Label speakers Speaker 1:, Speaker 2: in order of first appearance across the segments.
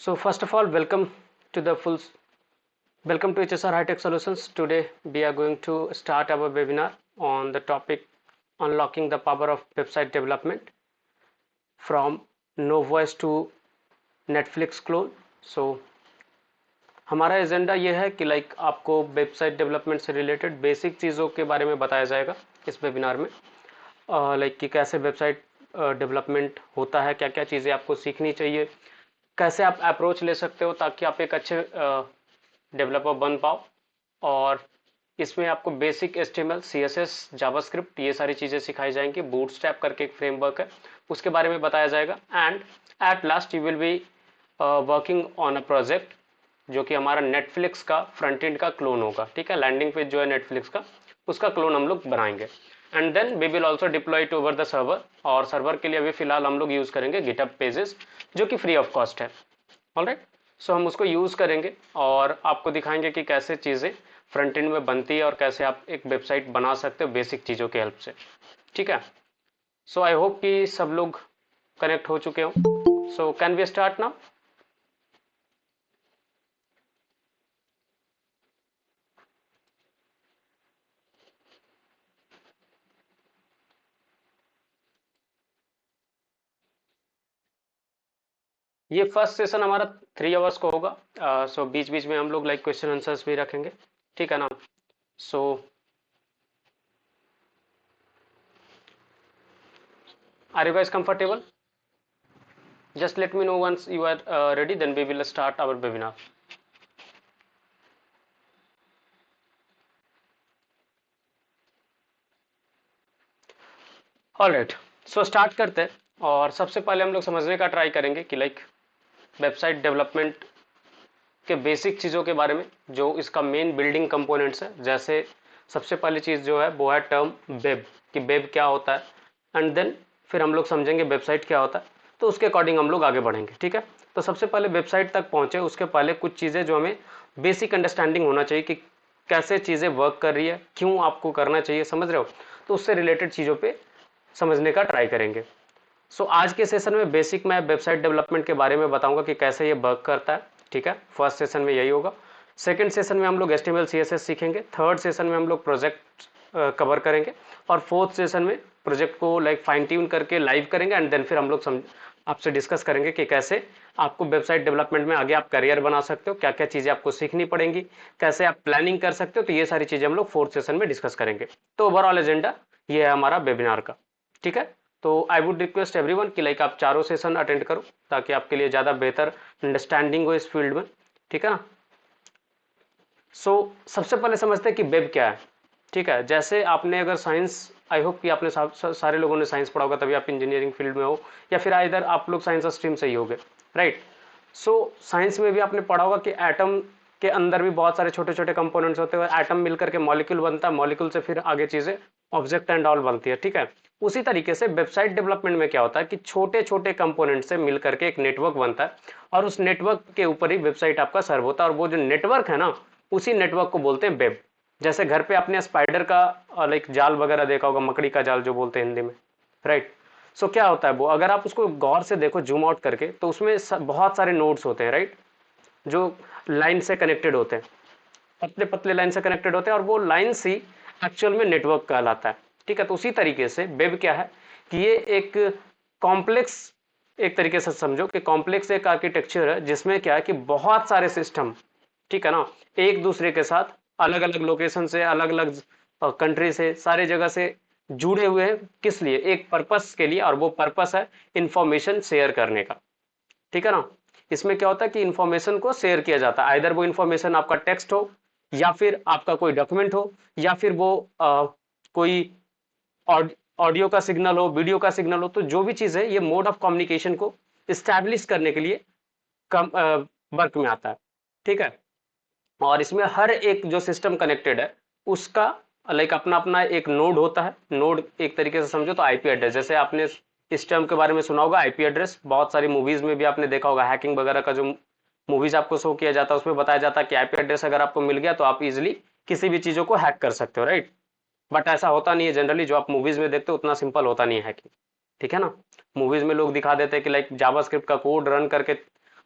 Speaker 1: So first of all, to the full welcome to HSR High Tech Solutions. Today we are going to start our webinar on the topic unlocking the power of website development from no voice to Netflix clone. So हमारा agenda ये है कि आपको website development से related basic चीज़ों के बारे में बताया जाएगा इस वेबिनार में। कि कैसे वेबसाइट डेवलपमेंट होता है, क्या क्या चीज़ें आपको सीखनी चाहिए, कैसे आप अप्रोच ले सकते हो ताकि आप एक अच्छे डेवलपर बन पाओ। और इसमें आपको बेसिक HTML, CSS, जावास्क्रिप्ट ये सारी चीज़ें सिखाई जाएंगी। बूटस्ट्रैप करके एक फ्रेमवर्क है, उसके बारे में बताया जाएगा। And at last you will be working on a project जो कि हमारा नेटफ्लिक्स का फ्रंट एंड का क्लोन होगा। ठीक है, लैंडिंग पेज जो है नेटफ्लिक्स का, उसका क्लोन हम लोग बनाएंगे। And then we will also deploy it over the server. और सर्वर के लिए अभी फिलहाल हम लोग यूज करेंगे गिटहब पेजेस जो कि फ्री ऑफ कॉस्ट है। ऑलराइट, सो हम उसको यूज करेंगे और आपको दिखाएंगे कि कैसे चीजें फ्रंट एंड में बनती है और कैसे आप एक वेबसाइट बना सकते हो बेसिक चीजों के हेल्प से। ठीक है, सो आई होप कि सब लोग कनेक्ट हो चुके हो। So can we start now? ये फर्स्ट सेशन हमारा 3 आवर्स को होगा। सो बीच बीच में हम लोग क्वेश्चन आंसर्स भी रखेंगे। ठीक है ना? So are you guys comfortable? Just let me know once you are ready, then we will start our webinar. Alright, so start करते हैं। और सबसे पहले हम लोग समझने का ट्राई करेंगे कि वेबसाइट डेवलपमेंट के बेसिक चीज़ों के बारे में, जो इसका मेन बिल्डिंग कंपोनेंट्स है। जैसे सबसे पहली चीज़ जो है वो है टर्म वेब, कि वेब क्या होता है। एंड देन फिर हम लोग समझेंगे वेबसाइट क्या होता है, तो उसके अकॉर्डिंग हम लोग आगे बढ़ेंगे। ठीक है, तो सबसे पहले वेबसाइट तक पहुंचे उसके पहले कुछ चीज़ें जो हमें बेसिक अंडरस्टैंडिंग होना चाहिए कि कैसे चीज़ें वर्क कर रही है, क्यों आपको करना चाहिए, समझ रहे हो? तो उससे रिलेटेड चीज़ों पे समझने का ट्राई करेंगे। सो आज के सेशन में बेसिक मैं वेबसाइट डेवलपमेंट के बारे में बताऊंगा कि कैसे ये वर्क करता है। ठीक है, फर्स्ट सेशन में यही होगा। सेकंड सेशन में हम लोग HTML CSS सीखेंगे। थर्ड सेशन में हम लोग प्रोजेक्ट कवर करेंगे। और फोर्थ सेशन में प्रोजेक्ट को फाइन ट्यून करके लाइव करेंगे। एंड देन फिर हम लोग आपसे डिस्कस करेंगे कि कैसे आपको वेबसाइट डेवलपमेंट में आगे आप करियर बना सकते हो, क्या क्या चीज़ें आपको सीखनी पड़ेंगी, कैसे आप प्लानिंग कर सकते हो। तो ये सारी चीज़ें हम लोग फोर्थ सेशन में डिस्कस करेंगे। तो ओवरऑल एजेंडा ये है हमारा वेबिनार का। ठीक है, तो आई वुड रिक्वेस्ट एवरीवन कि आप चारों सेशन अटेंड करो ताकि आपके लिए ज़्यादा बेहतर अंडरस्टैंडिंग हो इस फील्ड में। ठीक है ना? सो सबसे पहले समझते हैं कि वेब क्या है। ठीक है, जैसे आपने अगर साइंस, आई होप कि आपने सारे लोगों ने साइंस पढ़ा होगा, तभी आप इंजीनियरिंग फील्ड में हो, या फिर इधर आप लोग साइंस स्ट्रीम से ही होगे, राइट? सो साइंस में भी आपने पढ़ा होगा कि एटम के अंदर भी बहुत सारे छोटे छोटे कंपोनेंट्स होते हैं। एटम मिलकर के मॉलिक्यूल बनता है, मॉलिक्यूल से फिर आगे चीजें ऑब्जेक्ट एंड ऑल बनती है। ठीक है, उसी तरीके से वेबसाइट डेवलपमेंट में क्या होता है कि छोटे छोटे कंपोनेंट से मिलकर के एक नेटवर्क बनता है और उस नेटवर्क के ऊपर ही वेबसाइट आपका सर्व होता है। और वो जो नेटवर्क है ना, उसी नेटवर्क को बोलते हैं वेब। जैसे घर पे आपने स्पाइडर का जाल वगैरह देखा होगा, मकड़ी का जाल जो बोलते हैं हिंदी में, राइट? सो क्या होता है वो, अगर आप उसको गौर से देखो जूम आउट करके, तो उसमें बहुत सारे नोड्स होते हैं, राइट? जो लाइन से कनेक्टेड होते हैं, पतले पतले लाइन से कनेक्टेड होते हैं, और वो लाइन ही एक्चुअल में नेटवर्क कहलाता है। ठीक है, तो उसी तरीके से वेब क्या है कि ये एक कॉम्प्लेक्स, एक तरीके से समझो कि कॉम्प्लेक्स एक आर्किटेक्चर है जिसमें क्या है कि बहुत सारे सिस्टम, ठीक है ना, एक दूसरे के साथ अलग अलग लोकेशन से, अलग अलग कंट्री से, सारे जगह से जुड़े हुए हैं। किस लिए? एक पर्पस के लिए, और वो पर्पस है इंफॉर्मेशन शेयर करने का। ठीक है ना? इसमें क्या होता है कि इंफॉर्मेशन को शेयर किया जाता है, आइदर वो इंफॉर्मेशन आपका टेक्स्ट हो, या फिर आपका कोई डॉक्यूमेंट हो, या फिर वो कोई ऑडियो का सिग्नल हो, वीडियो का सिग्नल हो। तो जो भी चीज है, ये मोड ऑफ कम्युनिकेशन को इस्टेब्लिश करने के लिए वर्क में आता है। ठीक है, और इसमें हर एक जो सिस्टम कनेक्टेड है उसका अपना अपना एक नोड होता है। नोड एक तरीके से समझो तो आईपी एड्रेस। जैसे आपने इस टर्म के बारे में सुना होगा, आईपी एड्रेस, बहुत सारी मूवीज में भी आपने देखा होगा, हैकिंग वगैरह का जो मूवीज आपको शो किया जाता है उसमें बताया जाता है कि आईपी एड्रेस अगर आपको मिल गया तो आप इजिली किसी भी चीजों को हैक कर सकते हो, राइट? बट ऐसा होता नहीं है जनरली, जो आप मूवीज में देखते हो उतना सिंपल होता नहीं है हैकिंग। ठीक है ना? मूवीज में लोग दिखा देते हैं कि जावास्क्रिप्ट का कोड रन करके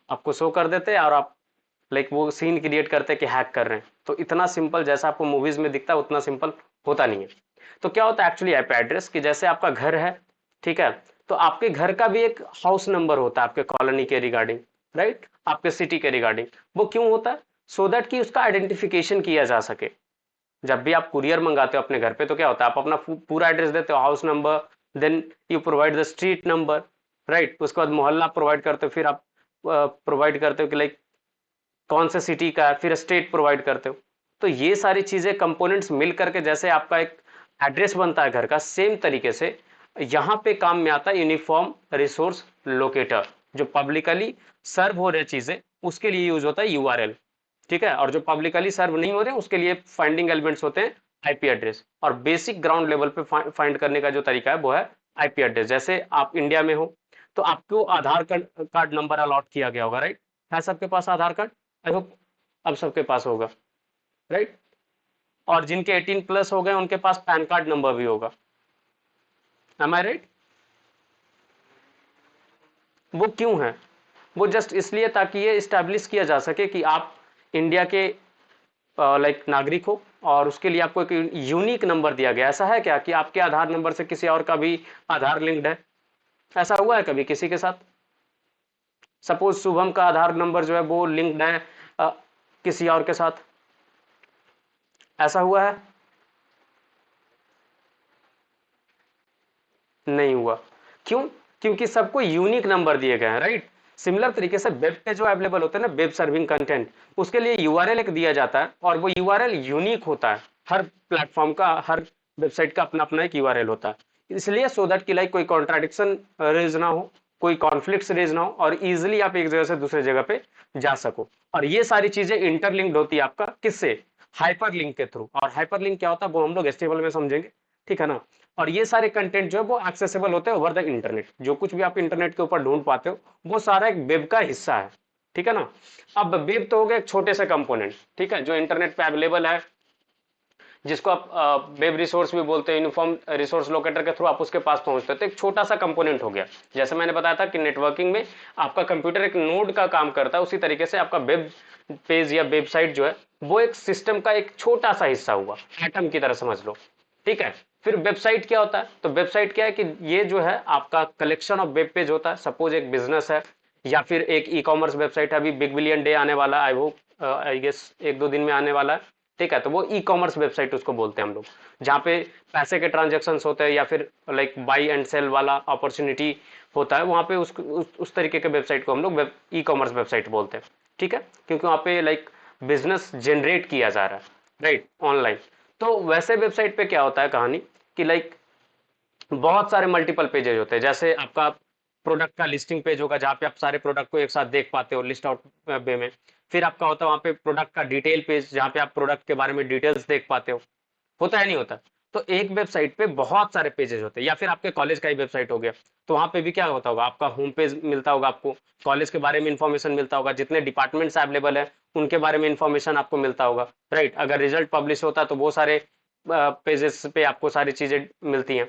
Speaker 1: आपको शो कर देते हैं और आप लाइक वो सीन क्रिएट करते हैं कि हैक कर रहे हैं। तो इतना सिंपल जैसा आपको मूवीज में दिखता है उतना सिंपल होता नहीं है। तो क्या होता है एक्चुअली आईपी एड्रेस कि जैसे आपका घर है, ठीक है, तो आपके घर का भी एक हाउस नंबर होता है आपके कॉलोनी के रिगार्डिंग, राइट, आपके सिटी के रिगार्डिंग। वो क्यों होता है? सो दैट कि उसका आइडेंटिफिकेशन किया जा सके। जब भी आप कुरियर मंगाते हो अपने घर पे तो क्या होता है, आप अपना पूरा एड्रेस देते हो, house number, then you provide the street number, right, उसके बाद मोहल्ला प्रोवाइड करते हो, फिर आप प्रोवाइड करते हो कि लाइक कौन से सिटी का है, फिर स्टेट प्रोवाइड करते हो। तो ये सारी चीजें कंपोनेंट्स मिल करके जैसे आपका एक एड्रेस बनता है घर का, सेम तरीके से यहाँ पे काम में आता है यूनिफॉर्म रिसोर्स लोकेटर, जो पब्लिकली सर्व हो रहे चीजें उसके लिए यूज होता है यूआरएल, ठीक है, और जो पब्लिकली सर्व नहीं हो रहे उसके लिए फाइंडिंग एलिमेंट्स होते हैं आईपी एड्रेस। और बेसिक ग्राउंड लेवल पे फाइंड करने का जो तरीका है वो है आईपी एड्रेस। जैसे आप इंडिया में हो तो आपको आधार कार्ड नंबर अलॉट किया गया होगा, राइट, है सबके पास आधार कार्ड? आई होप अब सबके पास होगा, राइट। और जिनके 18 प्लस हो गए उनके पास पैन कार्ड नंबर भी होगा, एम आई राइट? वो क्यों है? वो जस्ट इसलिए ताकि ये इस्टेब्लिश किया जा सके कि आप इंडिया के लाइक नागरिक हो, और उसके लिए आपको एक यूनिक नंबर दिया गया। ऐसा है क्या कि आपके आधार नंबर से किसी और का भी आधार लिंक्ड है? ऐसा हुआ है कभी किसी के साथ? सपोज शुभम का आधार नंबर जो है वो लिंक्ड है अ, किसी और के साथ, ऐसा हुआ है? नहीं हुआ। क्यों? क्योंकि सबको यूनिक नंबर दिए गए हैं, राइट। सिमिलर तरीके से वेब पे जो अवेलेबल होते हैं ना, वेब सर्विंग कंटेंट, उसके लिए यूआरएल एक दिया जाता है, और वो यूआरएल यूनिक होता है। हर प्लेटफॉर्म का, हर वेबसाइट का अपना अपना एक यूआरएल होता है। इसलिए सो दैट कि लाइक कोई कॉन्ट्राडिक्शन रेज ना हो, कोई कॉन्फ्लिक्ट रेज ना हो, और इजिली आप एक जगह से दूसरे जगह पे जा सको। और ये सारी चीजें इंटरलिंक्ड होती है आपका किससे? हाइपर लिंक के थ्रू। और हाइपर लिंक क्या होता है वो हम लोग एचटीएमएल में समझेंगे, ठीक है ना। और ये सारे कंटेंट जो है वो एक्सेसिबल होते हैं ओवर द इंटरनेट। जो कुछ भी आप इंटरनेट के ऊपर ढूंढ पाते हो वो सारा एक वेब का हिस्सा है, ठीक है ना। अब वेब तो हो गया एक छोटे से कंपोनेंट, ठीक है, जो इंटरनेट पे अवेलेबल है, जिसको आप वेब रिसोर्स भी बोलते हैं, यूनिफॉर्म रिसोर्स लोकेटर के थ्रू आप उसके पास पहुंचते हो। तो एक छोटा सा कंपोनेंट हो गया। जैसे मैंने बताया था कि नेटवर्किंग में आपका कंप्यूटर एक नोड का काम करता है, उसी तरीके से आपका वेब पेज या वेबसाइट जो है वो एक सिस्टम का एक छोटा सा हिस्सा हुआ, एटम की तरह समझ लो, ठीक है। फिर वेबसाइट क्या होता है? तो वेबसाइट क्या है कि ये जो है आपका कलेक्शन ऑफ वेब पेज होता है। सपोज एक बिजनेस है या फिर एक ई कॉमर्स वेबसाइट है, अभी बिग बिलियन डे आने वाला, आई होप आई गेस एक दो दिन में आने वाला है, ठीक है। तो वो ई कॉमर्स वेबसाइट उसको बोलते हैं हम लोग, जहाँ पे पैसे के ट्रांजेक्शन होते हैं या फिर लाइक बाई एंड सेल वाला अपॉर्चुनिटी होता है, वहाँ पे उस तरीके के वेबसाइट को हम लोग ई कॉमर्स वेबसाइट बोलते हैं, ठीक है, क्योंकि वहाँ पे लाइक बिजनेस जनरेट किया जा रहा है, राइट, ऑनलाइन। तो वैसे वेबसाइट पे क्या होता है कहानी कि लाइक बहुत सारे मल्टीपल पेजेस होते हैं। जैसे आपका प्रोडक्ट का लिस्टिंग पेज होगा जहाँ पे आप सारे प्रोडक्ट को एक साथ देख पाते हो लिस्ट आउट वे में। फिर आपका होता है वहाँ पे प्रोडक्ट का डिटेल पेज जहाँ पे आप प्रोडक्ट के बारे में डिटेल्स देख पाते हो। होता है नहीं होता? तो एक वेबसाइट पे बहुत सारे पेजेस होते हैं। या फिर आपके कॉलेज का ही वेबसाइट हो गया तो वहाँ पे भी क्या होता होगा, आपका होम पेज मिलता होगा, आपको कॉलेज के बारे में इंफॉर्मेशन मिलता होगा, जितने डिपार्टमेंट्स अवेलेबल है उनके बारे में इंफॉर्मेशन आपको मिलता होगा, राइट। अगर रिजल्ट पब्लिश होता है तो वो सारे पेजेस पे आपको सारी चीजें मिलती हैं।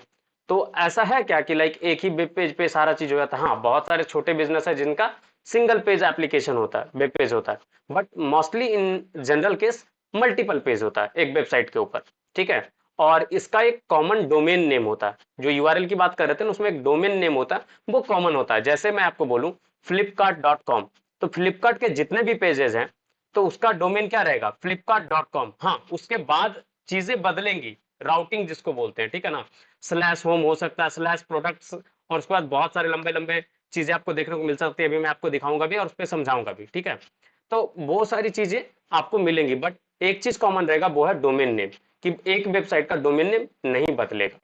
Speaker 1: तो ऐसा है क्या कि लाइक एक ही वेब पेज पे सारा चीज हो जाता है? हाँ, बहुत सारे छोटे बिजनेस है जिनका सिंगल पेज एप्लीकेशन होता है, वेब पेज होता है, but mostly in general case multiple page होता है एक वेबसाइट के ऊपर, ठीक है। और इसका एक कॉमन डोमेन नेम होता है। जो यूआरएल की बात कर रहे थे ना, उसमें एक डोमेन नेम होता है, वो कॉमन होता है। जैसे मैं आपको बोलूं flipkart.com, तो फ्लिपकार्ट के जितने भी पेजेस हैं तो उसका डोमेन क्या रहेगा? flipkart.com। हाँ, उसके बाद चीजें बदलेंगी, राउटिंग जिसको बोलते हैं, ठीक है ना। स्लैश होम हो सकता है, स्लैश प्रोडक्ट्स, और उसके बाद बहुत सारे लंबे लंबे चीजें आपको देखने को मिल सकती है। अभी मैं आपको दिखाऊंगा भी और उस पर समझाऊंगा भी, ठीक है। तो वो सारी चीजें आपको मिलेंगी, बट एक चीज कॉमन रहेगा, वो है डोमेन नेम, कि एक वेबसाइट का डोमेन नेम नहीं बदलेगा,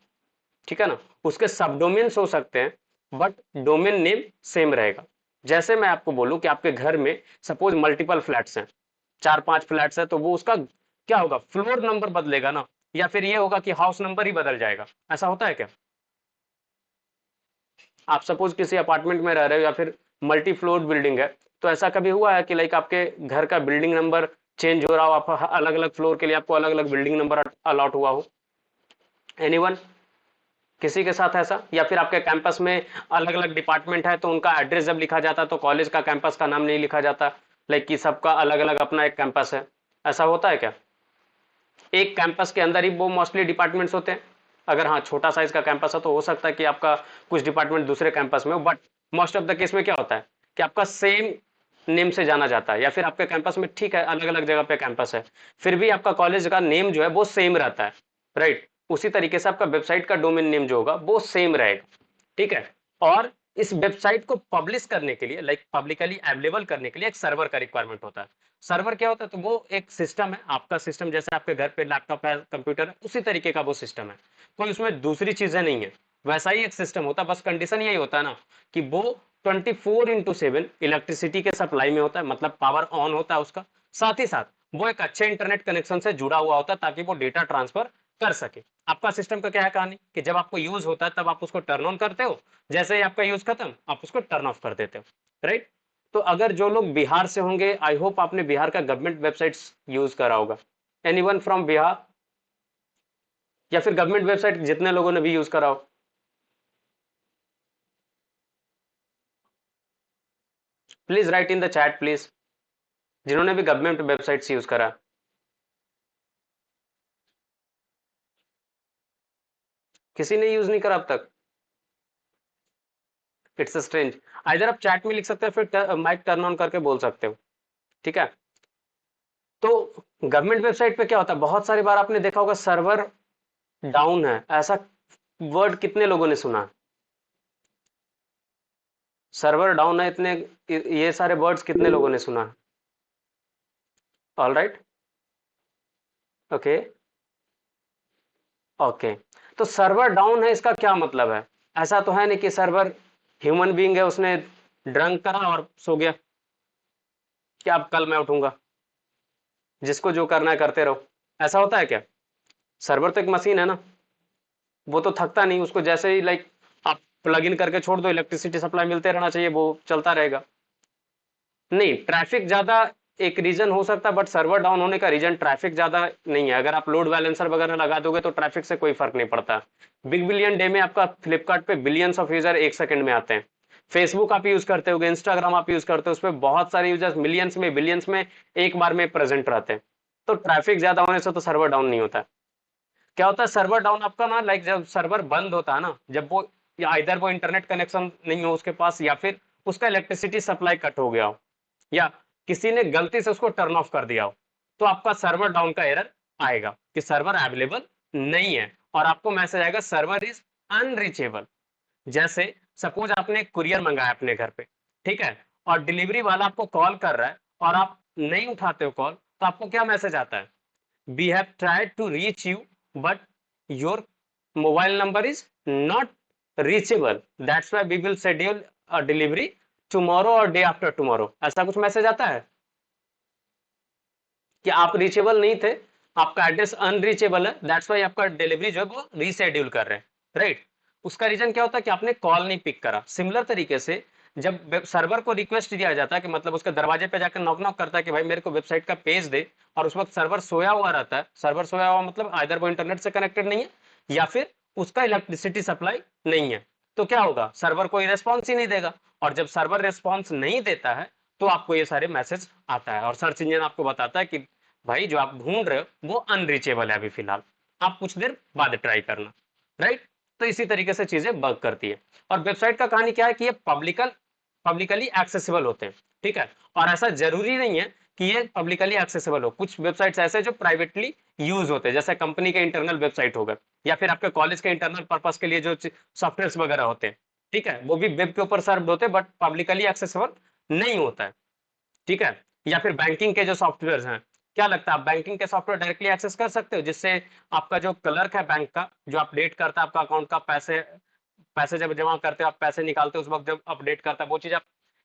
Speaker 1: ठीक है ना। उसके सब डोमेन्स हो सकते हैं बट डोमेन नेम सेम रहेगा। जैसे मैं आपको बोलूं कि आपके घर में सपोज मल्टीपल फ्लैट्स हैं, चार पांच फ्लैट्स है, तो वो उसका क्या होगा, फ्लोर नंबर बदलेगा ना, या फिर ये होगा कि हाउस नंबर ही बदल जाएगा। ऐसा होता है क्या? आप सपोज किसी अपार्टमेंट में रह रहे हो या फिर मल्टी फ्लोर बिल्डिंग है, तो ऐसा कभी हुआ है कि लाइक आपके घर का बिल्डिंग नंबर चेंज हो रहा हो, आप अलग अलग फ्लोर के लिए आपको अलग अलग बिल्डिंग नंबर अलॉट हुआ हो? एनीवन? किसी के साथ ऐसा, या फिर आपके कैंपस में अलग अलग डिपार्टमेंट है तो उनका एड्रेस जब लिखा जाता तो कॉलेज का कैंपस का नाम नहीं लिखा जाता, लाइक कि सबका अलग अलग अपना एक कैंपस है, ऐसा होता है क्या? एक कैंपस के अंदर ही वो मोस्टली डिपार्टमेंट्स होते हैं। अगर हाँ छोटा साइज का कैंपस है तो हो सकता है कि आपका कुछ डिपार्टमेंट दूसरे कैंपस में हो, but most of the case में क्या होता है कि आपका सेम नेम से जाना जाता है, या फिर आपके कैंपस में ठीक है अलग अलग जगह पे कैंपस है, फिर भी आपका कॉलेज का नेम जो है वो सेम रहता है, राइट? उसी तरीके से आपका वेबसाइट का डोमेन नेम जो होगा वो सेम रहेगा, ठीक है? और इस वेबसाइट को पब्लिश करने के लिए, लाइक पब्लिकली अवेलेबल करने के लिए एक सर्वर का रिक्वायरमेंट होता है। सर्वर क्या होता है? तो वो एक सिस्टम है, आपका सिस्टम जैसे आपके घर पे लैपटॉप है, कंप्यूटर है, उसी तरीके का वो सिस्टम है, कोई उसमें दूसरी चीजें नहीं है, वैसा ही एक सिस्टम होता है। बस कंडीशन यही होता है ना कि वो 24/7 इलेक्ट्रिसिटी के सप्लाई में होता है, मतलब पावर ऑन होता है उसका, साथ ही साथ वो एक अच्छे इंटरनेट कनेक्शन से जुड़ा हुआ होता है ताकि वो डेटा ट्रांसफर कर सके। आपका सिस्टम का क्या है कहानी कि जब आपको यूज होता है तब आप उसको टर्न ऑन करते हो, जैसे ही आपका यूज खत्म आप उसको टर्न ऑफ कर देते हो, राइट? तो अगर जो लोग बिहार से होंगे, आई होप आपने बिहार का गवर्नमेंट वेबसाइट्स यूज करा होगा। Anyone from Bihar? या फिर गवर्नमेंट वेबसाइट जितने लोगों ने भी यूज करा हो, please right in the chat please, जिन्होंने भी गवर्नमेंट वेबसाइट्स यूज करा। किसी ने यूज नहीं करा अब तक? It's strange. इधर आप चैट में लिख सकते हो, फिर माइक टर्न ऑन करके बोल सकते हो, ठीक है? तो गवर्नमेंट वेबसाइट पे क्या होता है, बहुत सारी बार आपने देखा होगा सर्वर डाउन है, ऐसा वर्ड कितने लोगों ने सुना? सर्वर डाउन है, इतने ये सारे वर्ड्स कितने लोगों ने सुना? All right, okay, okay. तो सर्वर डाउन है इसका क्या मतलब है? ऐसा तो है नहीं कि सर्वर ह्यूमन बीइंग है, उसने ड्रंक करा और सो गया कि अब कल मैं उठूंगा, जिसको जो करना है करते रहो, ऐसा होता है क्या? सर्वर तो एक मशीन है ना, वो तो थकता नहीं, उसको जैसे ही लाइक आप प्लग इन करके छोड़ दो, इलेक्ट्रिसिटी सप्लाई मिलते रहना चाहिए, वो चलता रहेगा। नहीं, ट्रैफिक ज्यादा एक रीजन हो सकता है, बट सर्वर डाउन होने का रीजन ट्रैफिक ज्यादा नहीं है। अगर आप लोड बैलेंसर वगैरह लगा दोगे तो ट्रैफिक से कोई फर्क नहीं पड़ता। बिग बिलियन डे में आपका फ्लिपकार्ट पे बिलियंस ऑफ यूजर एक सेकंड में आते हैं। फेसबुक आप यूज करते हो, इंस्टाग्राम आप यूज करते हो, उस पर बहुत सारे यूजर्स मिलियंस में बिलियंस में एक बार में प्रेजेंट रहते हैं। तो ट्रैफिक ज्यादा होने से तो सर्वर डाउन नहीं होता। क्या होता है सर्वर डाउन आपका ना, लाइक जब सर्वर बंद होता है ना, जब वो या इधर वो इंटरनेट कनेक्शन नहीं हो उसके पास, या फिर उसका इलेक्ट्रिसिटी सप्लाई कट हो गया हो, या किसी ने गलती से उसको टर्न ऑफ कर दिया हो, तो आपका सर्वर डाउन का एरर आएगा कि सर्वर अवेलेबल नहीं है, और आपको मैसेज आएगा सर्वर इज अनरीचेबल। जैसे सपोज आपने कुरियर मंगाया अपने घर पे, ठीक है, और डिलीवरी वाला आपको कॉल कर रहा है और आप नहीं उठाते हो कॉल, तो आपको क्या मैसेज आता है? We have tried to reach you, but your mobile number is not reachable. That's why we will schedule a delivery tomorrow or day after tomorrow. ऐसा कुछ मैसेज आता है कि आप रीचेबल नहीं थे, आपका एड्रेस अनरीचेबल है, दैट्स वाई आपका डिलीवरी जो है वो रीशेड्यूल कर रहे हैं, राइट? उसका रीजन क्या होता है कि आपने कॉल नहीं पिक करा। सिमिलर तरीके से जब सर्वर को रिक्वेस्ट दिया जाता है कि मतलब उसके दरवाजे पे जाकर नॉक नॉक करता है कि भाई मेरे को वेबसाइट का पेज दे, और उस वक्त सर्वर सोया हुआ रहता है, सर्वर सोया हुआ मतलब आइदर वो इंटरनेट से कनेक्टेड नहीं है या फिर उसका इलेक्ट्रिसिटी सप्लाई नहीं है, तो क्या होगा? सर्वर कोई रेस्पॉन्स ही नहीं देगा, और जब सर्वर रेस्पॉन्स नहीं देता है तो आपको ये सारे मैसेज आता है, और सर्च इंजन आपको बताता है कि भाई जो आप ढूंढ रहे हो वो अनरीचेबल है अभी फिलहाल, आप कुछ देर बाद ट्राई करना, राइट? तो इसी तरीके से चीजें वर्क करती है। और वेबसाइट का कहानी क्या है कि ये पब्लिकली एक्सेसिबल होते हैं, ठीक है? और ऐसा जरूरी नहीं है कि ये पब्लिकली एक्सेसिबल हो, कुछ वेबसाइट्स ऐसे जो प्राइवेटली यूज होते हैं, जैसे कंपनी के इंटरनल वेबसाइट हो गए, या फिर आपके कॉलेज के इंटरनल पर्पस के लिए जो सॉफ्टवेयर वगैरह होते हैं, ठीक है, वो भी वेब के ऊपर सर्व होते हैं, बट पब्लिकली एक्सेसिबल नहीं होता है, ठीक है? या फिर बैंकिंग के जो सॉफ्टवेयर हैं, क्या लगता है आप बैंकिंग के सॉफ्टवेयर डायरेक्टली एक्सेस कर सकते हो, जिससे आपका जो क्लर्क है बैंक का, जो अपडेट करता है आपका अकाउंट का, पैसे पैसे जब जमा करते हो, आप पैसे निकालते हो, उस वक्त जब अपडेट करता है वो चीज आप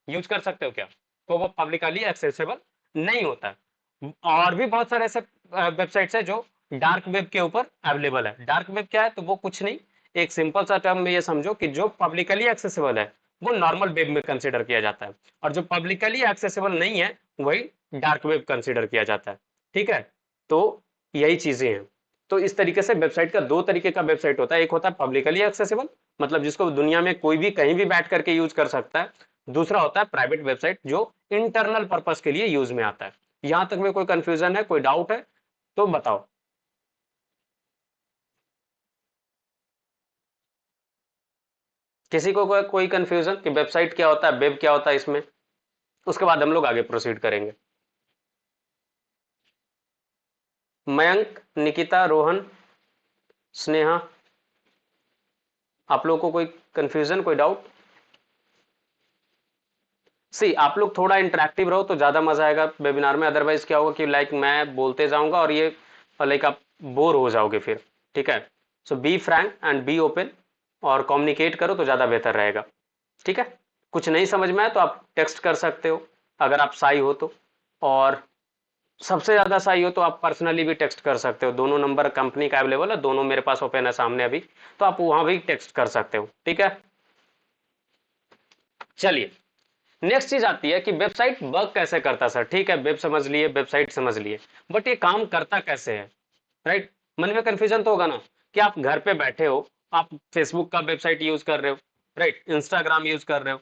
Speaker 1: यूज कर सकते हो क्या? तो वो पब्लिकली एक्सेसिबल नहीं होता है। और भी बहुत सारे ऐसे वेबसाइट्स है जो डार्क वेब के ऊपर अवेलेबल है। डार्क वेब क्या है? तो वो कुछ नहीं, एक सिंपल सा टर्म में ये समझो कि जो पब्लिकली एक्सेसिबल है वो नॉर्मल वेब में कंसिडर किया जाता है, और जो पब्लिकली एक्सेसिबल नहीं है वही डार्क वेब कंसिडर किया जाता है, ठीक है? तो यही चीजें हैं। तो इस तरीके से वेबसाइट का दो तरीके का वेबसाइट होता है, एक होता है पब्लिकली एक्सेसिबल, मतलब जिसको दुनिया में कोई भी कहीं भी बैठ करके यूज कर सकता है, दूसरा होता है प्राइवेट वेबसाइट जो इंटरनल पर्पस के लिए यूज में आता है। यहां तक में कोई कंफ्यूजन है, कोई डाउट है तो बताओ। किसी को कोई कंफ्यूजन कि वेबसाइट क्या होता है, वेब क्या होता है इसमें? उसके बाद हम लोग आगे प्रोसीड करेंगे। मयंक, निकिता, रोहन, स्नेहा, आप लोगों को कोई कंफ्यूजन, कोई डाउट? सी आप लोग थोड़ा इंटरेक्टिव रहो तो ज्यादा मजा आएगा वेबिनार में, अदरवाइज क्या होगा कि लाइक मैं बोलते जाऊंगा और ये लाइक आप बोर हो जाओगे फिर। ठीक है, so be frank and be open और कम्युनिकेट करो तो ज्यादा बेहतर रहेगा। ठीक है, कुछ नहीं समझ में आए तो आप टेक्स्ट कर सकते हो अगर आप साई हो तो, और सबसे ज्यादा सही हो तो आप पर्सनली भी टेक्स्ट कर सकते हो, दोनों नंबर कंपनी का अवेलेबल है, दोनों मेरे पास ओपन है सामने अभी, तो आप वहां भी टेक्स्ट कर सकते हो। ठीक है, चलिए नेक्स्ट चीज आती है कि वेबसाइट वर्क कैसे करता है। सर ठीक है, वेब समझ लिए, वेबसाइट समझ लिए, बट ये काम करता कैसे है? राइट, मन में कंफ्यूजन तो होगा ना कि आप घर पे बैठे हो, आप फेसबुक का वेबसाइट यूज कर रहे हो, राइट, इंस्टाग्राम यूज कर रहे हो,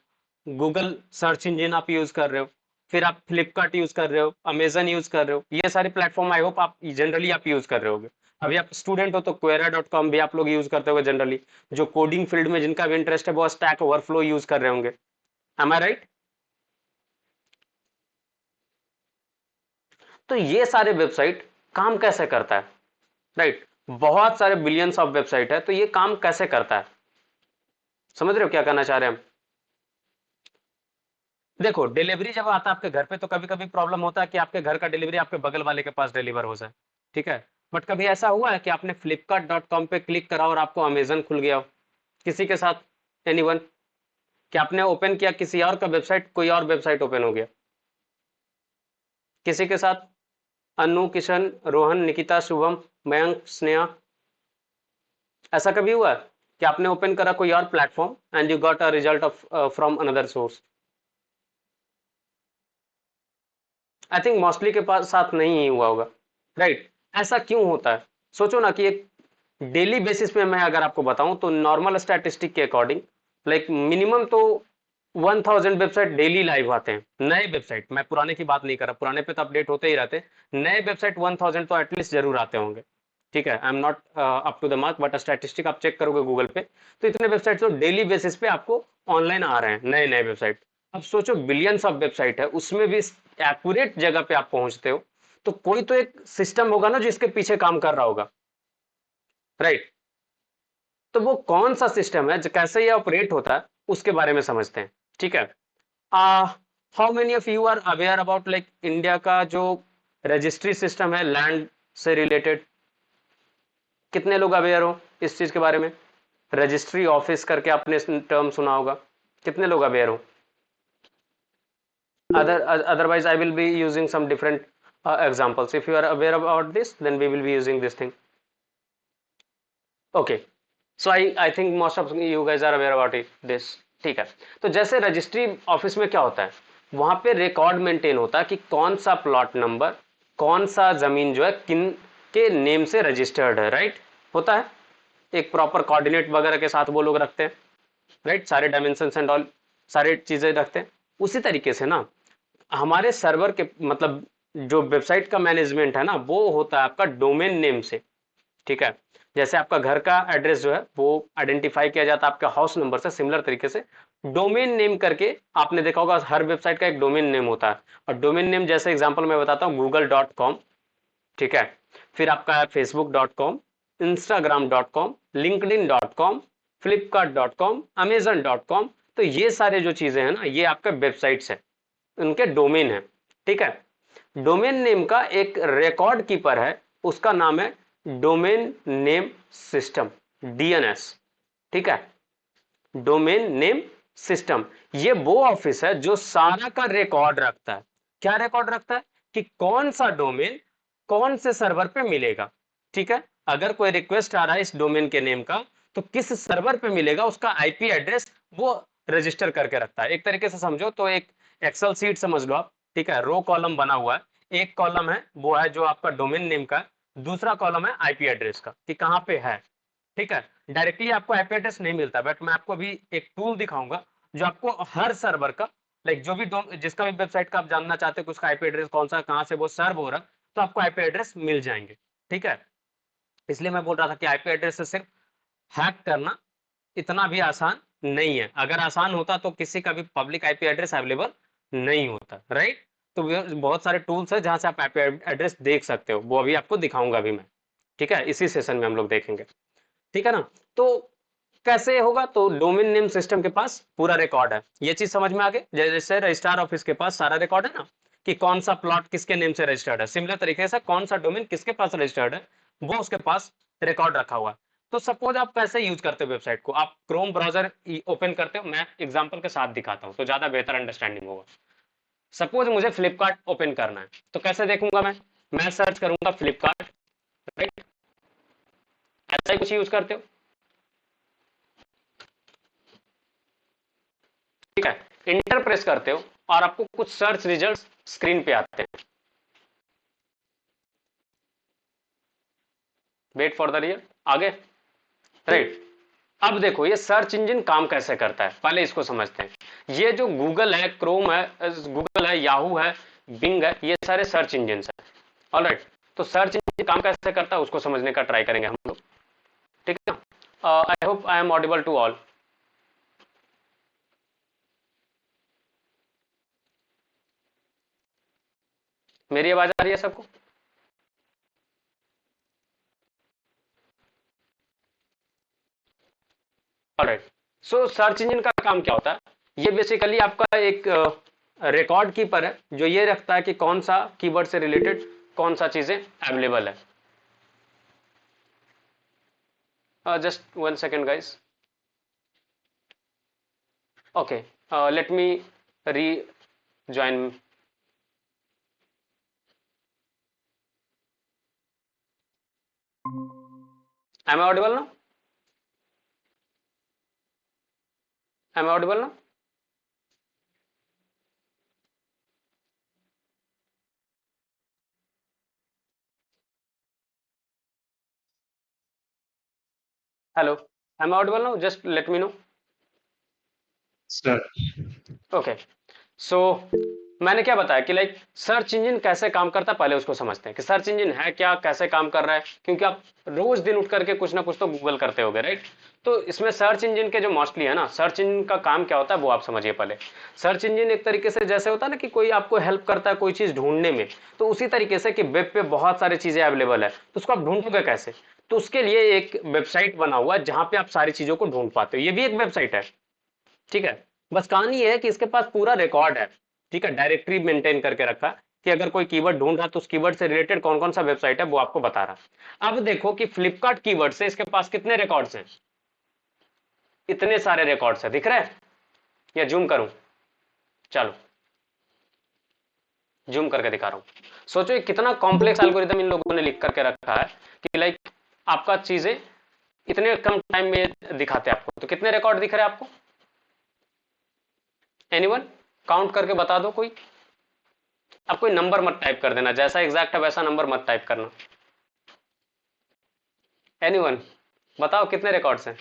Speaker 1: गूगल सर्च इंजन आप यूज कर रहे हो, फिर आप फ्लिपकार्ट यूज कर रहे हो, अमेजन यूज कर रहे हो, ये सारे प्लेटफॉर्म आई होप आप जनरली आप यूज कर रहे होगे। अभी आप स्टूडेंट हो तो quora.com भी आप लोग यूज करते होगे जनरली, जो कोडिंग फील्ड में जिनका भी इंटरेस्ट है वो स्टैक ओवरफ्लो यूज कर रहे होंगे। एम आई राइट? तो ये सारे वेबसाइट काम कैसे करता है? राइट, बहुत सारे बिलियंस ऑफ वेबसाइट है, तो ये काम कैसे करता है? समझ रहे हो क्या कहना चाह रहे हैं हम? देखो डिलीवरी जब आता है आपके घर पे तो कभी कभी प्रॉब्लम होता है कि आपके घर का डिलीवरी आपके बगल वाले के पास डिलीवर हो जाए। ठीक है, बट कभी ऐसा हुआ है कि आपने flipkart.com पे क्लिक करा और आपको अमेजन खुल गया हो किसी के साथ? एनीवन? कि आपने ओपन किया किसी और का वेबसाइट, कोई और वेबसाइट ओपन हो गया किसी के साथ? अनु, किशन, रोहन, निकिता, शुभम, मयंक, स्नेहा, ऐसा कभी हुआ है कि आपने ओपन करा कोई और platform and you got a result of from another source? I think mostly के पास साथ नहीं ही हुआ होगा। राइट, ऐसा क्यों होता है? सोचो ना कि एक डेली बेसिस पे मैं अगर आपको बताऊं तो नॉर्मल स्टैटिस्टिक के अकॉर्डिंग लाइक मिनिमम तो 1000 वेबसाइट डेली लाइव आते हैं, नए वेबसाइट, मैं पुराने की बात नहीं कर रहा, पुराने पे तो अपडेट होते ही रहते हैं, नए वेबसाइट 1000 तो एटलीस्ट जरूर आते होंगे। ठीक है, I am not up to the mark but statistic आप चेक करोगे गूगल पे तो इतने वेबसाइट तो डेली बेसिस पे आपको ऑनलाइन आ रहे हैं, नए नए वेबसाइट। अब सोचो बिलियंस ऑफ वेबसाइट है, उसमें भी एक्यूरेट जगह पे आप पहुंचते हो, तो कोई तो एक सिस्टम होगा ना जिसके पीछे काम कर रहा होगा। राइट, तो वो कौन सा सिस्टम है, जो कैसे ये ऑपरेट होता है, उसके बारे में समझते हैं। ठीक है, how many of you are aware about like India का जो रजिस्ट्री सिस्टम है लैंड से रिलेटेड? कितने लोग अवेयर हो इस चीज के बारे में? रजिस्ट्री ऑफिस करके आपने टर्म सुना होगा, कितने लोग अवेयर हो? Otherwise I will be using some different examples. If you are aware about this then we will be using this thing. Okay, so I think most of you guys are aware about it this. ठीक है, तो जैसे registry office में क्या होता है, वहां पे रिकॉर्ड मेंटेन होता है कि कौन सा प्लॉट नंबर, कौन सा जमीन जो है किन के नेम से रजिस्टर्ड है। राइट, होता है एक प्रॉपर कोऑर्डिनेट वगैरह के साथ वो लोग रखते हैं, राइट, सारे डायमेंशन एंड ऑल सारे चीजें रखते हैं। उसी तरीके से ना हमारे सर्वर के मतलब जो वेबसाइट का मैनेजमेंट है ना वो होता है आपका डोमेन नेम से। ठीक है, जैसे आपका घर का एड्रेस जो है वो आइडेंटिफाई किया जाता है आपका हाउस नंबर से, सिमिलर तरीके से डोमेन नेम करके आपने देखा होगा हर वेबसाइट का एक डोमेन नेम होता है, और डोमेन नेम जैसे एग्जांपल मैं बताता हूँ google.com, ठीक है, फिर आपका है facebook.com, instagram.com, linkedin.com, flipkart.com, amazon.com। तो ये सारे जो चीजें हैं ना ये आपका वेबसाइट्स है, उनके डोमेन है। ठीक है, डोमेन नेम का एक रिकॉर्ड कीपर है, उसका नाम है डोमेन नेम सिस्टम, डीएनएस। ठीक है, डोमेन नेम सिस्टम, ये वो ऑफिस है जो सारा का रिकॉर्ड रखता है। क्या रिकॉर्ड रखता है कि कौन सा डोमेन कौन से सर्वर पे मिलेगा। ठीक है, अगर कोई रिक्वेस्ट आ रहा है इस डोमेन के नेम का तो किस सर्वर पे मिलेगा उसका आईपी एड्रेस वो रजिस्टर करके रखता है। एक तरीके से समझो तो एक एक्सेल सीट समझ लो आप। ठीक है, रो कॉलम बना हुआ है, एक कॉलम है वो है जो आपका डोमेन नेम का, दूसरा कॉलम है आईपी एड्रेस का कि कहाँ पे है। ठीक है, डायरेक्टली आपको आईपी एड्रेस नहीं मिलता, बट मैं आपको अभी एक टूल दिखाऊंगा जो आपको हर सर्वर का, लाइक जो भी जिसका भी वेबसाइट का आप जानना चाहते हो कि उसका आईपी एड्रेस कौन सा, कहाँ से वो सर्व हो रहा है, तो आपको आईपी एड्रेस मिल जाएंगे। ठीक है, इसलिए मैं बोल रहा था कि आईपी एड्रेस से सिर्फ हैक करना इतना भी आसान नहीं है। अगर आसान होता तो किसी का भी पब्लिक आईपी एड्रेस अवेलेबल नहीं होता, राइट। तो बहुत सारे टूल्स है जहां से आप आईपी एड्रेस देख सकते हो, वो अभी आपको दिखाऊंगा भी मैं। ठीक है, इसी सेशन में हम लोग देखेंगे। ठीक है ना। तो कैसे होगा, तो डोमेन नेम सिस्टम के पास पूरा रिकॉर्ड है, ये चीज समझ में आ गई। जैसे रजिस्ट्रार ऑफिस के पास सारा रिकॉर्ड है ना, कि कौन सा प्लॉट किसके नेम से रजिस्टर्ड है, सिमिलर तरीके से कौन सा डोमेन किसके पास रजिस्टर्ड है वो उसके पास रिकॉर्ड रखा हुआ है। तो सपोज आप कैसे यूज करते हो वेबसाइट को, आप क्रोम ब्राउजर ओपन करते हो, मैं एग्जांपल के साथ दिखाता हूं तो ज्यादा बेहतर अंडरस्टैंडिंग होगा। सपोज मुझे फ्लिपकार्ट ओपन करना है, तो कैसे देखूंगा मैं सर्च करूंगा फ्लिपकार्ट, राइट। ऐसा ही कुछ यूज करते हो, ठीक है। इंटर प्रेस करते हो और आपको कुछ सर्च रिजल्ट्स स्क्रीन पे आते हैं। वेट फॉर द रियल, आगे, राइट। अब देखो ये सर्च इंजन काम कैसे करता है, पहले इसको समझते हैं। ये जो गूगल है, क्रोम है, गूगल है, याहू है, बिंग है, ये सारे सर्च इंजन है। ऑलराइट, तो सर्च इंजन काम कैसे करता है उसको समझने का ट्राई करेंगे हम लोग। ठीक है ना। I hope I am audible to all. मेरी आवाज आ रही है सबको? ऑलराइट, सो सर्च इंजन का काम क्या होता है, ये बेसिकली आपका एक रिकॉर्ड कीपर है जो ये रखता है कि कौन सा कीवर्ड से रिलेटेड कौन सा चीजें अवेलेबल है। Just one second guys, okay, let me rejoin. Am I audible ना? एम आई ऑडिबल ना? हेलो, एम आई ऑडिबल ना? Just let me know.
Speaker 2: Sir.
Speaker 1: Okay, so मैंने क्या बताया कि लाइक सर्च इंजन कैसे काम करता है, पहले उसको समझते हैं कि सर्च इंजन है क्या, कैसे काम कर रहा है, क्योंकि आप रोज दिन उठ करके कुछ ना कुछ तो गूगल करते होगे, राइट। तो इसमें सर्च इंजन के जो मोस्टली है ना, सर्च इंजन का काम क्या होता है वो आप समझिए पहले। सर्च इंजन एक तरीके से जैसे होता है ना कि कोई आपको हेल्प करता है कोई चीज ढूंढने में, तो उसी तरीके से कि वेब पे बहुत सारी चीजें अवेलेबल है, तो उसको आप ढूंढोगे कैसे। तो उसके लिए एक वेबसाइट बना हुआ है जहां पे आप सारी चीजों को ढूंढ पाते हो, ये भी एक वेबसाइट है। ठीक है, बस कहानी ये है कि इसके पास पूरा रिकॉर्ड है। ठीक है, डायरेक्टरी मेंटेन करके रखा है कि अगर कोई कीवर्ड ढूंढ रहा तो उस कीवर्ड से रिलेटेड कौन कौन सा वेबसाइट है वो आपको बता रहा है। अब देखो कि फ्लिपकार्ट कीवर्ड से इसके पास कितने रिकॉर्ड्स हैं, इतने सारे रिकॉर्ड्स है, दिख रहा है या जूम करूं? चलो जूम करके दिखा रहा हूं। सोचो ये कितना कॉम्प्लेक्स एल्गोरिदम इन लोगों ने लिख करके रखा है कि लाइक आपका चीजें इतने कम टाइम में दिखाते हैं आपको। तो कितने रिकॉर्ड दिख रहे हैं आपको, एनीवन काउंट करके बता दो कोई। आप कोई नंबर मत टाइप कर देना, जैसा एग्जैक्ट है वैसा नंबर मत टाइप करना। एनीवन बताओ कितने रिकॉर्ड्स हैं?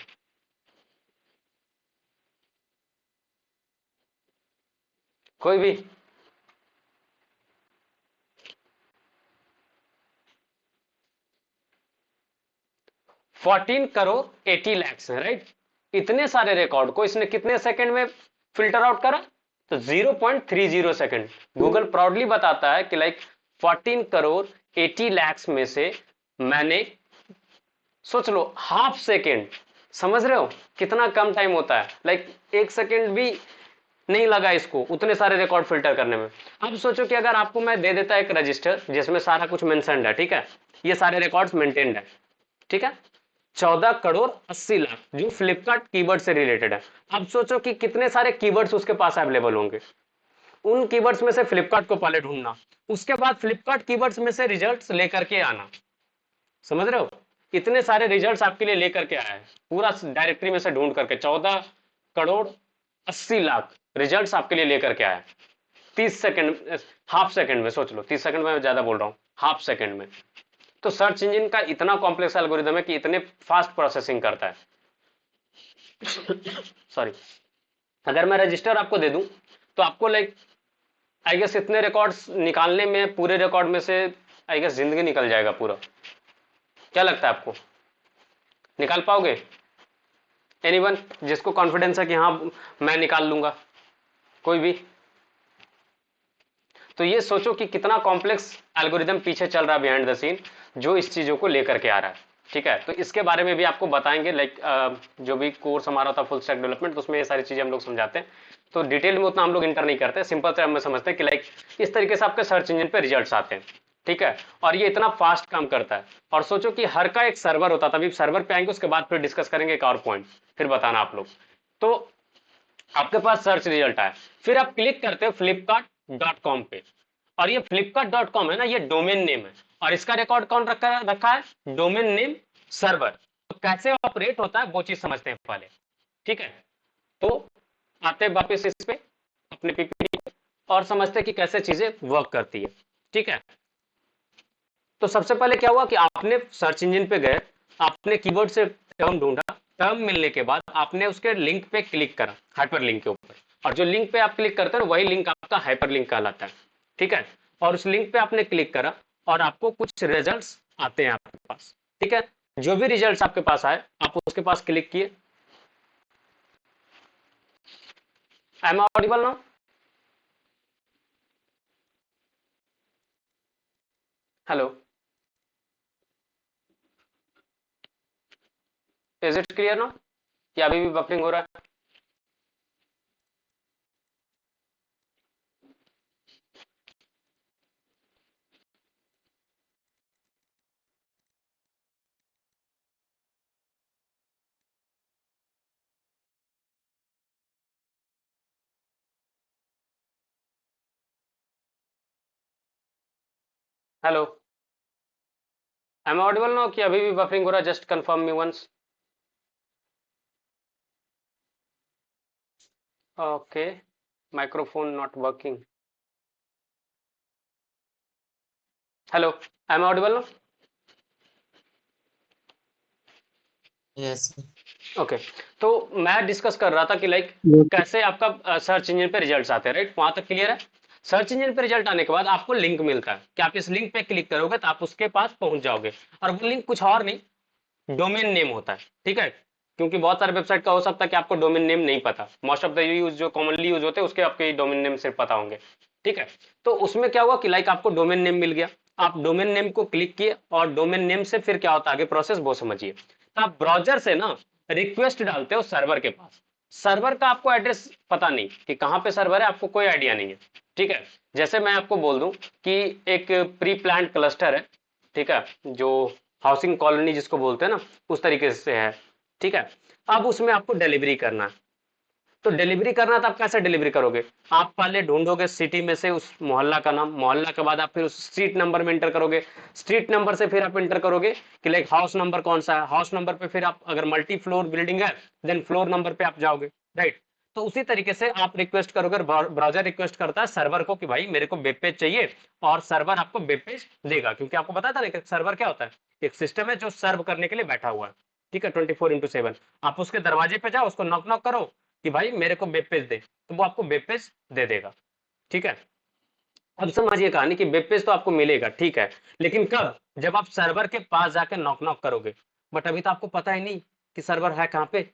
Speaker 1: कोई भी? 14 करोड़ 80 लाख है, राइट। इतने सारे रिकॉर्ड को इसने कितने सेकंड में फिल्टर आउट करा, तो 0.30 सेकंड। गूगल प्राउडली बताता है कि लाइक 14 करोड़ 80 लाख में से मैंने, सोच लो हाफ सेकेंड, समझ रहे हो कितना कम टाइम होता है, लाइक 1 सेकेंड भी नहीं लगा इसको उतने सारे रिकॉर्ड फिल्टर करने में। अब सोचो कि अगर आपको मैं दे देता एक रजिस्टर जिसमें सारा कुछ मेंशन्ड है, ठीक है, ये सारे रिकॉर्ड्स मेंटेन्ड है, ठीक है, 14 करोड़ 80 लाख जो फ्लिपकार्ट कीवर्ड से रिलेटेड है। अब सोचो कि कितने सारे कीवर्ड्स उसके पास अवेलेबल होंगे। उन कीवर्ड्स में से फ्लिपकार्ट को पहले ढूंढना, उसके बाद फ्लिपकार्ट कीवर्ड्स में से रिजल्ट्स लेकर के आना। समझ रहे हो, इतने सारे रिजल्ट्स आपके लिए लेकर के आया है पूरा डायरेक्टरी में से ढूंढ करके, 14 करोड़ 80 लाख रिजल्ट्स आपके लिए लेकर के आया है। 30 सेकंड, हाफ सेकंड में, सोच लो 30 सेकंड में ज्यादा बोल रहा हूं, हाफ सेकंड में तो सर्च इंजन का इतना कॉम्प्लेक्स एल्गोरिदम है कि इतने फास्ट प्रोसेसिंग करता है सॉरी, अगर मैं रजिस्टर आपको दे दूं तो आपको लाइक आई गेस इतने रिकॉर्ड्स निकालने में, पूरे रिकॉर्ड में से आई गेस जिंदगी निकल जाएगा पूरा। क्या लगता है आपको, निकाल पाओगे? एनीवन जिसको कॉन्फिडेंस है कि हाँ मैं निकाल लूंगा, कोई भी? तो ये सोचो कि कितना कॉम्प्लेक्स एल्गोरिदम पीछे चल रहा है बिहाइंड द सीन, जो इस चीजों को लेकर के आ रहा है। ठीक है, तो इसके बारे में भी आपको बताएंगे, लाइक जो भी कोर्स हमारा था फुल स्टैक डेवलपमेंट, तो उसमें ये सारी चीजें हम लोग समझाते हैं। तो डिटेल में उतना हम लोग इंटर नहीं करते, सिंपल से हम समझते हैं कि लाइक इस तरीके से आपके सर्च इंजन पे रिजल्ट्स आते हैं। ठीक है, और ये इतना फास्ट काम करता है। और सोचो कि हर का एक सर्वर होता था, अभी सर्वर पे आएंगे, उसके बाद फिर डिस्कस करेंगे एक और पॉइंट, फिर बताना आप लोग। तो आपके पास सर्च रिजल्ट आया, फिर आप क्लिक करते हो flipkart.com पे, और ये flipkart.com है ना, ये डोमेन नेम है, और इसका रिकॉर्ड कौन रखा है? Domain name server. तो कैसे ऑपरेट होता है वो चीज समझते हैं पहले। ठीक है, तो आते हैं वापस इस पे अपने पीपीटी और समझते हैं कि कैसे चीजें वर्क करती है। ठीक है, तो सबसे पहले क्या हुआ कि आपने सर्च इंजन पे गए, आपने कीवर्ड से टर्म ढूंढा, टर्म मिलने के बाद आपने उसके लिंक पे क्लिक करा, हाइपर लिंक के ऊपर, और जो लिंक पे आप क्लिक करते हो वही लिंक आपका हाइपर लिंक कहलाता है। ठीक है, और उस लिंक पे आपने क्लिक करा और आपको कुछ रिजल्ट्स आते हैं आपके पास। ठीक है, जो भी रिजल्ट्स आपके पास आए आप उसके पास क्लिक किए। Am I audible now? Hello, is it clear now या अभी भी बफरिंग हो रहा है? Hello, am I audible now कि अभी भी बफरिंग हो रहा है? Just confirm me once. Okay, microphone not working. Hello, am I audible now?
Speaker 2: Yes.
Speaker 1: Okay, तो मैं डिस्कस कर रहा था कि लाइक कैसे आपका सर्च इंजन पे रिजल्ट्स आते हैं, राइट? वहां तक क्लियर है? सर्च इंजन पे रिजल्ट आने के बाद आपको लिंक मिलता है कि आप इस लिंक पे क्लिक करोगे तो आप उसके पास पहुंच जाओगे, और वो लिंक कुछ और नहीं, डोमेन नेम होता है। ठीक है, क्योंकि बहुत सारे वेबसाइट का हो सकता है कि आपको डोमेन नेम नहीं पता, मोस्ट ऑफ द यूज जो कॉमनली यूज होते हैं उसके आपके डोमेन नेम सिर्फ पता होंगे। ठीक है, तो उसमें क्या हुआ कि लाइक आपको डोमेन नेम मिल गया, आप डोमेन नेम को क्लिक किए, और डोमेन नेम से फिर क्या होता है आगे प्रोसेस वो समझिए। तो आप ब्राउजर से ना रिक्वेस्ट डालते हो सर्वर के पास, सर्वर का आपको एड्रेस पता नहीं कि कहाँ पे सर्वर है, आपको कोई आइडिया नहीं है। ठीक है, जैसे मैं आपको बोल दूं कि एक प्री प्लान्ड क्लस्टर है, ठीक है, जो हाउसिंग कॉलोनी जिसको बोलते हैं ना, उस तरीके से है। ठीक है, अब उसमें आपको डिलीवरी करना है, तो डिलीवरी करना तो आप कैसे डिलीवरी करोगे? आप पहले ढूंढोगे सिटी में से उस मोहल्ला का नाम, मोहल्ला के बाद आप फिर उस स्ट्रीट नंबर में एंटर करोगे, स्ट्रीट नंबर से फिर आप एंटर करोगे कि लाइक हाउस नंबर कौन सा है, हाउस नंबर पे फिर आप अगर मल्टी फ्लोर बिल्डिंग है देन फ्लोर नंबर पे आप जाओगे, राइट? तो उसी तरीके से आप रिक्वेस्ट करोगे, ब्राउजर रिक्वेस्ट करता है सर्वर को कि भाई मेरे को वेब पेज चाहिए, और सर्वर आपको वेब पेज देगा, क्योंकि आपको पता था ना कि सर्वर क्या होता है, एक सिस्टम है जो सर्व करने के लिए बैठा हुआ है। ठीक है, 24/7 आप उसके दरवाजे पे जाओ, उसको नॉक नॉक करो कि भाई मेरे को वेब पेज दे, तो वो आपको वेब पेज दे देगा। ठीक है, अब समझिए कहानी कि वेब पेज तो आपको मिलेगा, ठीक है, लेकिन कब? जब आप सर्वर के पास जाकर नॉक नॉक करोगे, बट अभी तो आपको पता ही नहीं कि सर्वर है कहाँ पे,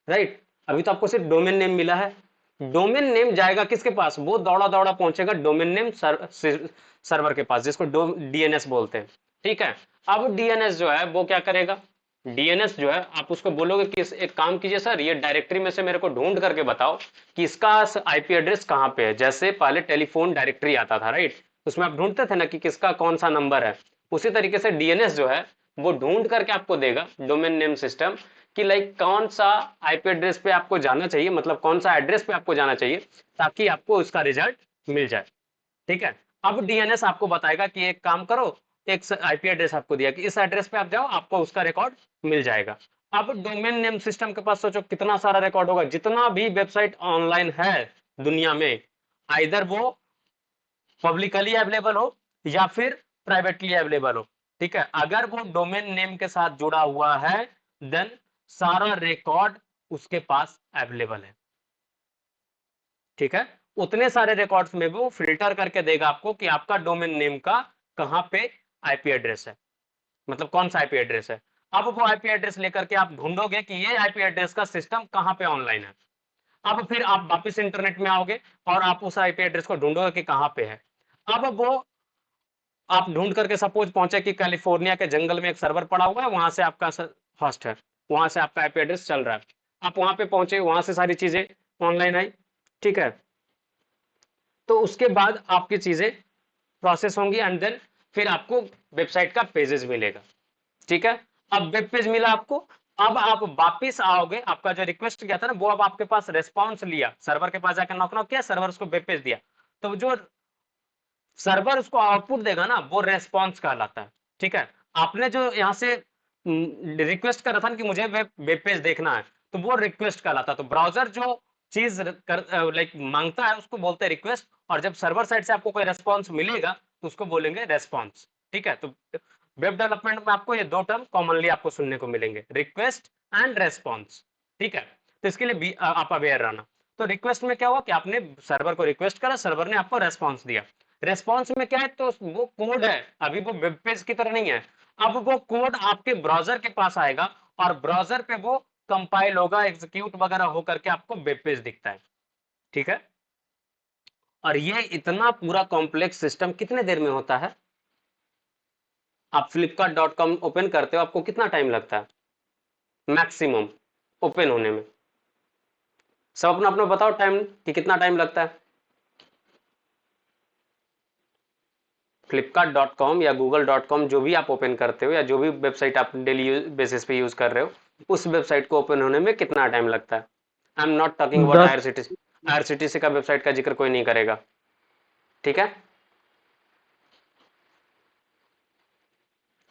Speaker 1: राइट? अभी तो आपको सिर्फ डोमेन नेम मिला है, डोमेन नेम जाएगा किसके पास? वो दौड़ा दौड़ा पहुंचेगा डोमेन नेम सर्वर के पास, जिसको डीएनएस बोलते हैं। ठीक है, अब डीएनएस जो है वो क्या करेगा? डीएनएस जो है आप उसको बोलोगे कि एक काम कीजिए सर, ये डायरेक्टरी में से मेरे को ढूंढ करके बताओ कि इसका आईपी एड्रेस कहाँ पे है। जैसे पहले टेलीफोन डायरेक्टरी आता था, राइट? उसमें आप ढूंढते थे ना कि किसका कौन सा नंबर है, उसी तरीके से डीएनएस जो है वो ढूंढ करके आपको देगा, डोमेन नेम सिस्टम, कि लाइक कौन सा आईपी एड्रेस पे आपको जाना चाहिए, मतलब कौन सा एड्रेस पे आपको जाना चाहिए, ताकि आपको उसका रिजल्ट मिल जाए। ठीक है, अब डीएनएस आपको बताएगा कि एक काम करो, एक आईपी एड्रेस आपको दिया कि इस एड्रेस पे आप जाओ, आपको उसका रिकॉर्ड मिल जाएगा। अब डोमेन नेम सिस्टम के पास सोचो कितना सारा रिकॉर्ड होगा, जितना भी वेबसाइट ऑनलाइन है दुनिया में, आइदर वो पब्लिकली अवेलेबल हो या फिर प्राइवेटली अवेलेबल हो, ठीक है, अगर वो डोमेन नेम के साथ जुड़ा हुआ है देन सारा रिकॉर्ड उसके पास अवेलेबल है। ठीक है, उतने सारे रिकॉर्ड्स में वो फिल्टर करके देगा आपको कि आपका डोमेन नेम का कहां पे आईपी एड्रेस है, मतलब कौन सा आईपी एड्रेस है। अब वो आईपी एड्रेस लेकर के आप ढूंढोगे कि ये आईपी एड्रेस का सिस्टम कहां पे ऑनलाइन है। अब फिर आप वापस इंटरनेट में आओगे और आप उस आईपी एड्रेस को ढूंढोगे कि कहां पे है। अब वो आप ढूंढ करके सपोज पहुंचे कि कैलिफोर्निया के जंगल में एक सर्वर पड़ा हुआ है, वहां से आपका होस्ट है, वहां से आपका आईपी एड्रेस चल रहा है। आप वहां पे पहुंचे, वहां से सारी चीजें ऑनलाइन आई। ठीक है, तो उसके बाद आपकी चीजें प्रोसेस होंगी एंड देन फिर आपको वेबसाइट का पेजेस मिलेगा। ठीक है, अब वेब पेज मिला आपको। अब आप वापिस आओगे, आपका जो रिक्वेस्ट किया था ना वो अब आपके पास रेस्पॉन्स लिया, सर्वर के पास जाकर नॉक नॉक किया, सर्वर उसको वेब पेज दिया, तो जो सर्वर उसको आउटपुट देगा ना वो रेस्पॉन्स कहलाता है। ठीक है, आपने जो यहाँ से रिक्वेस्ट करा था ना कि मुझे वेब पेज देखना है, तो वो रिक्वेस्ट कहलाता है। तो ब्राउजर जो चीज लाइक मांगता है उसको बोलते हैं रिक्वेस्ट, और जब सर्वर साइड से आपको कोई रेस्पॉन्स मिलेगा तो उसको बोलेंगे रेस्पॉन्स। ठीक है, तो वेब डेवलपमेंट में आपको ये दो टर्म कॉमनली आपको सुनने को मिलेंगे, रिक्वेस्ट एंड रेस्पॉन्स। ठीक है, तो इसके लिए भी आप अवेयर रहना। तो रिक्वेस्ट में क्या हुआ कि आपने सर्वर को रिक्वेस्ट करा, सर्वर ने आपको रेस्पॉन्स दिया। रेस्पॉन्स में क्या है, तो वो कोड है, अभी वो वेब पेज की तरह नहीं है। अब वो कोड आपके ब्राउजर के पास आएगा और ब्राउजर पे वो कंपाइल होगा, एग्जीक्यूट वगैरह होकर के आपको वेब पेज दिखता है। ठीक है, और ये इतना पूरा कॉम्प्लेक्स सिस्टम कितने देर में होता है। आप flipkart.com ओपन करते हो, आपको कितना टाइम लगता है मैक्सिमम ओपन होने में। सब अपना अपना बताओ टाइम कि कितना टाइम लगता है। flipkart.com या google.com जो भी आप ओपन करते हो या जो भी वेबसाइट आप डेली बेसिस पे यूज कर रहे हो, उस वेबसाइट को ओपन होने में कितना टाइम लगता है। I am not talking about
Speaker 2: 10।
Speaker 1: IRCTC, IRCTC का वेबसाइट का जिक्र कोई नहीं करेगा। ठीक है,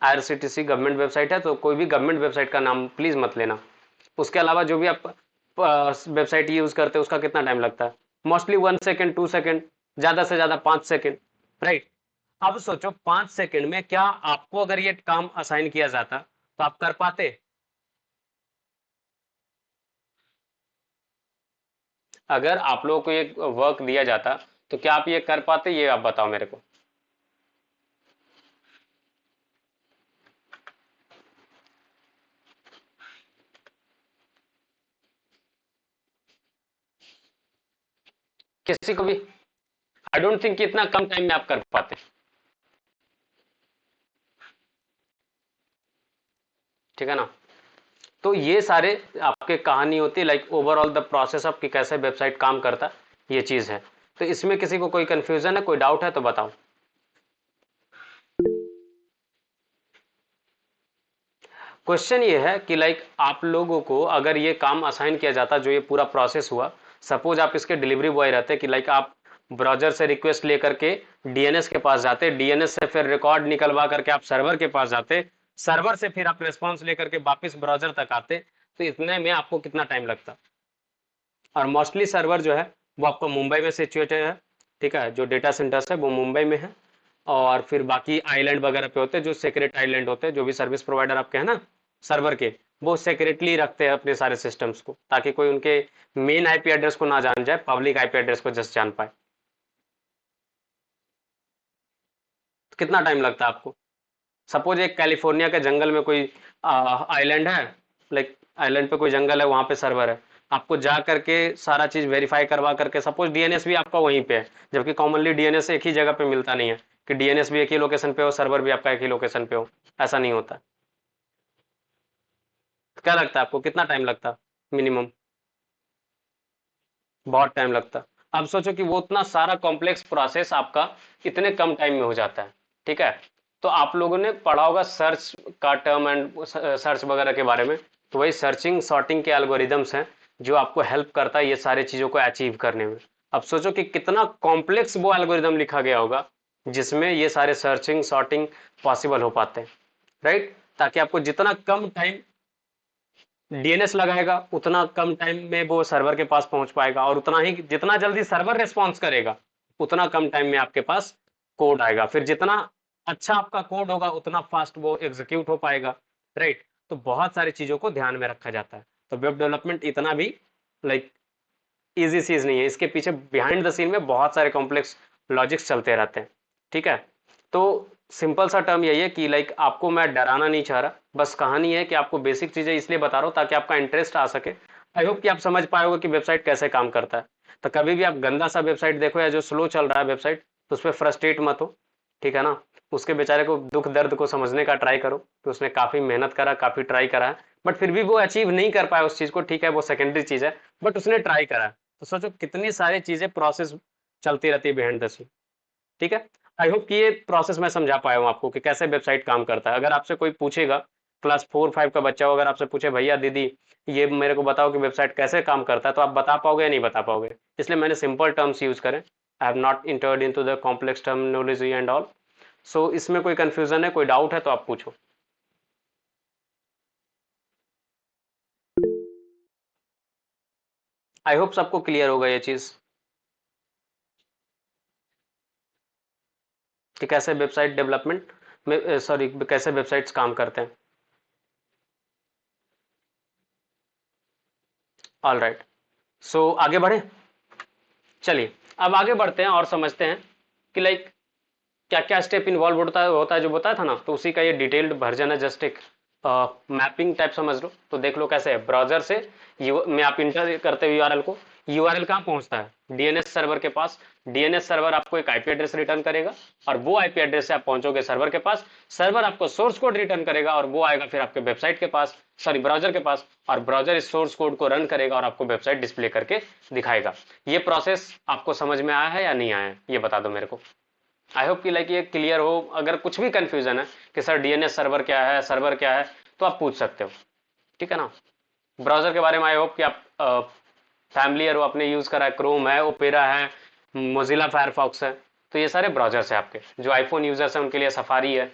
Speaker 1: आईआरसीटीसी गवर्नमेंट वेबसाइट है, तो कोई भी गवर्नमेंट वेबसाइट का नाम प्लीज मत लेना। उसके अलावा जो भी आप वेबसाइट यूज करते हो उसका कितना टाइम लगता है, मोस्टली 1 सेकेंड 2 सेकेंड, ज्यादा से ज्यादा 5 सेकेंड। राइट, अब सोचो 5 सेकेंड में क्या आपको अगर ये काम असाइन किया जाता तो आप कर पाते। अगर आप लोगों को ये वर्क दिया जाता तो क्या आप ये कर पाते, ये आप बताओ मेरे को। किसी को भी आई डोंट थिंक कि इतना कम टाइम में आप कर पाते। ठीक है ना, तो ये सारे आपके कहानी होती है like overall the process of कि कैसे वेबसाइट काम करता है, ये चीज है। तो इसमें किसी को कोई कंफ्यूजन है, कोई डाउट है तो बताओ। क्वेश्चन ये है कि लाइक आप लोगों को अगर ये काम असाइन किया जाता, जो ये पूरा प्रोसेस हुआ, सपोज आप इसके डिलीवरी बॉय रहते कि लाइक आप ब्राउजर से रिक्वेस्ट लेकर के डीएनएस के पास जाते, डीएनएस से फिर रिकॉर्ड निकलवा करके आप सर्वर के पास जाते, सर्वर से फिर आप रिस्पॉन्स लेकर के वापस ब्राउजर तक आते, तो इतने में आपको कितना टाइम लगता। और मोस्टली सर्वर जो है वो आपको मुंबई में सिचुएटेड है। ठीक है, जो डेटा सेंटर्स है वो मुंबई में है, और फिर बाकी आइलैंड वगैरह पे होते हैं, जो सेक्रेट आइलैंड होते हैं, जो भी सर्विस प्रोवाइडर आपके हैं ना सर्वर के, वो सेक्रेटली रखते हैं अपने सारे सिस्टम्स को, ताकि कोई उनके मेन आईपी एड्रेस को ना जान जाए, पब्लिक आईपी एड्रेस को जस्ट जान पाए। तो कितना टाइम लगता है आपको। सपोज एक कैलिफोर्निया के जंगल में कोई आइलैंड है, लाइक आइलैंड पे कोई जंगल है, वहां पे सर्वर है, आपको जा करके सारा चीज वेरीफाई करवा करके, सपोज डीएनएस भी आपका वहीं पे है, जबकि कॉमनली डीएनएस एक ही जगह पे मिलता नहीं है कि डीएनएस भी एक ही लोकेशन पे हो, सर्वर भी आपका एक ही लोकेशन पे हो, ऐसा नहीं होता। तो क्या लगता है आपको कितना टाइम लगता मिनिमम। बहुत टाइम लगता। अब सोचो कि वो उतना सारा कॉम्प्लेक्स प्रोसेस आपका इतने कम टाइम में हो जाता है। ठीक है, तो आप लोगों ने पढ़ा होगा सर्च का टर्म एंड सर्च वगैरह के बारे में, तो वही सर्चिंग सॉर्टिंग के एल्गोरिदम्स हैं जो आपको हेल्प करता है ये सारी चीज़ों को अचीव करने में। अब सोचो कि कितना कॉम्प्लेक्स वो एल्गोरिदम लिखा गया होगा जिसमें ये सारे सर्चिंग सॉर्टिंग पॉसिबल हो पाते हैं। राइट, ताकि आपको जितना कम टाइम डीएनएस लगाएगा उतना कम टाइम में वो सर्वर के पास पहुंच पाएगा, और उतना ही जितना जल्दी सर्वर रिस्पॉन्स करेगा उतना कम टाइम में आपके पास कोड आएगा। फिर जितना अच्छा आपका कोड होगा उतना फास्ट वो एग्जीक्यूट हो पाएगा, राइट। तो बहुत सारी चीजों को ध्यान में रखा जाता है। तो वेब डेवलपमेंट इतना भी लाइक इजी चीज नहीं है, इसके पीछे बिहाइंड द सीन में बहुत सारे कॉम्प्लेक्स लॉजिक्स चलते रहते हैं, ठीक है। तो सिंपल सा टर्म यही है कि लाइक आपको मैं डराना नहीं चाह रहा, बस कहानी है कि आपको बेसिक चीजें इसलिए बता रहा हूँ ताकि आपका इंटरेस्ट आ सके। आई होप कि आप समझ पाए होगे कि वेबसाइट कैसे काम करता है। तो कभी भी आप गंदा सा वेबसाइट देखो या जो स्लो चल रहा है वेबसाइट, तो उस पर फ्रस्ट्रेट मत हो, ठीक है ना। उसके बेचारे को दुख दर्द को समझने का ट्राई करो कि उसने काफी मेहनत करा, काफी ट्राई करा है, बट फिर भी वो अचीव नहीं कर पाया उस चीज को, ठीक है, वो सेकेंडरी चीज है, बट उसने ट्राई करा है। तो सोचो कितनी सारी चीजें प्रोसेस चलती रहती है बिहाइंड द सीन, ठीक है। आई होप कि ये प्रोसेस मैं समझा पाया हूँ आपको कि कैसे वेबसाइट काम करता है। अगर आपसे कोई पूछेगा, क्लास 4 5 का बच्चा हो, अगर आपसे पूछे भैया दीदी ये मेरे को बताओ कि वेबसाइट कैसे काम करता है, तो आप बता पाओगे या नहीं बता पाओगे। इसलिए मैंने सिंपल टर्म्स यूज करें। I have not entered into the complex terminology and all. So इसमें कोई कंफ्यूजन है, कोई डाउट है तो आप पूछो। आई होप सबको क्लियर होगा ये चीज कि कैसे वेबसाइट डेवलपमेंट में, सॉरी, कैसे वेबसाइट्स काम करते हैं। ऑल राइट, सो आगे बढ़े। चलिए अब आगे बढ़ते हैं और समझते हैं कि लाइक क्या क्या स्टेप इन्वॉल्व होता है जो बताया था ना, तो उसी का ये डिटेल्ड वर्जन है। जस्ट एक मैपिंग टाइप समझ लो। तो देख लो कैसे है, ब्राउजर से में आप इंटर करते हो यूआरएल को। यूआरएल कहाँ पहुंचता है, डीएनएस सर्वर के पास। डीएनएस सर्वर आपको एक आईपी एड्रेस रिटर्न करेगा, और वो आईपी एड्रेस से आप पहुंचोगे सर्वर के पास। सर्वर आपको सोर्स कोड रिटर्न करेगा, और वो आएगा फिर आपके वेबसाइट के पास, सॉरी ब्राउजर के पास, और ब्राउजर इस सोर्स कोड को रन करेगा और आपको वेबसाइट डिस्प्ले करके दिखाएगा। ये प्रोसेस आपको समझ में आया है या नहीं आया है, ये बता दो मेरे को। आई होप कि लाइक ये क्लियर हो। अगर कुछ भी कंफ्यूजन है कि सर डीएनएस सर्वर क्या है, सर्वर क्या है, तो आप पूछ सकते हो, ठीक है ना। ब्राउजर के बारे में आई होप कि आप फैमिलियर हो, आपने यूज करा है, क्रोम है, ओपेरा है, मोजिला फायरफॉक्स है। तो ये सारे ब्राउजर्स है आपके। जो आईफोन यूजर्स हैं उनके लिए सफारी है।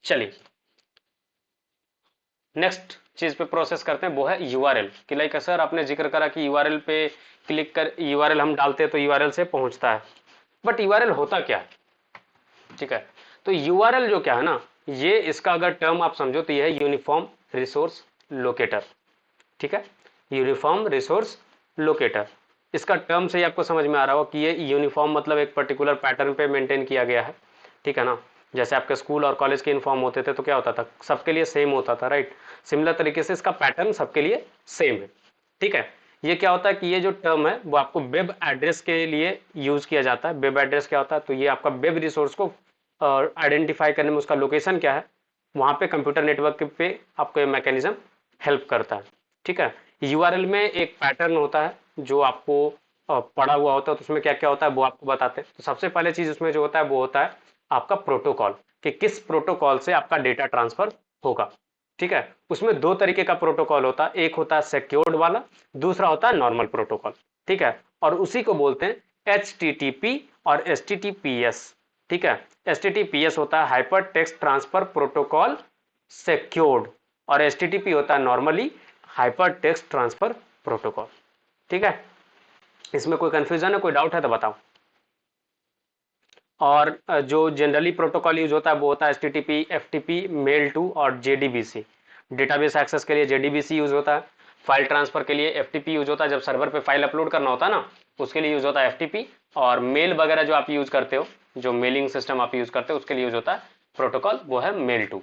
Speaker 1: चलिए नेक्स्ट चीज पे प्रोसेस करते हैं, वो है यूआरएल। कि लाइक सर आपने जिक्र करा कि यूआरएल पे क्लिक कर, यूआरएल हम डालते हैं तो यूआरएल से पहुंचता है, बट यूआरएल होता क्या है, ठीक है। तो यूआरएल जो क्या है ना, ये इसका अगर टर्म आप समझो तो ये है यूनिफॉर्म रिसोर्स लोकेटर, ठीक है। यूनिफॉर्म रिसोर्स लोकेटर, इसका टर्म से ही आपको समझ में आ रहा हो कि ये यूनिफॉर्म मतलब एक पर्टिकुलर पैटर्न पे मेंटेन किया गया है, ठीक है ना। जैसे आपके स्कूल और कॉलेज के यूनिफॉर्म होते थे तो क्या होता था, सबके लिए सेम होता था, राइट। सिमिलर तरीके से इसका पैटर्न सबके लिए सेम है, ठीक है। ये क्या होता है कि ये जो टर्म है वो आपको वेब एड्रेस के लिए यूज किया जाता है। वेब एड्रेस क्या होता है, तो ये आपका वेब रिसोर्स को आइडेंटिफाई करने में उसका लोकेशन क्या है, वहां पे कंप्यूटर नेटवर्क पे आपको ये मैकेनिज्म हेल्प करता है, ठीक है। यूआरएल में एक पैटर्न होता है जो आपको पड़ा हुआ होता है, तो उसमें क्या क्या होता है वो आपको बताते हैं। तो सबसे पहले चीज उसमें जो होता है वो होता है आपका प्रोटोकॉल, कि किस प्रोटोकॉल से आपका डेटा ट्रांसफर होगा, ठीक है। उसमें दो तरीके का प्रोटोकॉल होता है, एक होता है सिक्योर्ड वाला, दूसरा होता है नॉर्मल प्रोटोकॉल, ठीक है। और उसी को बोलते हैं HTTP और HTTPS, ठीक है। HTTPS होता है hyper text transfer protocol secured, और HTTP होता है normally hyper text transfer protocol, ठीक है। इसमें कोई कंफ्यूजन है, कोई डाउट है तो बताओ। और जो जनरली प्रोटोकॉल यूज होता है वो होता है HTTP, FTP, मेल टू और JDBC। डेटाबेस एक्सेस के लिए JDBC यूज होता है। फाइल ट्रांसफर के लिए FTP यूज होता है, जब सर्वर पे फाइल अपलोड करना होता है ना, उसके लिए यूज होता है FTP। और मेल वगैरह जो आप यूज करते हो, जो मेलिंग सिस्टम आप यूज करते हो, उसके लिए यूज होता है प्रोटोकॉल, वो है मेल टू,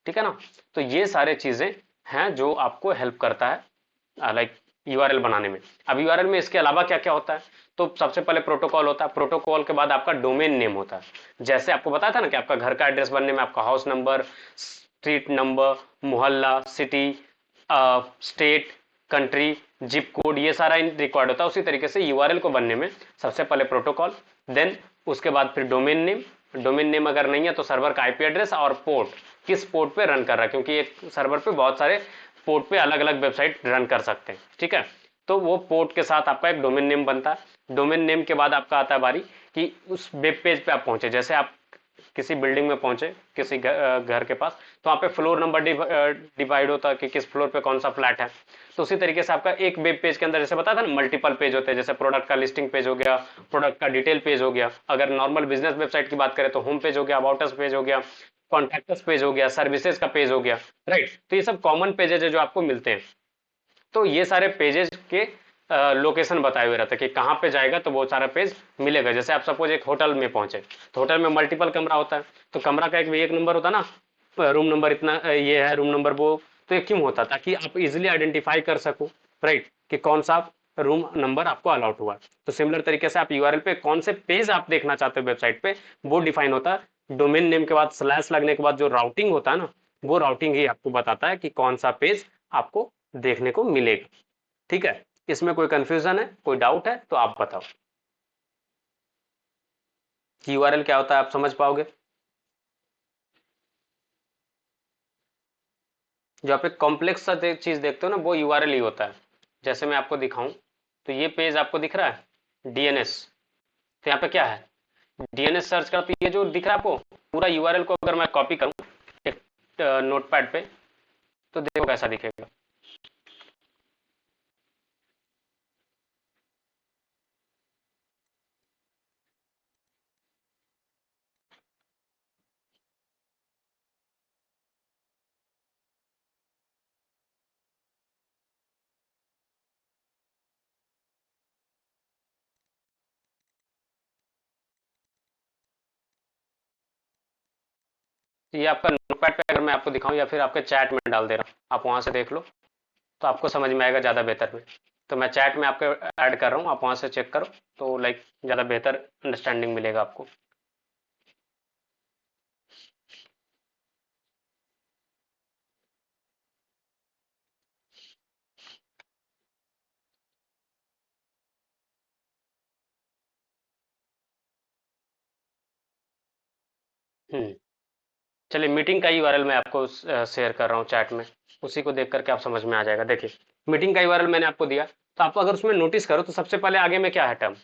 Speaker 1: ठीक है ना। तो ये सारे चीजें हैं जो आपको हेल्प करता है लाइक यूआरएल बनाने में। अब यूआरएल में इसके अलावा क्या क्या होता है, तो सबसे पहले प्रोटोकॉल होता है। प्रोटोकॉल के बाद आपका डोमेन नेम होता है। जैसे आपको बताया था ना कि आपका घर का एड्रेस बनने में आपका हाउस नंबर, स्ट्रीट नंबर, मोहल्ला, city, state, country, zip code, ये सारा रिक्वायर्ड होता है। उसी तरीके से यूआरएल को बनने में सबसे पहले प्रोटोकॉल, देन उसके बाद फिर डोमेन नेम। डोमेन नेम अगर नहीं है तो सर्वर का आईपी एड्रेस और पोर्ट, किस पोर्ट पे रन कर रहा है, क्योंकि एक सर्वर पे बहुत सारे पोर्ट पे अलग अलग वेबसाइट रन कर सकते हैं, ठीक है। तो वो पोर्ट के साथ आपका एक डोमेन नेम बनता है। डोमेन नेम के बाद आपका आता है बारी कि उस वेब पेज पे आप पहुंचे। जैसे आप किसी बिल्डिंग में पहुंचे, किसी घर के पास, तो वहाँ पे फ्लोर नंबर डिवाइड होता है कि किस फ्लोर पे कौन सा फ्लैट है। तो उसी तरीके से आपका एक वेब पेज के अंदर जैसे बताया था ना, मल्टीपल पेज होते हैं, जैसे प्रोडक्ट का लिस्टिंग पेज हो गया, प्रोडक्ट का डिटेल पेज हो गया, अगर नॉर्मल बिजनेस वेबसाइट की बात करें तो होम पेज हो गया, अबाउट अस पेज हो गया, कॉन्टैक्ट अस पेज हो गया, सर्विसेज का पेज हो गया, राइट। तो ये सब कॉमन पेजेज है जो आपको मिलते हैं। तो ये सारे पेजेस के लोकेशन बताए हुए रहते हैं कि कहाँ पे जाएगा तो वो सारा पेज मिलेगा। जैसे आप सपोज एक होटल में पहुंचे, तो होटल में मल्टीपल कमरा होता है, तो कमरा का एक नंबर होता है ना, रूम नंबर इतना ये है, रूम नंबर वो। तो ये क्यों होता, ताकि आप इजिली आइडेंटिफाई कर सको, राइट, कि कौन सा रूम नंबर आपको अलॉट हुआ। तो सिमिलर तरीके से आप यूआरएल पे कौन से पेज आप देखना चाहते हो वेबसाइट पे, वो डिफाइन होता है। डोमेन नेम के बाद स्लैश लगने के बाद जो राउटिंग होता है ना, वो राउटिंग ही आपको बताता है कि कौन सा पेज आपको देखने को मिलेगा। ठीक है, इसमें कोई कंफ्यूजन है, कोई डाउट है तो आप बताओ कि यूआरएल क्या होता है, आप समझ पाओगे। जो आप एक कॉम्प्लेक्स सा चीज देखते हो ना, वो यूआरएल ही होता है। जैसे मैं आपको दिखाऊं, तो ये पेज आपको दिख रहा है डीएनएस, तो यहाँ पे क्या है, डीएनएस सर्च करो, तो ये जो दिख रहा है आपको पूरा यूआरएल को अगर मैं कॉपी करूं एक नोटपैड पे, तो देखो कैसा दिखेगा। तो ये आपका नोटपैड पे अगर मैं आपको दिखाऊं या फिर आपके चैट में डाल दे रहा हूं, आप वहां से देख लो, तो आपको समझ में आएगा ज़्यादा बेहतर में। तो मैं चैट में आपको ऐड कर रहा हूँ, आप वहाँ से चेक करो, तो लाइक ज़्यादा बेहतर अंडरस्टैंडिंग मिलेगा आपको। हम्म, चलिए मीटिंग का यूआरएल मैं आपको शेयर कर रहा हूँ चैट में, उसी को देख करके आप समझ में आ जाएगा। देखिए मीटिंग का यूआरएल मैंने आपको दिया, तो आप अगर उसमें नोटिस करो तो सबसे पहले आगे में क्या है टर्म,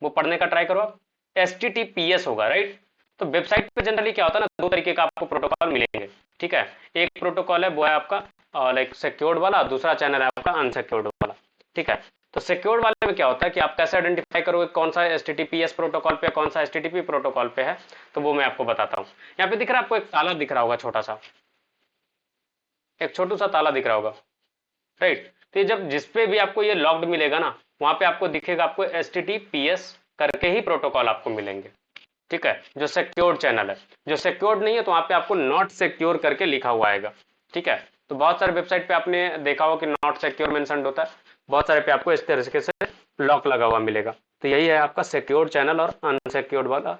Speaker 1: वो पढ़ने का ट्राई करो आप। HTTPS होगा, राइट। तो वेबसाइट पे जनरली क्या होता है ना, दो तरीके का आपको प्रोटोकॉल मिलेंगे। ठीक है, एक प्रोटोकॉल है वो है आपका लाइक सिक्योर्ड वाला, दूसरा चैनल है आपका अनसिक्योर्ड वाला। ठीक है, तो सिक्योर्ड वाले में क्या होता है कि आप कैसे आइडेंटिफाई करोगे कौन सा HTTPS प्रोटोकॉल पे, कौन सा HTTP प्रोटोकॉल पे है, तो वो मैं आपको बताता हूँ। यहाँ पे दिख रहा है आपको एक ताला दिख रहा होगा छोटा सा, एक छोटू सा ताला दिख रहा होगा, राइट। तो ये जब जिसपे भी आपको ये लॉक्ड मिलेगा ना, वहां पे आपको दिखेगा आपको HTTPS करके ही प्रोटोकॉल आपको मिलेंगे। ठीक है, जो सिक्योर्ड चैनल है। जो सिक्योर्ड नहीं है तो वहां पे आपको नॉट सिक्योर करके लिखा हुआ आएगा। ठीक है, तो बहुत सारे वेबसाइट पे आपने देखा हो कि नॉट सिक्योर मेंशन होता है, बहुत सारे पे आपको इस तरीके से लॉक लगा हुआ मिलेगा। तो यही है आपका सिक्योर्ड चैनल और अनसिक्योर्ड वाला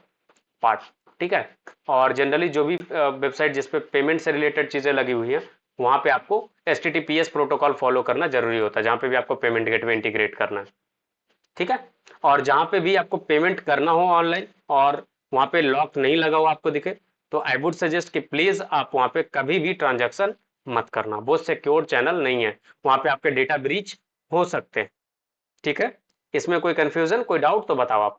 Speaker 1: पार्ट। ठीक है, और जनरली जो भी वेबसाइट जिसपे पेमेंट से रिलेटेड चीजें लगी हुई हैं, वहां पे आपको HTTPS प्रोटोकॉल फॉलो करना जरूरी होता है, जहां पे भी आपको पेमेंट गेटवे इंटीग्रेट करना है। ठीक है, और जहां पे भी आपको पेमेंट करना हो ऑनलाइन और वहां पे लॉक नहीं लगा हुआ आपको दिखे, तो आई वुड सजेस्ट कि प्लीज आप वहां पे कभी भी ट्रांजैक्शन मत करना, वो सिक्योर चैनल नहीं है, वहां पे आपके डेटा ब्रीच हो सकते हैं। ठीक है, इसमें कोई कंफ्यूजन, कोई डाउट तो बताओ आप।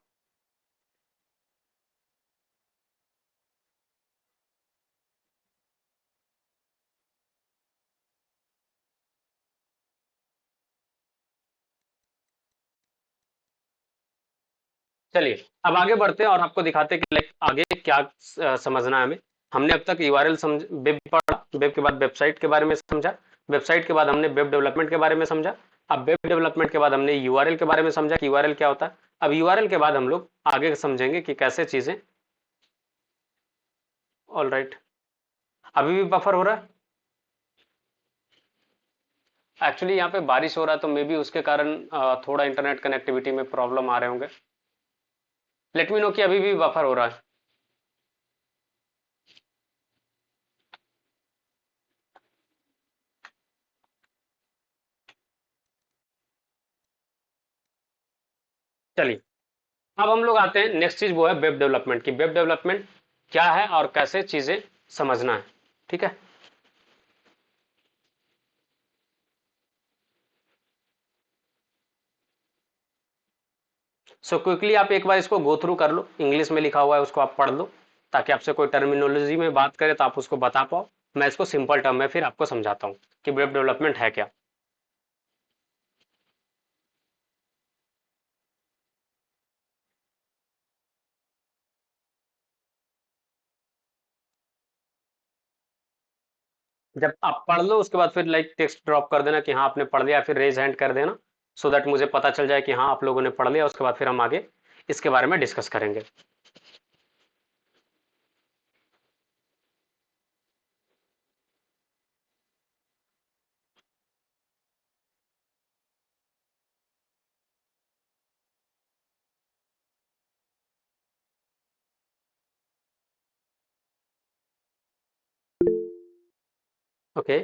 Speaker 1: चलिए अब आगे बढ़ते हैं और आपको दिखाते हैं कि लाइक आगे क्या समझना है हमें। हमने अब तक यूआरएल समझ, वेब पढ़ा, वेब के बाद वेबसाइट के बारे में समझा, वेबसाइट के बाद हमने वेब डेवलपमेंट के बारे में समझा, अब वेब डेवलपमेंट के बाद हमने यूआरएल के बारे में समझा कि यूआरएल क्या होता है। अब यूआरएल के बाद हम लोग आगे समझेंगे कि कैसे चीजें। ऑल राइट, अभी भी बफर हो रहा है। एक्चुअली यहाँ पे बारिश हो रहा है, तो मे बी उसके कारण थोड़ा इंटरनेट कनेक्टिविटी में प्रॉब्लम आ रहे होंगे। लेट मी नो कि अभी भी बफर हो रहा है। चलिए अब हम लोग आते हैं नेक्स्ट चीज, वो है वेब डेवलपमेंट की। वेब डेवलपमेंट क्या है और कैसे चीजें समझना है। ठीक है, सो क्विकली आप एक बार इसको गो थ्रू कर लो, इंग्लिश में लिखा हुआ है उसको आप पढ़ लो, ताकि आपसे कोई टर्मिनोलॉजी में बात करे तो आप उसको बता पाओ। मैं इसको सिंपल टर्म में फिर आपको समझाता हूँ कि वेब डेवलपमेंट है क्या। जब आप पढ़ लो उसके बाद फिर लाइक टेक्स्ट ड्रॉप कर देना कि हाँ आपने पढ़ लिया, फिर रेज हैंड कर देना, सो दैट मुझे पता चल जाए कि हाँ आप लोगों ने पढ़ लिया। उसके बाद फिर हम आगे इसके बारे में डिस्कस करेंगे। ओके।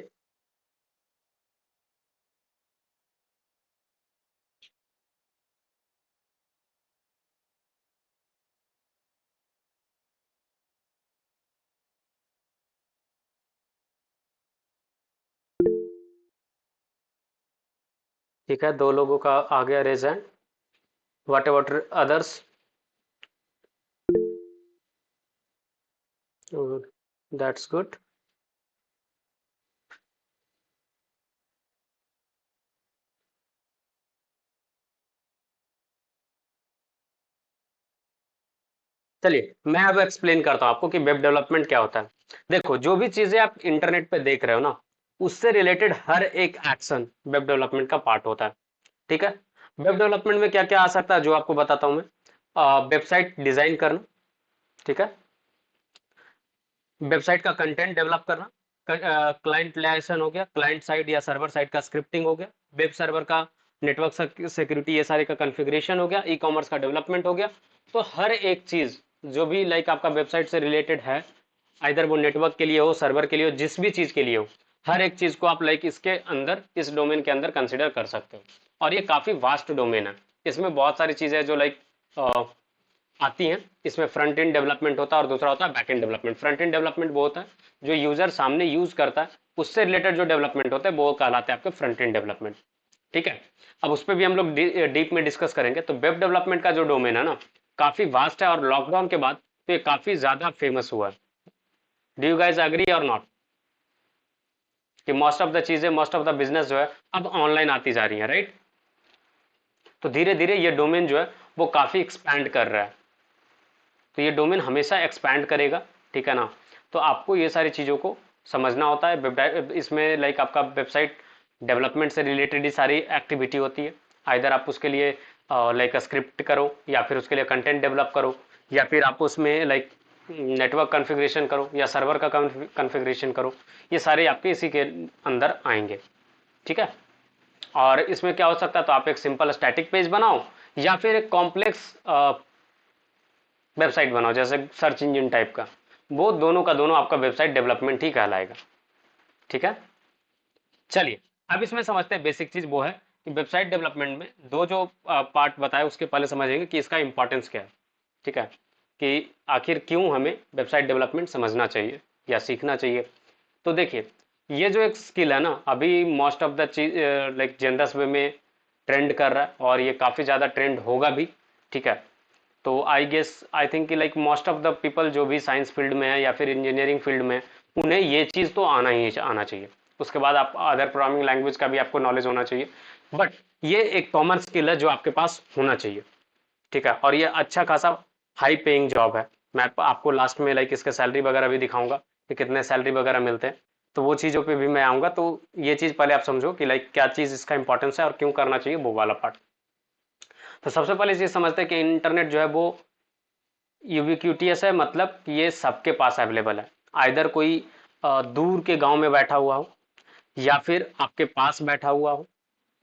Speaker 1: ठीक है, दो लोगों का आ गया raise hand. What about others? That's good. चलिए मैं अब एक्सप्लेन करता हूँ आपको कि वेब डेवलपमेंट क्या होता है। देखो, जो भी चीजें आप इंटरनेट पे देख रहे हो ना, उससे रिलेटेड हर एक एक्शन वेब डेवलपमेंट का पार्ट होता है। ठीक है। वेब डेवलपमेंट में क्या क्या आ सकता है जो आपको बताता हूँ मैं। वेबसाइट डिजाइन करना। ठीक है। वेबसाइट का कंटेंट डेवलप करना। क्लाइंट लाइसेंस हो गया, क्लाइंट साइड या सर्वर साइड का स्क्रिप्टिंग हो गया, वेब सर्वर का नेटवर्क सिक्योरिटी ये सारे का कॉन्फ़िगरेशन हो गया, ई कॉमर्स का डेवलपमेंट हो गया। तो हर एक चीज जो भी लाइक आपका वेबसाइट से रिलेटेड है, आइदर वो नेटवर्क के लिए हो, सर्वर के लिए हो, जिस भी चीज के लिए हो, हर एक चीज को आप लाइक इसके अंदर, इस डोमेन के अंदर कंसिडर कर सकते हो। और ये काफी वास्ट डोमेन है। इसमें बहुत सारी चीजें हैं जो लाइक आती हैं। इसमें फ्रंट एंड डेवलपमेंट होता है और दूसरा होता है back and development. Front end development वो होता है जो यूजर सामने यूज करता है, उससे रिलेटेड जो डेवलपमेंट होता है वो कहलाते हैं आपके फ्रंट एंड डेवलपमेंट। ठीक है। अब उस पर भी हम लोग डीप में डिस्कस करेंगे। तो वेब डेवलपमेंट का जो डोमेन है ना, काफी वास्ट है और लॉकडाउन के बाद तो ये काफी ज्यादा फेमस हुआ है। डू यू गाइज एग्री और नॉट कि मोस्ट ऑफ द चीजें, मोस्ट ऑफ द बिजनेस जो है अब ऑनलाइन आती जा रही है, राइट? तो धीरे धीरे ये डोमेन जो है वो काफी एक्सपैंड कर रहा है। तो ये डोमेन हमेशा एक्सपैंड करेगा। ठीक है ना? तो आपको ये सारी चीज़ों को समझना होता है। इसमें लाइक आपका वेबसाइट डेवलपमेंट से रिलेटेड ही सारी एक्टिविटी होती है। आइदर आप उसके लिए लाइक स्क्रिप्ट करो, या फिर उसके लिए कंटेंट डेवलप करो, या फिर आप उसमें लाइक नेटवर्क कॉन्फ़िगरेशन करो, या सर्वर का कॉन्फ़िगरेशन करो। ये सारे आपके इसी के अंदर आएंगे। ठीक है। और इसमें क्या हो सकता है, तो आप एक सिंपल स्टैटिक पेज बनाओ, या फिर एक कॉम्प्लेक्स वेबसाइट बनाओ जैसे सर्च इंजन टाइप का। वो दोनों का दोनों आपका वेबसाइट डेवलपमेंट ही कहलाएगा। ठीक है। चलिए अब इसमें समझते हैं बेसिक चीज वो है कि वेबसाइट डेवलपमेंट में दो जो पार्ट बताए उसके पहले समझेंगे कि इसका इंपॉर्टेंस क्या है। ठीक है। कि आखिर क्यों हमें वेबसाइट डेवलपमेंट समझना चाहिए या सीखना चाहिए। तो देखिए, ये जो एक स्किल है ना, अभी मोस्ट ऑफ द चीज लाइक जनरस वे में ट्रेंड कर रहा है, और ये काफ़ी ज़्यादा ट्रेंड होगा भी। ठीक है। तो आई गेस आई थिंक कि like most of the people जो भी साइंस फील्ड में है या फिर इंजीनियरिंग फील्ड में है, उन्हें ये चीज़ तो आना ही आना चाहिए। उसके बाद आप अदर प्रोग्रामिंग लैंग्वेज का भी आपको नॉलेज होना चाहिए। बट ये एक कॉमन स्किल है जो आपके पास होना चाहिए। ठीक है। और ये अच्छा खासा हाई पेइंग जॉब है। मैं आपको लास्ट में लाइक इसके सैलरी वगैरह भी दिखाऊंगा कि कितने सैलरी वगैरह मिलते हैं। तो वो चीज़ों पे भी मैं आऊँगा। तो ये चीज़ पहले आप समझो कि लाइक क्या चीज़ इसका इंपॉर्टेंस है और क्यों करना चाहिए, वो वाला पार्ट। तो सबसे पहले चीज़ समझते हैं कि इंटरनेट जो है वो यूबिक्यूटियस है, मतलब ये सबके पास अवेलेबल है। आइदर कोई दूर के गांव में बैठा हुआ हो, या फिर आपके पास बैठा हुआ हो,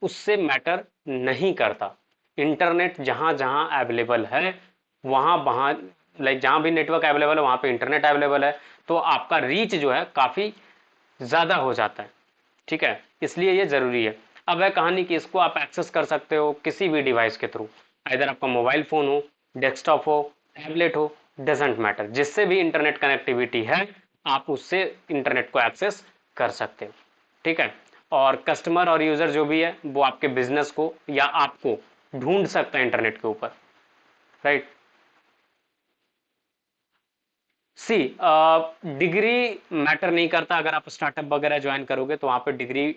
Speaker 1: उससे मैटर नहीं करता। इंटरनेट जहां जहां अवेलेबल है, वहां वहां लाइक जहां भी नेटवर्क अवेलेबल है वहां पे इंटरनेट अवेलेबल है। तो आपका रीच जो है काफ़ी ज़्यादा हो जाता है। ठीक है। इसलिए ये ज़रूरी है। अब है कहानी कि इसको आप एक्सेस कर सकते हो किसी भी डिवाइस के थ्रू। इधर आपका मोबाइल फ़ोन हो, डेस्कटॉप हो, टैबलेट हो, डजेंट मैटर, जिससे भी इंटरनेट कनेक्टिविटी है आप उससे इंटरनेट को एक्सेस कर सकते हो। ठीक है। और कस्टमर और यूज़र जो भी है वो आपके बिजनेस को या आपको ढूंढ सकता है इंटरनेट के ऊपर, राइट? सी डिग्री मैटर नहीं करता। अगर आप स्टार्टअप वगैरह ज्वाइन करोगे तो वहाँ पे degree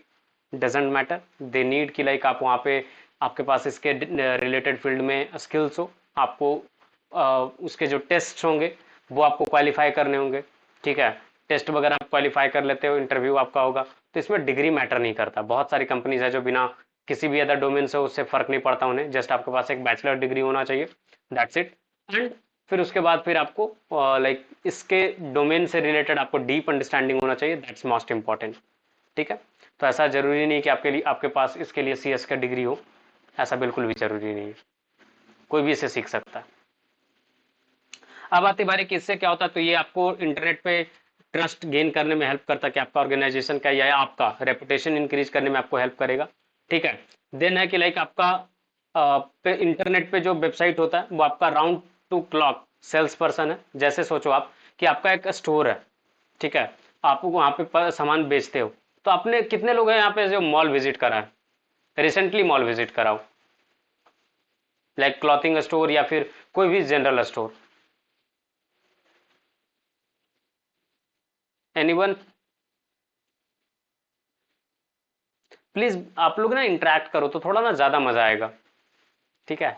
Speaker 1: doesn't matter. They need कि लाइक आप वहाँ पे आपके पास इसके रिलेटेड फील्ड में स्किल्स हो, आपको उसके जो टेस्ट होंगे वो आपको क्वालिफाई करने होंगे। ठीक है, टेस्ट वगैरह आप क्वालिफाई कर लेते हो, इंटरव्यू आपका होगा, तो इसमें डिग्री मैटर नहीं करता। बहुत सारी कंपनीज है जो बिना किसी भी अदर डोमेन से, उससे फर्क नहीं पड़ता उन्हें, जस्ट आपके पास एक बैचलर डिग्री होना चाहिए, दैट्स इट। एंड फिर उसके बाद फिर आपको लाइक इसके डोमेन से रिलेटेड आपको डीप अंडरस्टैंडिंग होना चाहिए, दैट्स मोस्ट इंपॉर्टेंट। ठीक है, तो ऐसा जरूरी नहीं कि आपके लिए, आपके पास इसके लिए CS का डिग्री हो, ऐसा बिल्कुल भी जरूरी नहीं है, कोई भी इसे सीख सकता है। अब आती बारी कि इससे क्या होता है, तो ये आपको इंटरनेट पे ट्रस्ट गेन करने में हेल्प करता है कि आपका ऑर्गेनाइजेशन का या आपका रेपुटेशन इंक्रीज करने में आपको हेल्प करेगा। ठीक है, देन है कि लाइक आपका पे इंटरनेट पे जो वेबसाइट होता है वो आपका round to clock sales person है। जैसे सोचो आप कि आपका एक स्टोर है, ठीक है, आप वहाँ पे सामान बेचते हो, तो आपने कितने लोग हैं यहाँ पे जो मॉल विजिट करा है, रिसेंटली मॉल विजिट कराओ, लाइक क्लॉथिंग स्टोर या फिर कोई भी जनरल स्टोर, एनीवन? प्लीज आप लोग ना इंटरेक्ट करो तो थोड़ा ना ज्यादा मजा आएगा। ठीक है,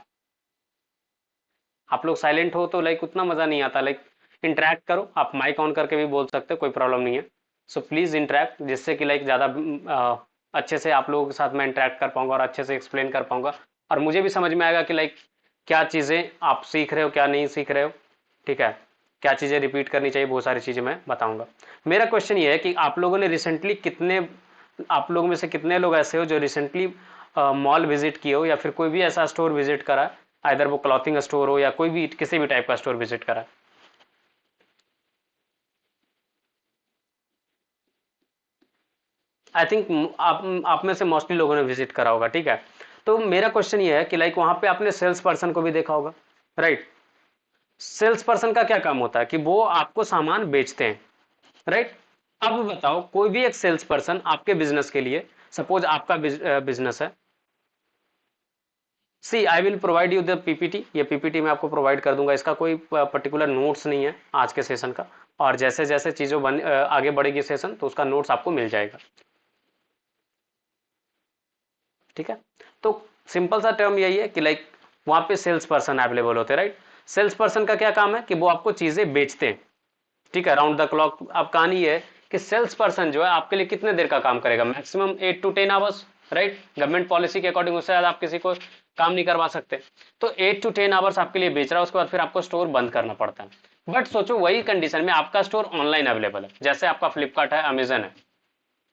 Speaker 1: आप लोग साइलेंट हो तो लाइक उतना मजा नहीं आता। लाइक इंटरेक्ट करो, आप माइक ऑन करके भी बोल सकते हो, कोई प्रॉब्लम नहीं है। सो प्लीज इंटरेक्ट, जिससे कि लाइक ज्यादा अच्छे से आप लोगों के साथ मैं इंटरेक्ट कर पाऊंगा और अच्छे से एक्सप्लेन कर पाऊंगा, और मुझे भी समझ में आएगा कि लाइक क्या चीजें आप सीख रहे हो, क्या नहीं सीख रहे हो। ठीक है, क्या चीजें रिपीट करनी चाहिए, बहुत सारी चीजें मैं बताऊंगा। मेरा क्वेश्चन ये है कि आप लोगों ने रिसेंटली कितने, आप लोगों में से कितने लोग ऐसे हो जो रिसेंटली मॉल विजिट किए हो या फिर कोई भी ऐसा स्टोर विजिट करा, आइदर वो क्लॉथिंग स्टोर हो या कोई भी किसी भी टाइप का स्टोर विजिट करा? आई थिंक आप में से मोस्टली लोगों ने विजिट करा होगा। ठीक है, तो मेरा क्वेश्चन ये है कि लाइक वहां पे आपने सेल्स पर्सन को भी देखा होगा, राइट? सेल्स पर्सन का क्या काम होता है कि वो आपको सामान बेचते हैं, राइट? अब बताओ, कोई भी एक सेल्स पर्सन आपके बिजनेस के लिए, सपोज आपका बिजनेस है, see I will provide you the PPT, ये पीपीटी मैं आपको प्रोवाइड कर दूंगा, इसका कोई पर्टिकुलर नोट्स नहीं है आज के सेशन का, और जैसे जैसे चीज़ों आगे बढ़ेगी सेशन तो उसका नोट्स आपको मिल जाएगा। ठीक है, तो सिंपल सा टर्म यही है कि लाइक वहां पे सेल्स पर्सन अवेलेबल होते हैं, राइट? सेल्स पर्सन का क्या काम है कि वो आपको चीज़ें बेचते हैं। ठीक है, राउंड द क्लॉक। अब कहानी ये है कि सेल्स पर्सन जो है आपके लिए कितने देर का काम करेगा, maximum 8 to 10 hours, right? Government policy के अकॉर्डिंग उससे ज्यादा आप किसी को काम नहीं करवा सकते। तो 8 to 10 आवर्स आपके लिए बेच रहा है, उसके बाद फिर आपको स्टोर बंद करना पड़ता है। बट सोचो वही कंडीशन में आपका स्टोर ऑनलाइन अवेलेबल है, जैसे आपका फ्लिपकार्ट है, अमेजन है।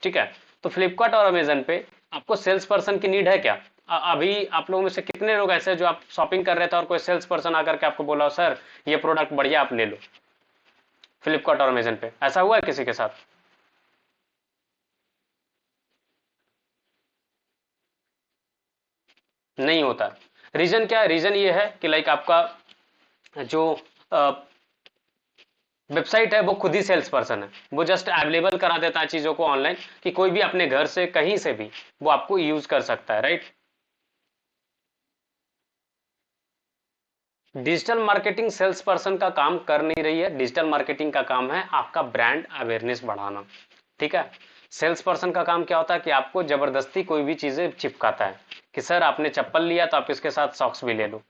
Speaker 1: ठीक है, तो फ्लिपकार्ट और अमेजन पे आपको सेल्स पर्सन की नीड है क्या? अभी आप लोगों में से कितने लोग ऐसे हैं जो आप शॉपिंग कर रहे थे और कोई सेल्स पर्सन आकर के आपको बोला सर ये प्रोडक्ट बढ़िया, आप ले लो, फ्लिपकार्ट और अमेजन पे? ऐसा हुआ है किसी के साथ? नहीं होता। रीजन क्या है? रीजन ये है कि लाइक आपका जो वेबसाइट है वो खुद ही सेल्स पर्सन है, वो जस्ट अवेलेबल करा देता है चीजों को ऑनलाइन, कि कोई भी अपने घर से कहीं से भी वो आपको यूज कर सकता है, right? Digital marketing sales person का काम कर नहीं रही है, डिजिटल मार्केटिंग का काम है आपका ब्रांड अवेयरनेस बढ़ाना। ठीक है, सेल्स पर्सन का काम क्या होता है कि आपको जबरदस्ती कोई भी चीजें चिपकाता है, कि सर आपने चप्पल लिया तो आप इसके साथ सॉक्स भी ले लो,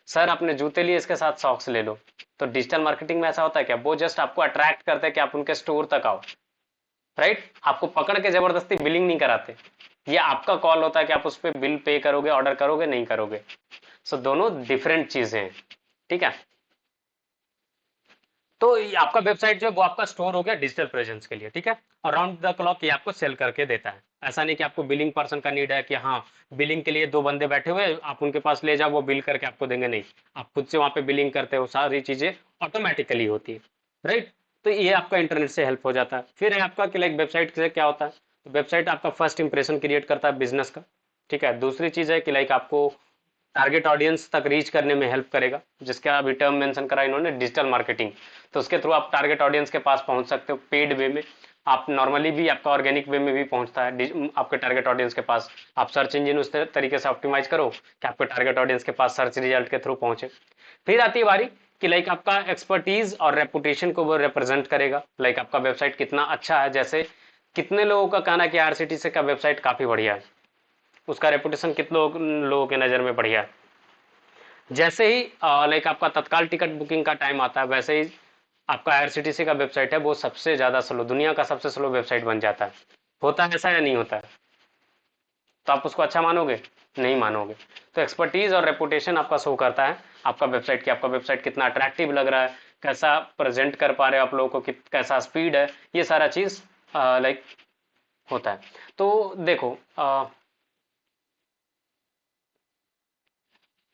Speaker 1: सर आपने जूते लिए इसके साथ सॉक्स ले लो। तो डिजिटल मार्केटिंग में ऐसा होता है क्या? वो जस्ट आपको अट्रैक्ट करते हैं कि आप उनके स्टोर तक आओ, राइट? आपको पकड़ के जबरदस्ती बिलिंग नहीं कराते, ये आपका कॉल होता है कि आप उस पर बिल पे करोगे, ऑर्डर करोगे, नहीं करोगे। सो दोनों डिफरेंट चीजें हैं। ठीक है, तो ये आपका वेबसाइट जो है वो आपका स्टोर हो गया डिजिटल प्रेजेंस के लिए। ठीक है, और राउंड द क्लॉक ये आपको सेल करके देता है। ऐसा नहीं कि आपको बिलिंग पर्सन का नीड है कि हाँ बिलिंग के लिए दो बंदे बैठे हुए हैं, आप उनके पास ले जाओ वो बिल करके आपको देंगे, नहीं, आप खुद से वहां पे बिलिंग करते हो, सारी चीजें ऑटोमेटिकली होती है, राइट? तो ये आपका इंटरनेट से हेल्प हो जाता है। फिर है आपका कि लाइक वेबसाइट से क्या होता है, तो वेबसाइट आपका फर्स्ट इंप्रेशन क्रिएट करता है बिजनेस का। ठीक है, दूसरी चीज है कि लाइक आपको टारगेट ऑडियंस तक रीच करने में हेल्प करेगा, जिसका अभी टर्म मेंशन करा इन्होंने, डिजिटल मार्केटिंग। तो उसके थ्रू आप टारगेट ऑडियंस के पास पहुंच सकते हो पेड वे में, आप नॉर्मली भी आपका ऑर्गेनिक वे में भी पहुंचता है आपके टारगेट ऑडियंस के पास। आप सर्च इंजन तरीके से ऑप्टिमाइज करो कि आपके टारगेट ऑडियंस के पास सर्च रिजल्ट के थ्रू पहुंचे। फिर आती है बारी कि लाइक आपका एक्सपर्टीज और रेपुटेशन को वो रिप्रेजेंट करेगा, लाइक आपका वेबसाइट कितना अच्छा है। जैसे कितने लोगों का कहना है कि आरसीटीसी का वेबसाइट काफी बढ़िया है, उसका रेपुटेशन कितने लोगों के नज़र में बढ़िया है। जैसे ही लाइक आपका तत्काल टिकट बुकिंग का टाइम आता है, वैसे ही आपका आईआरसीटीसी का वेबसाइट है वो सबसे ज़्यादा स्लो, दुनिया का सबसे स्लो वेबसाइट बन जाता है। होता है ऐसा या नहीं होता है? तो आप उसको अच्छा मानोगे? नहीं मानोगे। तो एक्सपर्टीज और रेपुटेशन आपका शो करता है आपका वेबसाइट की, आपका वेबसाइट कितना अट्रैक्टिव लग रहा है, कैसा प्रेजेंट कर पा रहे हो आप लोगों को, कैसा स्पीड है, ये सारा चीज़ लाइक होता है। तो देखो,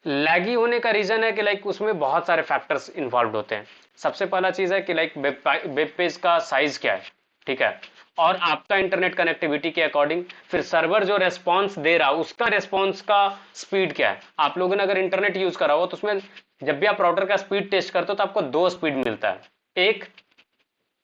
Speaker 1: लैगी होने का रीजन है कि लाइक उसमें बहुत सारे फैक्टर्स इन्वॉल्व होते हैं। सबसे पहला चीज है कि लाइक वेब पेज का साइज क्या है, ठीक है, और आपका इंटरनेट कनेक्टिविटी के अकॉर्डिंग फिर सर्वर जो रेस्पॉन्स दे रहा है उसका रेस्पॉन्स का स्पीड क्या है। आप लोगों ने अगर इंटरनेट यूज करा हो तो उसमें जब भी आप राउटर का स्पीड टेस्ट करते हो तो आपको दो स्पीड मिलता है, एक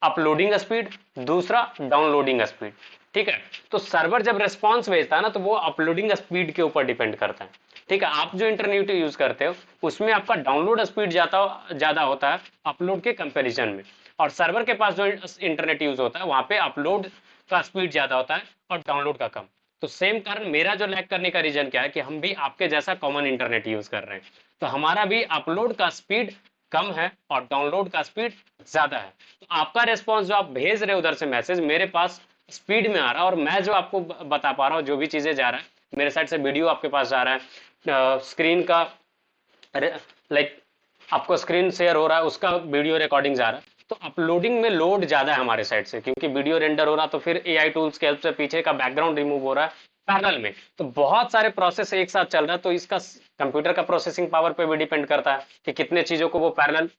Speaker 1: अपलोडिंग स्पीड, दूसरा डाउनलोडिंग स्पीड, ठीक है। तो सर्वर जब रेस्पॉन्स भेजता है ना तो वो अपलोडिंग स्पीड के ऊपर डिपेंड करता है, ठीक है। आप जो इंटरनेट यूज करते हो उसमें आपका डाउनलोड स्पीड ज्यादा होता है अपलोड के कंपैरिजन में, और सर्वर के पास जो इंटरनेट यूज होता है वहां पे अपलोड का स्पीड ज्यादा होता है और डाउनलोड का कम। तो सेम कारण मेरा जो लैग करने का रीजन क्या है कि हम भी आपके जैसा कॉमन इंटरनेट यूज कर रहे हैं, तो हमारा भी अपलोड का स्पीड कम है और डाउनलोड का स्पीड ज्यादा है। तो आपका रेस्पॉन्स जो आप भेज रहे हो उधर से मैसेज मेरे पास स्पीड में आ रहा है, और मैं जो आपको बता पा रहा हूँ जो भी चीजें जा रहा है मेरे साइड से, वीडियो आपके पास जा रहा है, स्क्रीन का लाइक आपको स्क्रीन शेयर हो रहा है उसका वीडियो रिकॉर्डिंग जा रहा है, तो अपलोडिंग में लोड ज्यादा है हमारे साइड से, क्योंकि वीडियो रेंडर हो रहा तो फिर एआई टूल्स के हेल्प से पीछे का बैकग्राउंड रिमूव हो रहा है पैरेलल में, तो बहुत सारे प्रोसेस एक साथ चल रहा है। तो इसका कंप्यूटर का प्रोसेसिंग पावर पे भी डिपेंड करता है कि कितने चीजों को वो पैरेलल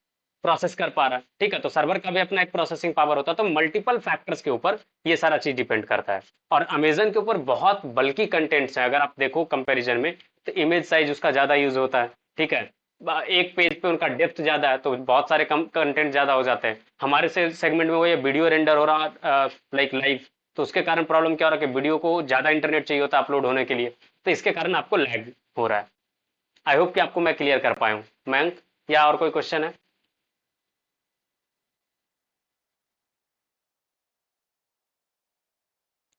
Speaker 1: प्रोसेस कर पा रहा है, ठीक है। तो सर्वर का भी अपना एक प्रोसेसिंग पावर होता है, तो मल्टीपल फैक्टर्स के ऊपर ये सारा चीज डिपेंड करता है। और अमेजन के ऊपर बहुत बल्कि कंटेंट्स है, अगर आप देखो कंपैरिजन में तो इमेज साइज उसका ज्यादा यूज होता है, ठीक है। एक पेज पे उनका डेप्थ ज्यादा है तो बहुत सारे कम कंटेंट ज्यादा हो जाते हैं। हमारे से सेगमेंट में वो ये वीडियो रेंडर हो रहा लाइक लाइव, तो उसके कारण प्रॉब्लम क्या हो रहा है कि वीडियो को ज्यादा इंटरनेट चाहिए होता है अपलोड होने के लिए, तो इसके कारण आपको लैग हो रहा है। आई होप कि आपको मैं क्लियर कर पाया हूँ मयंक, या और कोई क्वेश्चन है?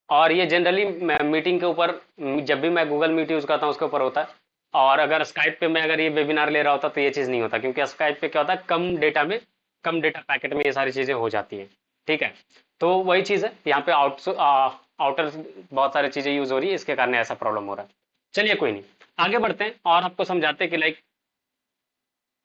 Speaker 1: और ये जनरली मीटिंग के ऊपर, जब भी मैं गूगल मीट यूज करता हूँ उसके ऊपर होता है। और अगर स्काइप पे मैं अगर ये वेबिनार ले रहा होता तो ये चीज़ नहीं होता, क्योंकि स्काइप पे क्या होता है कम डेटा में, कम डेटा पैकेट में ये सारी चीज़ें हो जाती हैं, ठीक है। तो वही चीज़ है यहाँ पे आउटर बहुत सारी चीज़ें यूज हो रही है, इसके कारण ऐसा प्रॉब्लम हो रहा है। चलिए कोई नहीं, आगे बढ़ते हैं और आपको समझाते हैं कि लाइक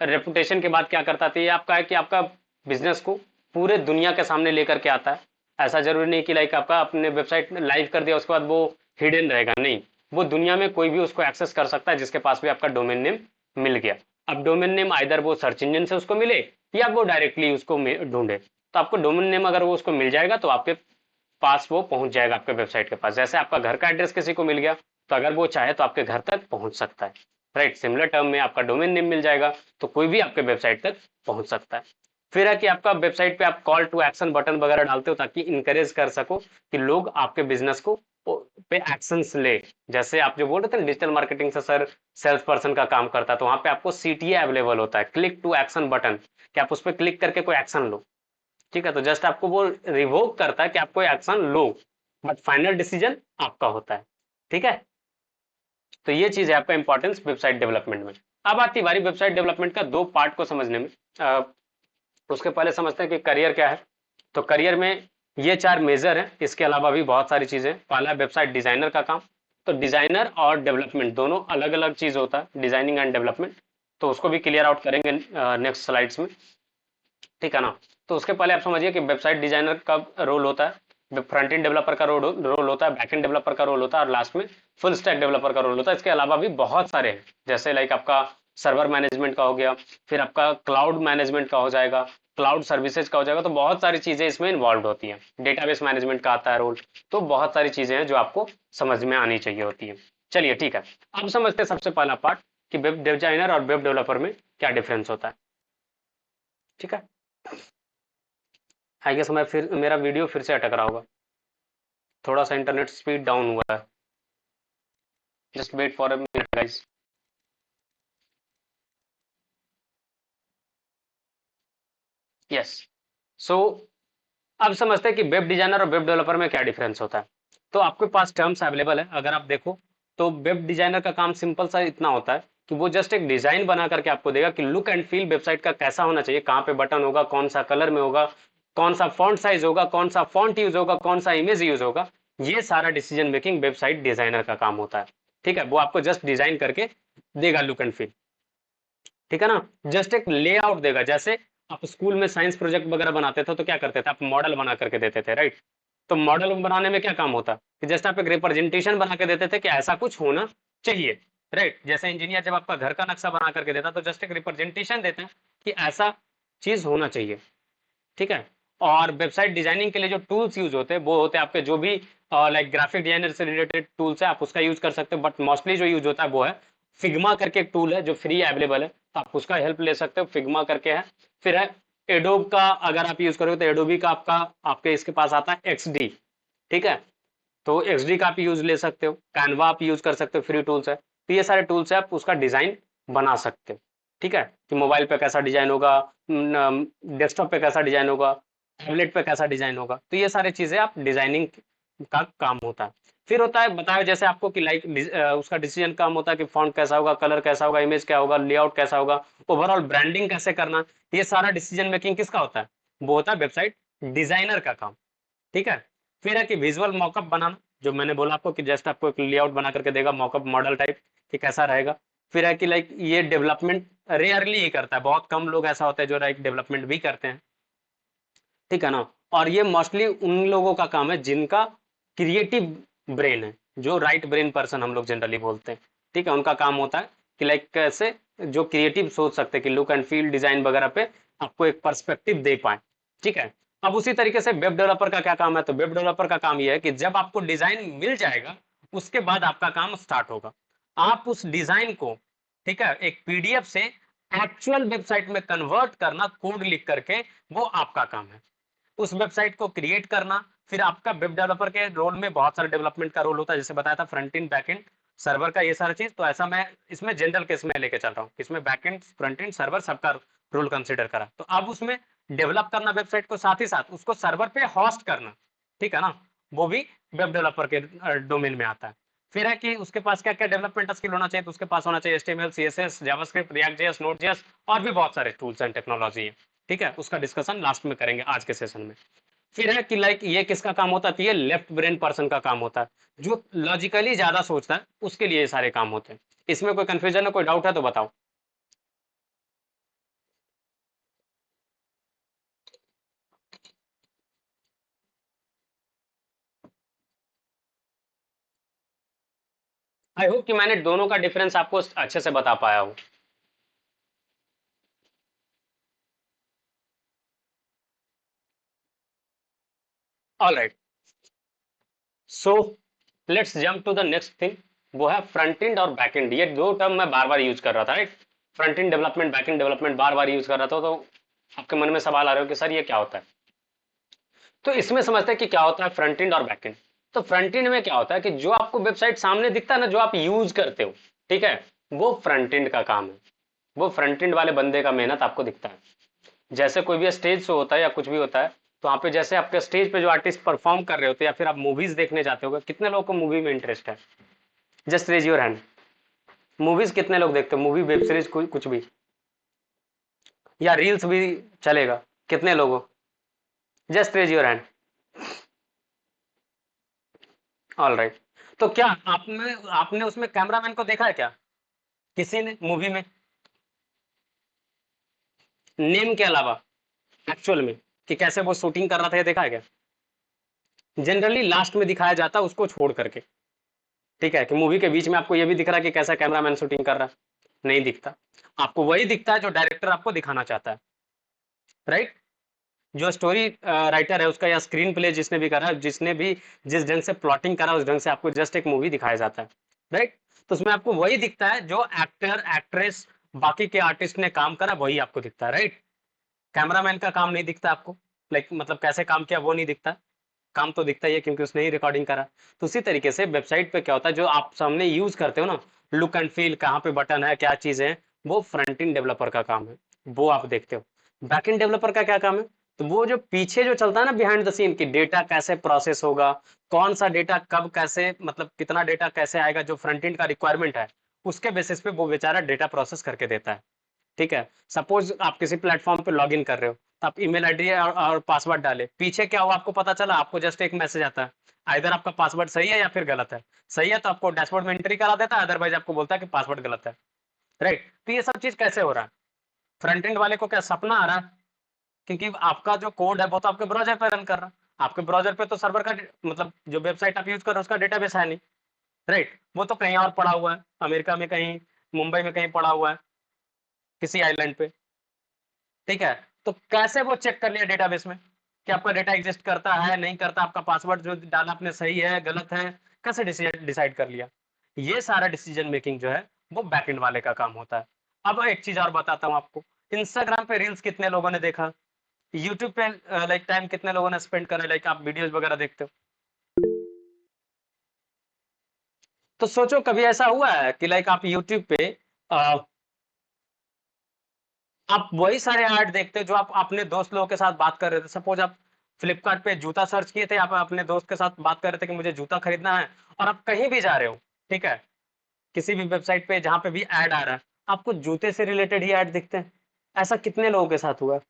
Speaker 1: रेपुटेशन के बाद क्या करता था। ये आपका है कि आपका बिजनेस को पूरे दुनिया के सामने लेकर के आता है। ऐसा जरूरी नहीं कि लाइक आपका अपने वेबसाइट में लाइव कर दिया उसके बाद वो हिडन रहेगा, नहीं, वो दुनिया में कोई भी उसको एक्सेस कर सकता है जिसके पास भी आपका डोमेन नेम मिल गया। अब डोमेन नेम आइदर वो सर्च इंजन से उसको मिले या वो डायरेक्टली उसको ढूंढे, तो आपको डोमेन नेम अगर वो उसको मिल जाएगा तो आपके पास वो पहुंच जाएगा आपके वेबसाइट के पास। जैसे आपका घर का एड्रेस किसी को मिल गया तो अगर वो चाहे तो आपके घर तक पहुंच सकता है, राइट। सिमिलर टर्म में आपका डोमेन नेम मिल जाएगा तो कोई भी आपके वेबसाइट तक पहुंच सकता है। फिर है कि आपका वेबसाइट पे आप कॉल टू एक्शन बटन वगैरह डालते हो ताकि इंकरेज कर सको कि लोग आपके बिजनेस को पे एक्शंस ले। जैसे आप जो बोल रहे थे डिजिटल मार्केटिंग से सर सेल्स पर्सन का काम करता है, तो वहां पे आपको सीटीए अवेलेबल होता है, क्लिक टू एक्शन बटन, कि आप उस पर क्लिक करके कोई एक्शन लो, ठीक है। तो जस्ट आपको वो रिवोक करता है कि आप कोई action low, but final decision आपका होता है, ठीक है। तो ये चीज है आपका इंपॉर्टेंस वेबसाइट डेवलपमेंट में। अब आती बारी वेबसाइट डेवलपमेंट का दो पार्ट को समझने में। उसके पहले समझते हैं कि करियर क्या है। तो करियर में ये चार मेजर है, इसके अलावा भी बहुत सारी चीजें। पहला है वेबसाइट डिजाइनर का काम। तो डिजाइनर और डेवलपमेंट दोनों अलग अलग चीज होता है, डिजाइनिंग एंड डेवलपमेंट। तो उसको भी क्लियर आउट करेंगे नेक्स्ट स्लाइड्स में, ठीक है ना। तो उसके पहले आप समझिए कि वेबसाइट डिजाइनर का रोल होता है, फ्रंट एंड डेवलपर का रोल होता है, बैक एंड डेवलपर का रोल होता है, और लास्ट में फुल स्टैक डेवलपर का रोल होता है। इसके अलावा भी बहुत सारे हैं, जैसे लाइक आपका सर्वर मैनेजमेंट का हो गया, फिर आपका क्लाउड मैनेजमेंट का हो जाएगा, क्लाउड सर्विसेज का हो जाएगा। तो बहुत सारी चीजें इसमें इन्वॉल्व होती हैं, डेटाबेस मैनेजमेंट का आता है रोल। तो बहुत सारी चीजें हैं जो आपको समझ में आनी चाहिए होती है। चलिए ठीक है, अब समझते हैं सबसे पहला पार्ट कि वेब डिजाइनर और वेब डेवलपर में क्या डिफरेंस होता है, ठीक है। आई गेस मैं फिर मेरा वीडियो फिर से अटक रहा होगा, थोड़ा सा इंटरनेट स्पीड डाउन हुआ है। Just wait for a minute guys. Yes. So अब समझते हैं कि वेब डिजाइनर और वेब डेवलपर में क्या डिफरेंस होता है। तो आपके पास टर्म्स अवेलेबल है, अगर आप देखो तो वेब डिजाइनर का काम सिंपल सा इतना होता है कि वो जस्ट एक डिजाइन बना करके आपको देगा कि लुक एंड फील वेबसाइट का कैसा होना चाहिए, कहाँ पे बटन होगा, कौन सा कलर में होगा, कौन सा फॉन्ट साइज होगा, कौन सा फॉन्ट यूज होगा, कौन सा इमेज यूज होगा। ये सारा डिसीजन मेकिंग वेबसाइट डिजाइनर का काम होता है। ठीक है, वो आपको जस्ट डिजाइन करके देगा लुक एंड फील। ठीक है ना, जस्ट एक लेआउट देगा। जैसे आप स्कूल में साइंस प्रोजेक्ट वगैरह बनाते थे तो क्या करते थे, आप मॉडल बना करके देते थे, राइट। तो मॉडल बनाने में क्या काम होता कि जस्ट आप एक रिप्रेजेंटेशन बना के देते थे कि ऐसा कुछ होना चाहिए, राइट। जैसे इंजीनियर जब आपका घर का नक्शा बना करके देता तो जस्ट एक रिप्रेजेंटेशन देते हैं कि ऐसा चीज होना चाहिए। ठीक है। और वेबसाइट डिजाइनिंग के लिए जो टूल्स यूज होते हैं वो होते हैं आपके जो भी लाइक ग्राफिक डिजाइनर से रिलेटेड टूल्स है, आप उसका यूज कर सकते हो, बट मोस्टली जो यूज होता है वो है फिग्मा करके एक टूल है जो फ्री अवेलेबल है, तो आप उसका हेल्प ले सकते हो, फिग्मा करके है। फिर है एडोब का, अगर आप यूज करोगे तो एडोबी का आपका आपके इसके पास आता है एक्सडी। ठीक है, तो एक्सडी का आप यूज ले सकते हो, कैनवा आप यूज कर सकते हो, फ्री टूल्स है। तो ये सारे टूल्स है, आप उसका डिजाइन बना सकते हो। ठीक है, कि मोबाइल पे कैसा डिजाइन होगा, डेस्कटॉप पे कैसा डिजाइन होगा, टैबलेट पे कैसा डिजाइन होगा, तो ये सारी चीजें आप डिजाइनिंग का काम होता है। फिर होता है बताया जैसे आपको कि लाइक उसका डिसीजन काम होता है कि फॉन्ट कैसा होगा, कलर कैसा होगा, इमेज क्या होगा, लेआउट कैसा होगा, ओवरऑल ब्रांडिंग कैसे करना। ये सारा डिसीजन मेकिंग किसका होता है, वो होता है वेबसाइट डिजाइनर का काम। ठीक है। फिर है कि विजुअल मॉकअप बनाना, जो मैंने बोला आपको कि जस्ट आपको एक लेआउट बना करके देगा मॉकअप मॉडल टाइप कि कैसा रहेगा। फिर है कि लाइक ये डेवलपमेंट रेयरली ही करता है, बहुत कम लोग ऐसा होता है जो लाइक डेवलपमेंट भी करते हैं। ठीक है ना, और ये मोस्टली उन लोगों का काम है जिनका क्रिएटिव ब्रेन है, जो राइट ब्रेन पर्सन हम लोग जनरली बोलते हैं। ठीक है, उनका काम होता है कि लाइक कैसे जो क्रिएटिव सोच सकते हैं कि लुक एंड फील डिजाइन वगैरह पे आपको एक पर्सपेक्टिव दे पाए। ठीक है। अब उसी तरीके से वेब डेवलपर का क्या काम है, तो वेब डेवलपर का काम यह है कि जब आपको डिजाइन मिल जाएगा उसके बाद आपका काम स्टार्ट होगा। आप उस डिजाइन को, ठीक है, एक पीडीएफ से एक्चुअल वेबसाइट में कन्वर्ट करना कोड लिख करके, वो आपका काम है। उस वेबसाइट को क्रिएट करना। फिर आपका वेब डेवलपर के रोल में बहुत सारे डेवलपमेंट का रोल होता है, जैसे बताया था front end back and server का, ये सारा चीज। तो ऐसा मैं इसमें जनरल केस में लेके चल रहा हूँ, इसमें back and front end server सबका रोल कंसिडर करा। तो अब उसमें डेवलप करना वेबसाइट को, साथ ही साथ उसको सर्वर पे होस्ट करना। ठीक है ना, वो भी वेब डेवलपर के डोमेन में आता है। फिर है कि उसके पास क्या क्या डेवलपमेंट स्किल होना चाहिए, तो उसके पास होना चाहिए HTML CSS JavaScript react JS node JS, और भी बहुत सारे टूल्स एंड टेक्नोलॉजी है। ठीक है, उसका डिस्कशन लास्ट में करेंगे आज के सेशन में। फिर है कि लाइक ये किसका काम होता है, तो ये लेफ्ट ब्रेन पर्सन का काम होता है, जो लॉजिकली ज्यादा सोचता है, उसके लिए ये सारे काम होते हैं। इसमें कोई कंफ्यूजन है, कोई डाउट है तो बताओ। आई होप कि मैंने दोनों का डिफरेंस आपको अच्छे से बता पाया हूँ। All right, so let's jump to the next thing. वो है फ्रंट एंड और बैक एंड। ये दो टर्म मैं बार बार यूज कर रहा था, right. Front end development, back and development bar bar use कर रहा था, तो आपके मन में सवाल आ रहे हो कि सर ये क्या होता है। तो इसमें समझते हैं कि क्या होता है फ्रंट एंड और बैक एंड। तो फ्रंट एंड में क्या होता है कि जो आपको वेबसाइट सामने दिखता है ना, जो आप यूज करते हो, ठीक है, वो फ्रंट एंड का काम है। वो फ्रंट एंड वाले बंदे का मेहनत आपको दिखता है। जैसे कोई भी स्टेज शो होता है या कुछ भी होता है, तो वहाँ पे जैसे आपके स्टेज पे जो आर्टिस्ट परफॉर्म कर रहे होते हैं, या फिर आप मूवीज देखने जाते हो, कितने लोगों को मूवी में इंटरेस्ट है, just raise your hand. Movies कितने लोग देखते हो, मूवी वेब सीरीज कुछ भी, या रील्स भी चलेगा, कितने लोगों, just raise your hand. All right. तो क्या आपने आपने उसमें कैमरामैन को देखा है क्या, किसी ने मूवी में, नेम के अलावा एक्चुअल में, कि कैसे वो शूटिंग कर रहा था, ये देखा है क्या। जनरली लास्ट में दिखाया जाता है उसको छोड़ करके। ठीक है, कि मूवी के बीच में आपको ये भी दिख रहा है कि कैसा कैमरामैन शूटिंग कर रहा है, नहीं दिखता। आपको वही दिखता है जो डायरेक्टर आपको दिखाना चाहता है, राइट। जो स्टोरी राइटर है उसका, या स्क्रीन प्ले जिसने भी करा, जिसने भी जिस ढंग से प्लॉटिंग करा, उस ढंग से आपको जस्ट एक मूवी दिखाया जाता है, राइट। तो उसमें आपको वही दिखता है जो एक्टर एक्ट्रेस बाकी के आर्टिस्ट ने काम करा, वही आपको दिखता है, राइट। कैमरामैन का काम नहीं दिखता आपको, लाइक मतलब कैसे काम किया वो नहीं दिखता। काम तो दिखता ही है क्योंकि उसने ही रिकॉर्डिंग करा। तो उसी तरीके से वेबसाइट पे क्या होता है, जो आप सामने यूज करते हो ना, लुक एंड फील, कहाँ पे बटन है, क्या चीज है, वो फ्रंट एंड डेवलपर का काम है, वो आप देखते हो। बैकएंड डेवलपर का क्या काम है? तो वो जो पीछे जो चलता है ना बिहाइंड द सीन, कि डेटा कैसे प्रोसेस होगा, कौन सा डेटा कब कैसे, मतलब कितना डेटा कैसे आएगा, जो फ्रंट एंड का रिक्वायरमेंट है उसके बेसिस पे वो बेचारा डेटा प्रोसेस करके देता है। ठीक है, सपोज आप किसी प्लेटफॉर्म पे लॉग इन कर रहे हो, तो आप ईमेल आईडी और पासवर्ड डाले, पीछे क्या हुआ आपको पता चला, आपको जस्ट एक मैसेज आता है, आइदर आपका पासवर्ड सही है या फिर गलत है। सही है तो आपको डैशबोर्ड में एंट्री करा देता है, अदरवाइज आपको बोलता है कि पासवर्ड गलत है। राइट, तो ये सब चीज कैसे हो रहा है? फ्रंट एंड वाले को क्या सपना आ रहा है? क्योंकि आपका जो कोड है वो तो आपके ब्राउजर पे रन कर रहा है, आपके ब्राउजर पे तो सर्वर का मतलब जो वेबसाइट आप यूज कर रहे हो उसका डेटाबेस है नहीं। राइट, वो तो कहीं और पड़ा हुआ है, अमेरिका में कहीं, मुंबई में कहीं पड़ा हुआ है, किसी आइलैंड पे। ठीक है, तो कैसे वो चेक कर लिया डेटाबेस में कि आपका डेटा एग्जिस्ट करता है नहीं करता, आपका पासवर्ड जो डाला आपने सही है गलत है, कैसे डिसाइड कर लिया? ये सारा डिसीजन मेकिंग जो है वो बैकएंड वाले का काम होता है। अब एक चीज और बताता हूँ आपको, इंस्टाग्राम पे रील्स कितने लोगों ने देखा, यूट्यूब पे लाइक टाइम कितने लोगों ने स्पेंड करा, लाइक आप वीडियोस वगैरह देखते हो, तो सोचो कभी ऐसा हुआ है कि लाइक आप यूट्यूब पे अ, आप वही सारे ऐड देखते हो जो आप अपने दोस्त लोगों के साथ बात कर रहे थे। सपोज आप फ्लिपकार्ट पे जूता सर्च किए थे, आप अपने दोस्त के साथ बात कर रहे थे कि मुझे जूता खरीदना है, और आप कहीं भी जा रहे हो, ठीक है, किसी भी वेबसाइट पे जहां पे भी ऐड आ रहा है, आपको जूते से रिलेटेड ही ऐड दिखते हैं। ऐसा कितने लोगों के साथ हुआ है?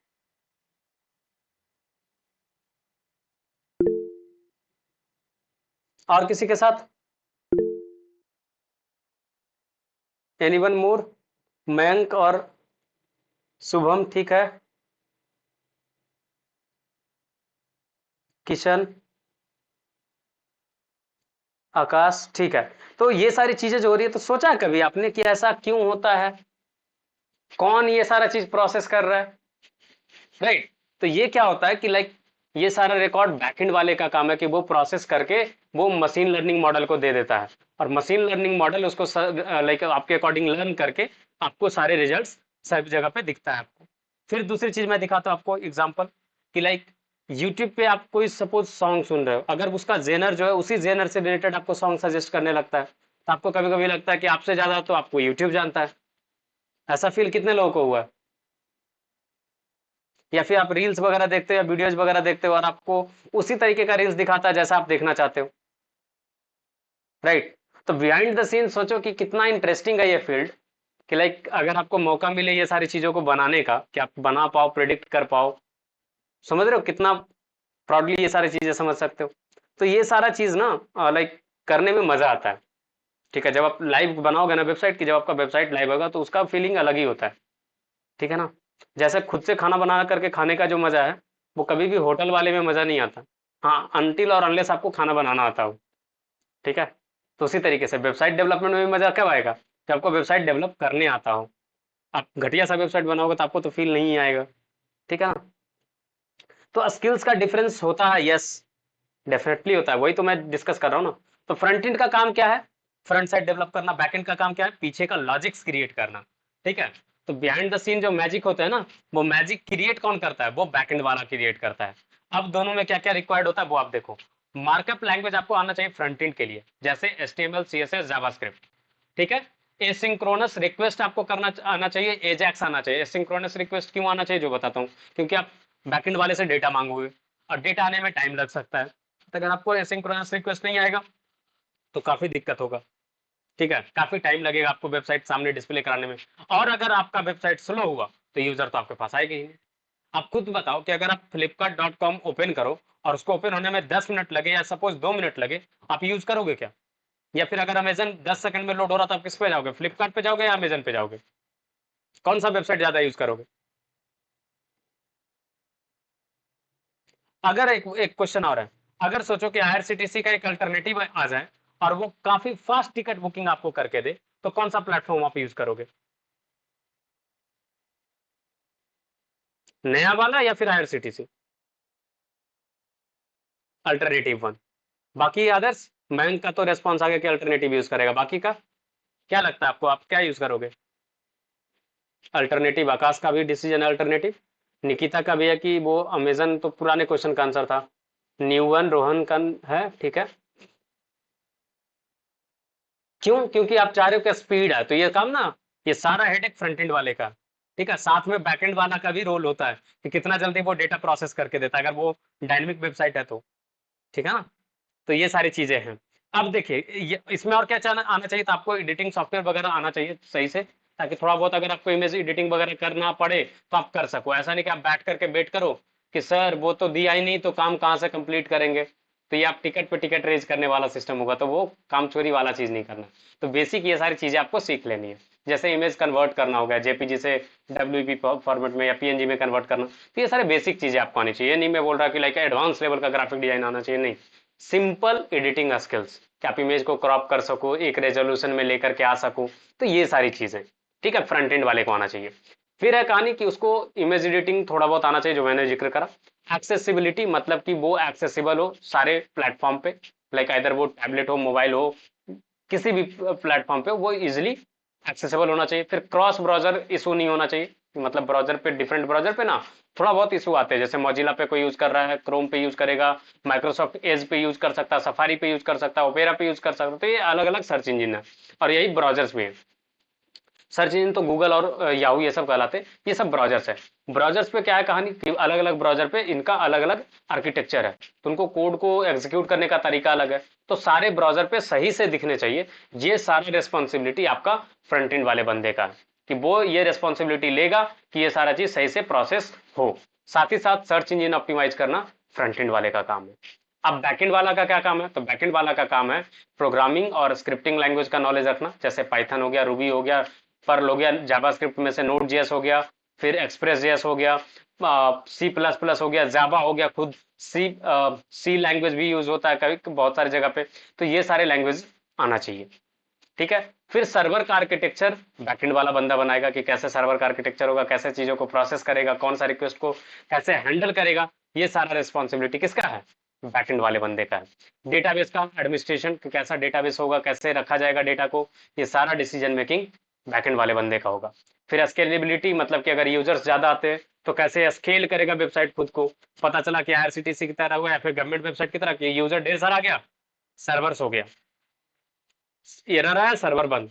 Speaker 1: और किसी के साथ? एनीवन मोर? मयंक और शुभम, ठीक है, किशन, आकाश, ठीक है। तो ये सारी चीजें जो हो रही है, तो सोचा है कभी आपने कि ऐसा क्यों होता है, कौन ये सारा चीज प्रोसेस कर रहा है? राइट, तो ये क्या होता है कि लाइक ये सारा रिकॉर्ड बैकएंड वाले का काम है कि वो प्रोसेस करके वो मशीन लर्निंग मॉडल को दे देता है, और मशीन लर्निंग मॉडल उसको लाइक आपके अकॉर्डिंग लर्न करके आपको सारे रिजल्ट्स सब जगह पे दिखता है आपको। फिर दूसरी चीज मैं दिखाता हूँ आपको एग्जांपल, कि लाइक यूट्यूब पे आप कोई सपोज सॉन्ग सुन रहे हो, अगर उसका जेनर जो है उसी जेनर से रिलेटेड आपको सॉन्ग सजेस्ट करने लगता है, तो आपको कभी कभी लगता है कि आपसे ज्यादा तो आपको यूट्यूब जानता है। ऐसा फील कितने लोगों को हुआ है? या फिर आप रील्स वगैरह देखते हो या वीडियोज वगैरह देखते हो और आपको उसी तरीके का रील्स दिखाता है जैसा आप देखना चाहते हो। राइट, तो बिहाइंड द सीन सोचो कि कितना इंटरेस्टिंग है ये फील्ड, कि लाइक अगर आपको मौका मिले ये सारी चीजों को बनाने का, कि आप बना पाओ, प्रिडिक्ट कर पाओ, समझ रहे हो कितना प्राउडली ये सारी चीजें समझ सकते हो। तो ये सारा चीज ना लाइक करने में मजा आता है। ठीक है, जब आप लाइव बनाओगे ना वेबसाइट की, जब आपका वेबसाइट लाइव होगा तो उसका फीलिंग अलग ही होता है। ठीक है ना, जैसे खुद से खाना बना करके खाने का जो मजा है, वो कभी भी होटल वाले में मजा नहीं आता। हाँ, अनटिल और अनलेस आपको खाना बनाना आता हो। ठीक है, तो उसी तरीके से वेबसाइट डेवलपमेंट में भी मजा कब आएगा, जब आपको वेबसाइट डेवलप करने आता हो। आप घटिया सा वेबसाइट बनाओगे तो आपको तो फील नहीं आएगा। ठीक है ना, तो स्किल्स का डिफरेंस होता है, यस, डेफिनेटली होता है, वही तो मैं डिस्कस कर रहा हूँ ना। तो फ्रंट एंड का काम क्या है? फ्रंट साइड डेवलप करना। बैक एंड का काम क्या है? पीछे का लॉजिक्स क्रिएट करना। ठीक है, तो बिहाइंड द सीन जो मैजिक होता है ना, वो मैजिक क्रिएट कौन करता है? वो बैक एंड वाला क्रिएट करता है। अब दोनों में क्या क्या रिक्वायर्ड होता है वो आप देखो। मार्कअप लैंग्वेज आपको आना चाहिए फ्रंट एंड के लिए, जैसे एचटीएमएल, सीएसएस, जावास्क्रिप्ट। ठीक है, एसिंक्रोनस रिक्वेस्ट आपको करना आना चाहिए, एजैक्स आना चाहिए। एसिंक्रोनस रिक्वेस्ट क्यों आना चाहिए जो बताता हूँ, क्योंकि आप बैकएंड वाले से डेटा मांगोगे और डेटा आने में टाइम लग सकता है। तो अगर आपको एसिंक्रोनस रिक्वेस्ट नहीं आएगा तो काफी दिक्कत होगा। ठीक है, काफी टाइम लगेगा आपको वेबसाइट सामने डिस्प्ले कराने में। और अगर आपका वेबसाइट स्लो हुआ तो यूजर तो आपके पास आएगा ही नहीं। आप खुद बताओ कि अगर आप flipkart.com ओपन करो और उसको ओपन होने में 10 मिनट लगे या सपोज 2 मिनट लगे, आप यूज करोगे क्या? या फिर अगर अमेजन 10 सेकंड में लोड हो रहा तो आप किस पे जाओगे, फ्लिपकार्ट पे जाओगे या अमेजन पे जाओगे? कौन सा वेबसाइट ज्यादा यूज करोगे? अगर एक एक क्वेश्चन और है, अगर सोचो कि आईआरसीटीसी का एक अल्टरनेटिव आ जाए और वो काफी फास्ट टिकट बुकिंग आपको करके दे, तो कौन सा प्लेटफॉर्म आप यूज करोगे? नया वाला या फिर आईआरसीटीसी? Alternative one. बाकी अदर्स? बैंक का तो रेस्पॉन्स आ गया कि अल्टरनेटिव यूज करेगा, बाकी का क्या लगता है आपको, आप क्या यूज करोगे? अल्टरनेटिव, आकाश का भी डिसीजन है अल्टरनेटिव। निकिता का भी है कि वो अमेजन, तो पुराने क्वेश्चन का आंसर था। न्यू वन, रोहन का है, ठीक है। क्यों? क्योंकि आप चाह रहे हो कि स्पीड है, तो ये काम ना, ये सारा हेडेक फ्रंट एंड वाले का। ठीक है, साथ में बैकएंड वाला का भी रोल होता है कि कितना जल्दी वो डेटा प्रोसेस करके देता है अगर वो डायनेमिक वेबसाइट है तो। ठीक है ना? तो ये सारी चीजें हैं। अब देखिए इसमें और क्या आना चाहिए, तो आपको एडिटिंग सॉफ्टवेयर वगैरह आना चाहिए सही से, ताकि थोड़ा बहुत अगर आपको इमेज एडिटिंग वगैरह करना पड़े तो आप कर सको। ऐसा नहीं कि आप बैठ करके वेट करो कि सर वो तो दिया ही नहीं तो काम कहाँ से कंप्लीट करेंगे, तो ये आप टिकट पे टिकट रेज करने वाला सिस्टम होगा, तो वो काम चोरी वाला चीज नहीं करना। तो बेसिक ये सारी चीजें आपको सीख लेनी है। जैसे इमेज कन्वर्ट करना हो गया जेपीजी से डब्ल्यूपी फॉर्मेट में या पीएनजी में कन्वर्ट करना, तो ये सारे बेसिक चीजें आपको आनी चाहिए। नहीं मैं बोल रहा कि लाइक एडवांस लेवल का ग्राफिक डिजाइन आना चाहिए, नहीं, सिंपल एडिटिंग स्किल्स कि आप इमेज को क्रॉप कर सको, एक रेजोल्यूशन में लेकर के आ सको, तो ये सारी चीजें ठीक है फ्रंट एंड वाले को आना चाहिए। फिर है कहानी कि उसको इमेज एडिटिंग थोड़ा बहुत आना चाहिए जो मैंने जिक्र करा। एक्सेसिबिलिटी मतलब कि वो एक्सेसिबल हो सारे प्लेटफॉर्म पे, लाइक आइदर वो टैबलेट हो, मोबाइल हो, किसी भी प्लेटफॉर्म पे वो इजिली एक्सेसिबल होना चाहिए। फिर क्रॉस ब्राउजर इशू नहीं होना चाहिए, मतलब ब्राउजर पे डिफरेंट ब्राउजर पे ना थोड़ा बहुत इशू आते हैं, जैसे मोजिला पे कोई यूज कर रहा है क्रोम पे यूज करेगा, माइक्रोसॉफ्ट एज पे यूज कर सकता है, सफारी पे यूज कर सकता है, ओपेरा पे यूज कर सकता है, तो ये अलग अलग सर्च इंजिन है और यही ब्राउजर्स भी है। सर्च इंजन तो गूगल और याहू ये सब कहलाते, ये सब ब्राउजर्स है। ब्राउजर्स पे क्या है कहानी कि अलग अलग ब्राउजर पे इनका अलग अलग आर्किटेक्चर है, तो उनको कोड को एग्जीक्यूट करने का तरीका अलग है, तो सारे ब्राउजर पे सही से दिखने चाहिए। ये सारी रिस्पॉन्सिबिलिटी आपका फ्रंट एंड वाले बंदे का है कि वो ये रिस्पॉन्सिबिलिटी लेगा कि ये सारा चीज सही से प्रोसेस हो। साथ ही साथ सर्च इंजन ऑप्टिमाइज करना फ्रंट एंड वाले का काम है। अब बैकएंड वाला का क्या काम है, तो बैकएंड वाला का काम है प्रोग्रामिंग और स्क्रिप्टिंग लैंग्वेज का नॉलेज रखना, जैसे पाइथन हो गया, रूबी हो गया, पर्ल हो गया, जावास्क्रिप्ट में से नोड जेएस हो गया, फिर एक्सप्रेस जेएस हो गया, सी प्लस प्लस हो गया, जावा हो गया, खुद सी लैंग्वेज भी यूज होता है कभी बहुत सारी जगह पे, तो ये सारे लैंग्वेज आना चाहिए। ठीक है, फिर सर्वर का आर्किटेक्चर बैकएंड वाला बंदा बनाएगा कि कैसे सर्वर का आर्किटेक्चर होगा, कैसे चीजों को प्रोसेस करेगा, कौन सा रिक्वेस्ट को कैसे हैंडल करेगा, ये सारा रिस्पॉन्सिबिलिटी किसका है, बैकएंड वाले बंदे का है। डेटाबेस का एडमिनिस्ट्रेशन कि कैसा डेटाबेस होगा, कैसे रखा जाएगा डेटा को, ये सारा डिसीजन मेकिंग बैकएंड वाले बंदे का होगा। फिर स्केलेबिलिटी मतलब कि अगर यूजर्स ज्यादा आते हैं तो कैसे स्केल करेगा वेबसाइट खुद को, पता चला कि आईआरसीटीसी की तरह हुआ या फिर गवर्नमेंट वेबसाइट की तरह कि यूजर ढेर सारा आ गया, सर्वर्स हो गया, एरर आया, सर्वर बंद,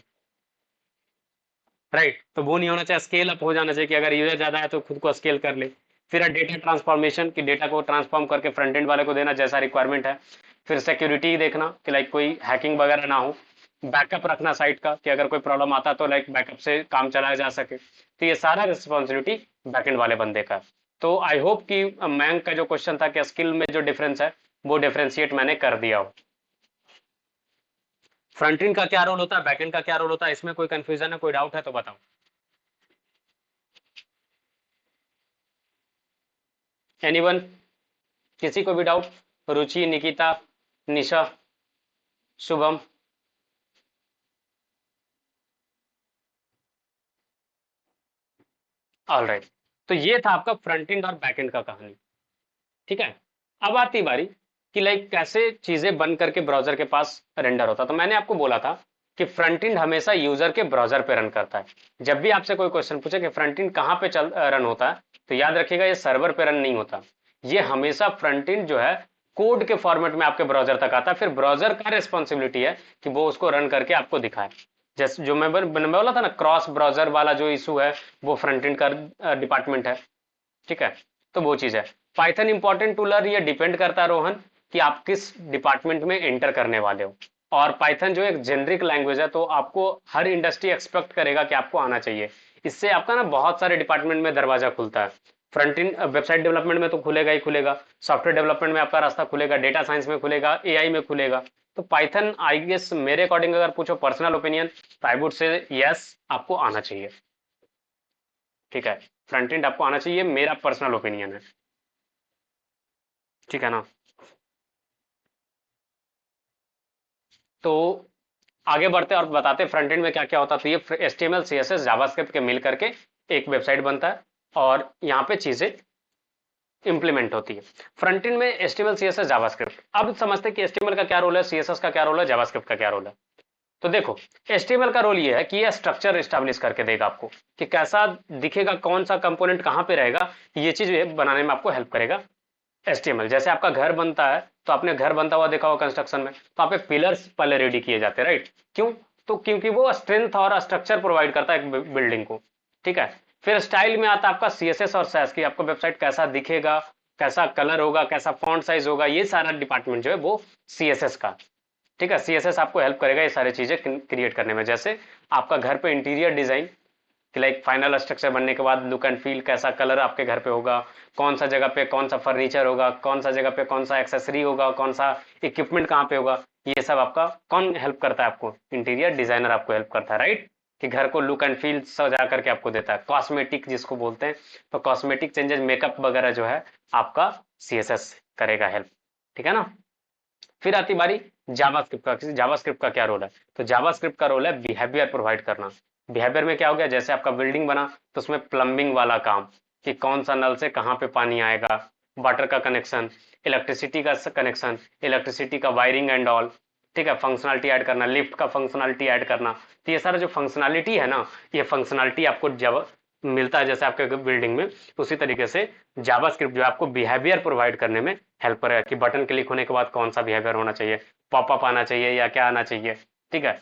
Speaker 1: राइट, तो वो नहीं होना चाहिए। स्केल अप हो जाना चाहिए कि अगर यूजर ज्यादा है तो खुद को स्केल कर ले। फिर डेटा ट्रांसफॉर्मेशन कि डेटा को ट्रांसफॉर्म करके फ्रंट एंड वाले को देना जैसा रिक्वायरमेंट है। फिर सिक्योरिटी देखना कि लाइक कोई हैकिंग वगैरह ना हो। बैकअप रखना साइट का कि अगर कोई प्रॉब्लम आता तो लाइक बैकअप से काम चलाया जा सके, तो ये सारा रिस्पॉन्सिबिलिटी बैकएंड वाले बंदे का है। तो आई होप कि मैंग का जो क्वेश्चन था कि स्किल में जो डिफरेंस है वो डिफरेंशिएट मैंने कर दिया हो। फ्रंट एंड का क्या रोल होता है, बैकएंड का क्या रोल होता है, इसमें कोई कंफ्यूजन है, कोई डाउट है तो बताओ। एनीवन, किसी को भी डाउट? रुचि, निकिता, निशा, शुभम? ऑल राइट, तो ये था आपका फ्रंट एंड और बैक एंड का कहानी। ठीक है, अब आती बारी कि लाइक कैसे चीजें बन करके ब्राउजर के पास रेंडर होता। तो मैंने आपको बोला था कि फ्रंट एंड हमेशा यूजर के ब्राउजर पे रन करता है। जब भी आपसे कोई क्वेश्चन पूछे कि फ्रंट एंड कहाँ पे रन होता है, तो याद रखिएगा ये सर्वर पे रन नहीं होता, ये हमेशा फ्रंट एंड जो है कोड के फॉर्मेट में आपके ब्राउजर तक आता है। फिर ब्राउजर का रिस्पॉन्सिबिलिटी है कि वो उसको रन करके आपको दिखाए। जैसे जो मैं बोला था ना क्रॉस ब्राउजर वाला जो इशू है वो फ्रंट एंड का डिपार्टमेंट है। ठीक है, तो वो चीज है। पाइथन इंपॉर्टेंट टू लर्न, ये डिपेंड करता है रोहन कि आप किस डिपार्टमेंट में एंटर करने वाले हो। और पाइथन जो एक जेनरिक लैंग्वेज है तो आपको हर इंडस्ट्री एक्सपेक्ट करेगा कि आपको आना चाहिए। इससे आपका ना बहुत सारे डिपार्टमेंट में दरवाजा खुलता है। फ्रंट एंड वेबसाइट डेवलपमेंट में तो खुलेगा ही खुलेगा, सॉफ्टवेयर डेवलपमेंट में आपका रास्ता खुलेगा, डेटा साइंस में खुलेगा, एआई में खुलेगा। तो पाइथन आई गेस मेरे अकॉर्डिंग अगर पूछो पर्सनल ओपिनियन तो आई वुड से यस, आपको आना चाहिए। ठीक है, फ्रंट एंड आपको आना चाहिए, मेरा पर्सनल ओपिनियन है। ठीक है ना? तो आगे बढ़ते और बताते फ्रंट एंड में क्या क्या होता है। तो ये HTML CSS जावास्क्रिप्ट के मिल करके एक वेबसाइट बनता है और यहाँ पे चीजें इंप्लीमेंट होती है। फ्रंट एंड में HTML CSS जावास्क्रिप्ट। अब समझते हैं कि HTML का क्या रोल है, CSS का क्या रोल है, जावास्क्रिप्ट का क्या रोल है। तो देखो HTML का रोल ये है कि यह स्ट्रक्चर एस्टेब्लिश करके देगा आपको कि कैसा दिखेगा, कौन सा कंपोनेंट कहाँ पे रहेगा, ये चीज बनाने में आपको हेल्प करेगा। HTML जैसे आपका घर बनता है तो आपने घर बनता हुआ देखा होगा कंस्ट्रक्शन में, तो आप पे पिलर्स पहले रेडी किए जाते हैं, राइट? क्यों? तो क्योंकि वो स्ट्रेंथ और स्ट्रक्चर प्रोवाइड करता है एक बिल्डिंग को। ठीक है, फिर स्टाइल में आता है आपका CSS और SAS की आपका वेबसाइट कैसा दिखेगा, कैसा कलर होगा, कैसा फॉन्ट साइज होगा, ये सारा डिपार्टमेंट जो है वो CSS का। ठीक है, CSS आपको हेल्प करेगा ये सारी चीजें क्रिएट करने में। जैसे आपका घर पे इंटीरियर डिजाइन कि लाइक फाइनल स्ट्रक्चर बनने के बाद लुक एंड फील, कैसा कलर आपके घर पे होगा, कौन सा जगह पे कौन सा फर्नीचर होगा, कौन सा जगह पे कौन सा एक्सेसरी होगा, कौन सा इक्विपमेंट कहाँ पे होगा, ये सब आपका कौन हेल्प करता है आपको? इंटीरियर डिजाइनर आपको हेल्प करता है, राइट? कि घर को लुक एंड फील सजा करके आपको देता है, कॉस्मेटिक जिसको बोलते हैं। तो कॉस्मेटिक चेंजेस, मेकअप वगैरह जो है आपका CSS करेगा हेल्प। ठीक है ना? फिर आती बारी जावास्क्रिप्ट का। जावास्क्रिप्ट का क्या रोल है? तो जावास्क्रिप्ट का रोल है बिहेवियर प्रोवाइड करना। बिहेवियर में क्या हो गया, जैसे आपका बिल्डिंग बना तो उसमें प्लम्बिंग वाला काम, कि कौन सा नल से कहाँ पे पानी आएगा, वाटर का कनेक्शन, इलेक्ट्रिसिटी का कनेक्शन, इलेक्ट्रिसिटी का वायरिंग एंड ऑल। ठीक है, फंक्शनलिटी ऐड करना, लिफ्ट का फंक्शनलिटी ऐड करना। तो ये सारा जो फंक्शनलिटी है ना, ये फंक्शनलिटी आपको जब मिलता है जैसे आपके बिल्डिंग में, उसी तरीके से जावास्क्रिप्ट जो है आपको बिहेवियर प्रोवाइड करने में हेल्प करेगा कि बटन क्लिक होने के बाद कौन सा बिहेवियर होना चाहिए, पॉपअप आना चाहिए या क्या आना चाहिए। ठीक है,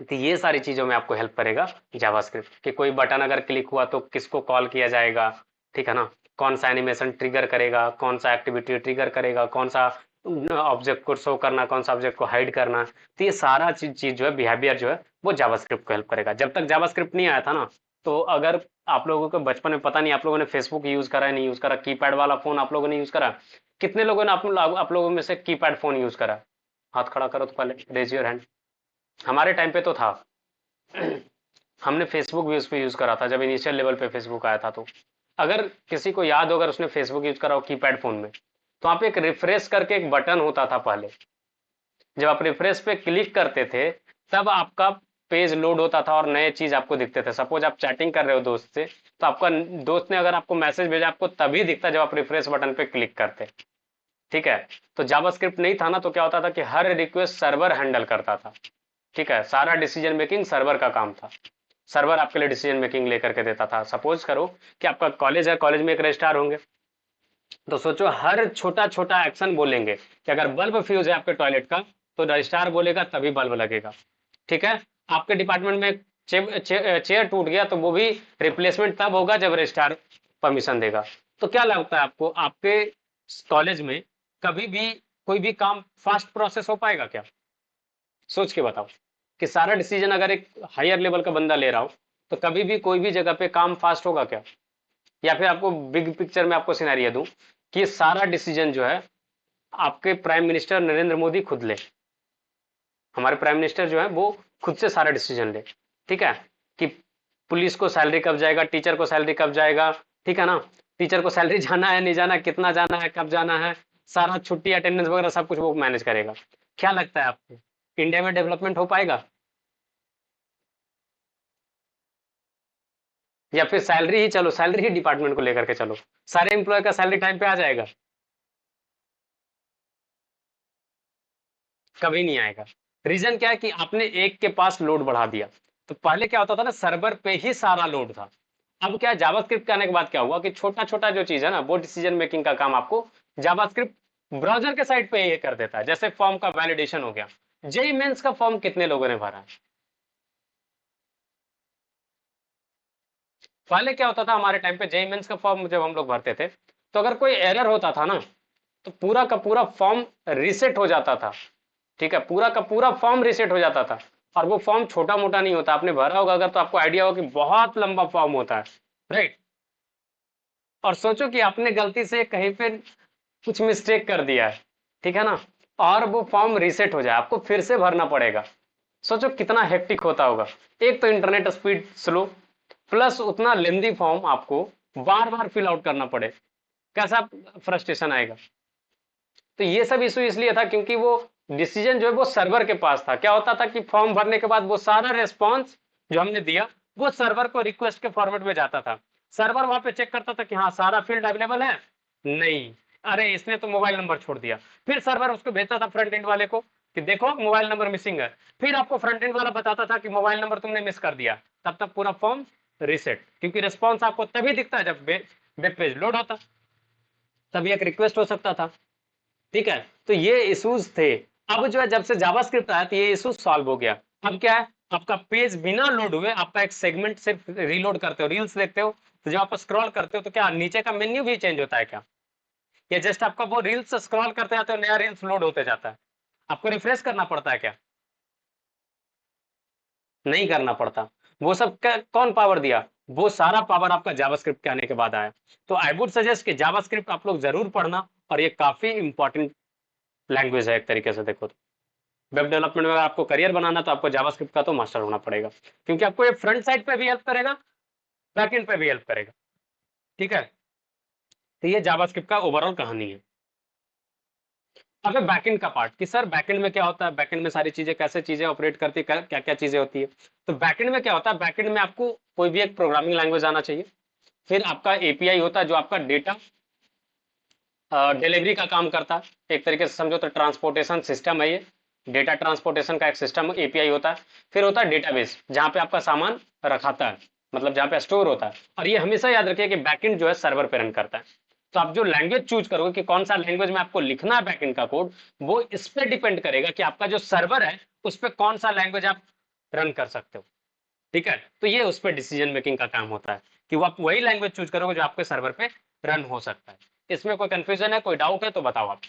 Speaker 1: तो ये सारी चीजों में आपको हेल्प करेगा जावास्क्रिप्ट, कि कोई बटन अगर क्लिक हुआ तो किसको कॉल किया जाएगा। ठीक है ना? कौन सा एनिमेशन ट्रिगर करेगा, कौन सा एक्टिविटी ट्रिगर करेगा, कौन सा ऑब्जेक्ट को शो करना, कौन सा ऑब्जेक्ट को हाइड करना। तो ये सारा चीज जो है बिहेवियर जो है वो जावास्क्रिप्ट को हेल्प करेगा। जब तक जावास्क्रिप्ट नहीं आया था ना, तो अगर आप लोगों को बचपन में पता नहीं आप लोगों ने फेसबुक यूज करा है नहीं यूज करा, कीपैड वाला फोन आप लोगों ने यूज करा? कितने लोगों ने आप लोगों में से कीपैड फोन यूज करा? हाथ खड़ा करो तो पहले, रेज योर हैंड। हमारे टाइम पे तो था। हमने फेसबुक भी उस पर यूज करा था जब इनिशियल लेवल पे फेसबुक आया था। तो अगर किसी को याद हो, अगर उसने फेसबुक यूज करा हो कीपैड फोन में, तो वहाँ पे एक रिफ्रेश करके एक बटन होता था पहले। जब आप रिफ्रेश पे क्लिक करते थे तब आपका पेज लोड होता था और नए चीज आपको दिखते थे। सपोज आप चैटिंग कर रहे हो दोस्त से, तो आपका दोस्त ने अगर आपको मैसेज भेजा, आपको तभी दिखता जब आप रिफ्रेश बटन पे क्लिक करते। ठीक है, तो जावास्क्रिप्ट नहीं था ना, तो क्या होता था कि हर रिक्वेस्ट सर्वर हैंडल करता था। ठीक है, सारा डिसीजन मेकिंग सर्वर का काम था। सर्वर आपके लिए डिसीजन मेकिंग लेकर के देता था। सपोज करो कि आपका कॉलेज है, कॉलेज में एक रजिस्ट्रार होंगे, तो सोचो हर छोटा छोटा एक्शन बोलेंगे कि अगर बल्ब फ्यूज है आपके टॉयलेट का, तो रजिस्ट्रार बोलेगा तभी बल्ब लगेगा। ठीक है, आपके डिपार्टमेंट में चेयर टूट गया, तो वो भी रिप्लेसमेंट तब होगा जब रजिस्ट्रार परमिशन देगा। तो क्या लगता है आपको, आपके कॉलेज में कभी भी कोई भी काम फास्ट प्रोसेस हो पाएगा क्या? सोच के बताओ कि सारा डिसीजन अगर एक हायर लेवल का बंदा ले रहा हो, तो कभी भी कोई भी जगह पे काम फास्ट होगा क्या? या फिर आपको बिग पिक्चर में आपको सिनेरियो दूं कि सारा डिसीजन जो है आपके प्राइम मिनिस्टर नरेंद्र मोदी खुद ले। हमारे प्राइम मिनिस्टर जो है वो खुद से सारा डिसीजन ले। ठीक है, कि पुलिस को सैलरी कब जाएगा, टीचर को सैलरी कब जाएगा। ठीक है ना? टीचर को सैलरी जाना है नहीं जाना, कितना जाना है, कब जाना है, सारा छुट्टी अटेंडेंस वगैरह सब कुछ वो मैनेज करेगा। क्या लगता है आपको, इंडिया में डेवलपमेंट हो पाएगा? या फिर सैलरी ही, चलो सैलरी ही डिपार्टमेंट को लेकर के चलो, सारे एम्प्लॉय का सैलरी टाइम पे आ जाएगा? कभी नहीं आएगा। रीजन क्या है कि आपने एक के पास लोड बढ़ा दिया। तो पहले क्या होता था ना, सर्वर पे ही सारा लोड था। अब क्या, जावास्क्रिप्ट के आने के बाद क्या हुआ कि छोटा छोटा जो चीज है ना, वो डिसीजन मेकिंग का काम आपको जावास्क्रिप्ट ब्राउजर के साइड पे ये कर देता है। जैसे फॉर्म का वैलिडेशन हो गया, जेई मेंस का फॉर्म कितने लोगों ने भरा है? पहले क्या होता था हमारे टाइम पे, जेई मेंस का फॉर्म जब हम लोग भरते थे, तो अगर कोई एरर होता था ना, तो पूरा का पूरा फॉर्म रिसेट हो जाता था। ठीक है, पूरा का पूरा फॉर्म रिसेट हो जाता था। और वो फॉर्म छोटा मोटा नहीं होता, आपने भरा होगा अगर तो आपको आइडिया होगा कि बहुत लंबा फॉर्म होता है, राइट? और सोचो कि आपने गलती से कहीं पे कुछ मिस्टेक कर दिया है, ठीक है ना, और वो फॉर्म रीसेट हो जाए, आपको फिर से भरना पड़ेगा। सोचो कितना हेक्टिक होता होगा। एक तो इंटरनेट स्पीड स्लो, प्लस उतना लेंदी फॉर्म आपको बार बार फिल आउट करना पड़े, कैसा फ्रस्ट्रेशन आएगा। तो ये सब इशू इसलिए था क्योंकि वो डिसीजन जो है वो सर्वर के पास था। क्या होता था कि फॉर्म भरने के बाद वो सारा रेस्पॉन्स जो हमने दिया वो सर्वर को रिक्वेस्ट के फॉर्मेट में जाता था। सर्वर वहां पे चेक करता था कि हाँ सारा फील्ड अवेलेबल है, नहीं, अरे इसने तो मोबाइल नंबर छोड़ दिया। फिर सर्वर उसको भेजता था फ्रंट एंड वाले को कि देखो मोबाइल नंबर मिसिंग है। फिर आपको फ्रंट एंड वाला बताता था कि मोबाइल नंबर तुमने मिस कर दिया। तब तक पूरा फॉर्म रीसेट, क्योंकि रिस्पॉन्स आपको तभी दिखता है जब वेब पेज लोड होता, तभी एक रिक्वेस्ट हो सकता था। ठीक है, तो ये इश्यूज थे। अब जो है जब से जावास्क्रिप्ट आया तो ये इशू सॉल्व हो गया। अब क्या है, आपका पेज बिना लोड हुए आपका एक सेगमेंट सिर्फ रीलोड करते हो, रील्स देखते हो, तो जब आप स्क्रॉल करते हो तो क्या नीचे का मेन्यू भी चेंज होता है क्या? या जस्ट आपका वो रील्स स्क्रॉल करते जाते हो, नया रील्स लोड होते जाता है? आपको रिफ्रेश करना पड़ता है क्या? नहीं करना पड़ता। वो सब कौन पावर दिया? वो सारा पावर आपका जावास्क्रिप्ट के आने के बाद आया। तो आई वुड सजेस्ट कि जावास्क्रिप्ट आप लोग जरूर पढ़ना, और ये काफी इंपॉर्टेंट लैंग्वेज है एक तरीके से देखो तो। वेब डेवलपमेंट में अगर आपको करियर बनाना तो आपको जावास्क्रिप्ट का तो मास्टर होना पड़ेगा, क्योंकि आपको ये फ्रंट साइड पे भी हेल्प करेगा, बैक एंड पे भी हेल्प करेगा। ठीक है, तो ये जावास्क्रिप्ट का ओवरऑल कहानी है। अब है बैकएंड का पार्ट कि सर बैकएंड में क्या होता है, बैकएंड में सारी चीजें कैसे चीजें ऑपरेट करती है, क्या क्या चीजें होती है। तो बैकएंड में क्या होता है, बैकएंड में आपको कोई भी एक प्रोग्रामिंग लैंग्वेज आना चाहिए। फिर आपका एपीआई होता है जो आपका डेटा डिलीवरी का काम करता है। एक तरीके से समझो तो ट्रांसपोर्टेशन सिस्टम है ये, डेटा ट्रांसपोर्टेशन का एक सिस्टम एपीआई होता है। फिर होता है डेटाबेस जहाँ पे आपका सामान रखाता है, मतलब जहाँ पे स्टोर होता है। और ये हमेशा याद रखिए कि बैकएंड जो है सर्वर पे रन करता है। तो आप जो लैंग्वेज चूज करोगे कि कौन सा लैंग्वेज में आपको लिखना है बैकएंड का कोड, वो इस पे डिपेंड करेगा कि आपका जो सर्वर है उस पर कौन सा लैंग्वेज आप रन कर सकते हो। ठीक है, तो ये उस पर डिसीजन मेकिंग का काम होता है कि वो आप वही लैंग्वेज चूज करोगे जो आपके सर्वर पे रन हो सकता है। इसमें कोई कंफ्यूजन है, कोई डाउट है तो बताओ आप।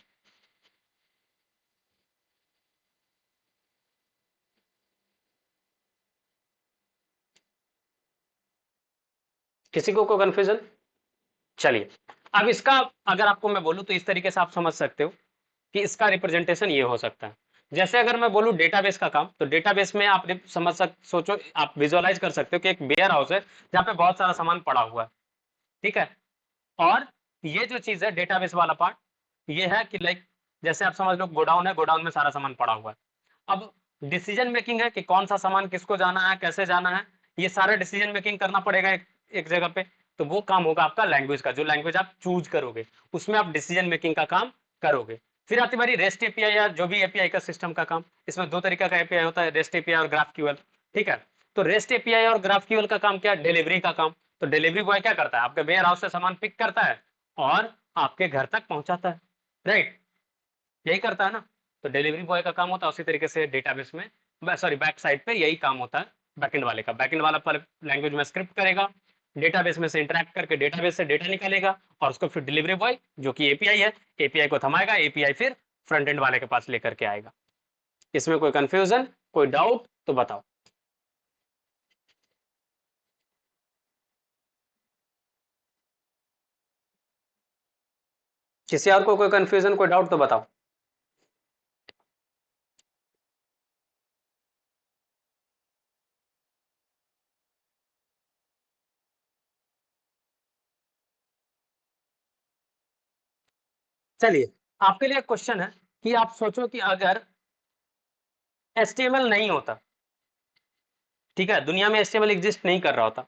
Speaker 1: किसी को कोई कंफ्यूजन? चलिए, अब इसका अगर आपको मैं बोलूं तो इस तरीके से आप समझ सकते हो कि इसका रिप्रेजेंटेशन ये हो सकता है। जैसे अगर मैं बोलूं डेटाबेस का काम, तो डेटाबेस में आप सोचो, आप विजुअलाइज कर सकते हो कि एक वेयर हाउस है जहाँ पे बहुत सारा सामान पड़ा हुआ है। ठीक है, और ये जो चीज है डेटाबेस वाला पार्ट, ये है कि लाइक जैसे आप समझ लो गोडाउन है, गोडाउन में सारा सामान पड़ा हुआ है। अब डिसीजन मेकिंग है कि कौन सा सामान किसको जाना है, कैसे जाना है, ये सारा डिसीजन मेकिंग करना पड़ेगा एक जगह पे। तो वो काम होगा आपका लैंग्वेज का, जो लैंग्वेज आप चूज करोगे उसमें आप डिसीजन मेकिंग का काम करोगे। फिर आती बारी रेस्ट एपीआई या जो भी एपीआई का सिस्टम का काम। इसमें दो तरीका का एपीआई होता है, रेस्ट एपीआई और ग्राफक्यूएल। ठीक है, तो रेस्ट एपीआई और ग्राफक्यूएल का काम क्या है? डिलीवरी का काम। तो डिलीवरी बॉय क्या करता है, आपके वेयर हाउस से सामान पिक करता है और आपके घर तक पहुंचाता है। राइट, यही करता है ना। तो डिलीवरी बॉय का काम होता है उसी तरीके से डेटाबेस में, सॉरी बैक साइड पे यही काम होता है बैकएंड वाले का। बैकएंड वाला पर लैंग्वेज में स्क्रिप्ट करेगा, डेटाबेस में से इंटरेक्ट करके डेटाबेस से डेटा निकालेगा, और उसको फिर डिलीवरी बॉय जो कि एपीआई है, एपीआई को थमाएगा, एपीआई फिर फ्रंट एंड वाले के पास लेकर के आएगा। इसमें कोई कंफ्यूजन, कोई डाउट तो बताओ। किसी और को कोई कंफ्यूजन, कोई डाउट तो बताओ। चलिए, आपके लिए क्वेश्चन है कि आप सोचो कि अगर एचटीएमएल नहीं होता, ठीक है, दुनिया में एचटीएमएल एग्जिस्ट नहीं कर रहा होता,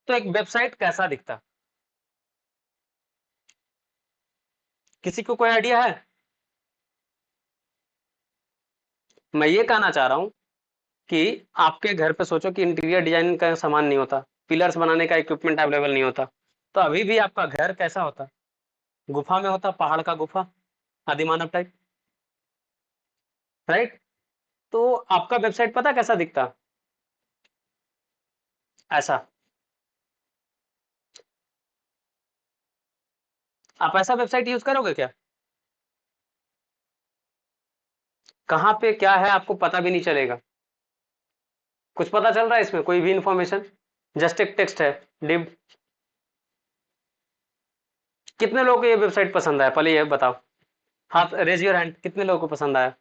Speaker 1: तो एक वेबसाइट कैसा दिखता? किसी को कोई आइडिया है? मैं ये कहना चाह रहा हूं कि आपके घर पे सोचो कि इंटीरियर डिजाइनिंग का सामान नहीं होता, पिलर्स बनाने का इक्विपमेंट अवेलेबल नहीं होता, तो अभी भी आपका घर कैसा होता? गुफा में होता, पहाड़ का गुफा, आदिमानव टाइप। राइट, तो आपका वेबसाइट पता कैसा दिखता? ऐसा। आप ऐसा वेबसाइट यूज करोगे क्या? कहाँ पे क्या है आपको पता भी नहीं चलेगा। कुछ पता चल रहा है इसमें कोई भी इंफॉर्मेशन? जस्ट एक टेक्स्ट है, डिव। कितने लोगों को ये वेबसाइट पसंद आया, पहले ये बताओ। हाथ रेज योर हैंड, कितने लोगों को पसंद आया?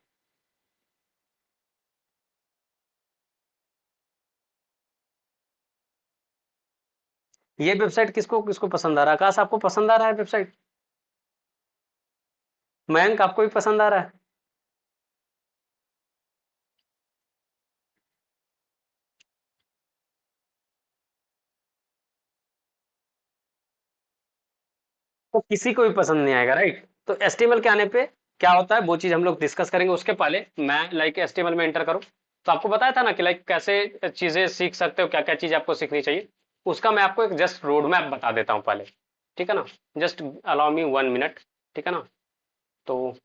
Speaker 1: ये वेबसाइट किसको किसको पसंद आ रहा है? आकाश आपको पसंद आ रहा है वेबसाइट? मयंक आपको भी पसंद आ रहा है? तो किसी को भी पसंद नहीं आएगा, राइट। तो एचटीएमएल के आने पे क्या होता है वो चीज हम लोग डिस्कस करेंगे। उसके पहले मैं लाइक एचटीएमएल में एंटर करूं, तो आपको बताया था ना कि लाइक कैसे चीजें सीख सकते हो, क्या क्या चीज आपको सीखनी चाहिए। उसका मैं आपको एक जस्ट रोड मैप बता देता हूँ पहले। ठीक है ना, जस्ट अलाउ मी 1 मिनट। ठीक है ना, तो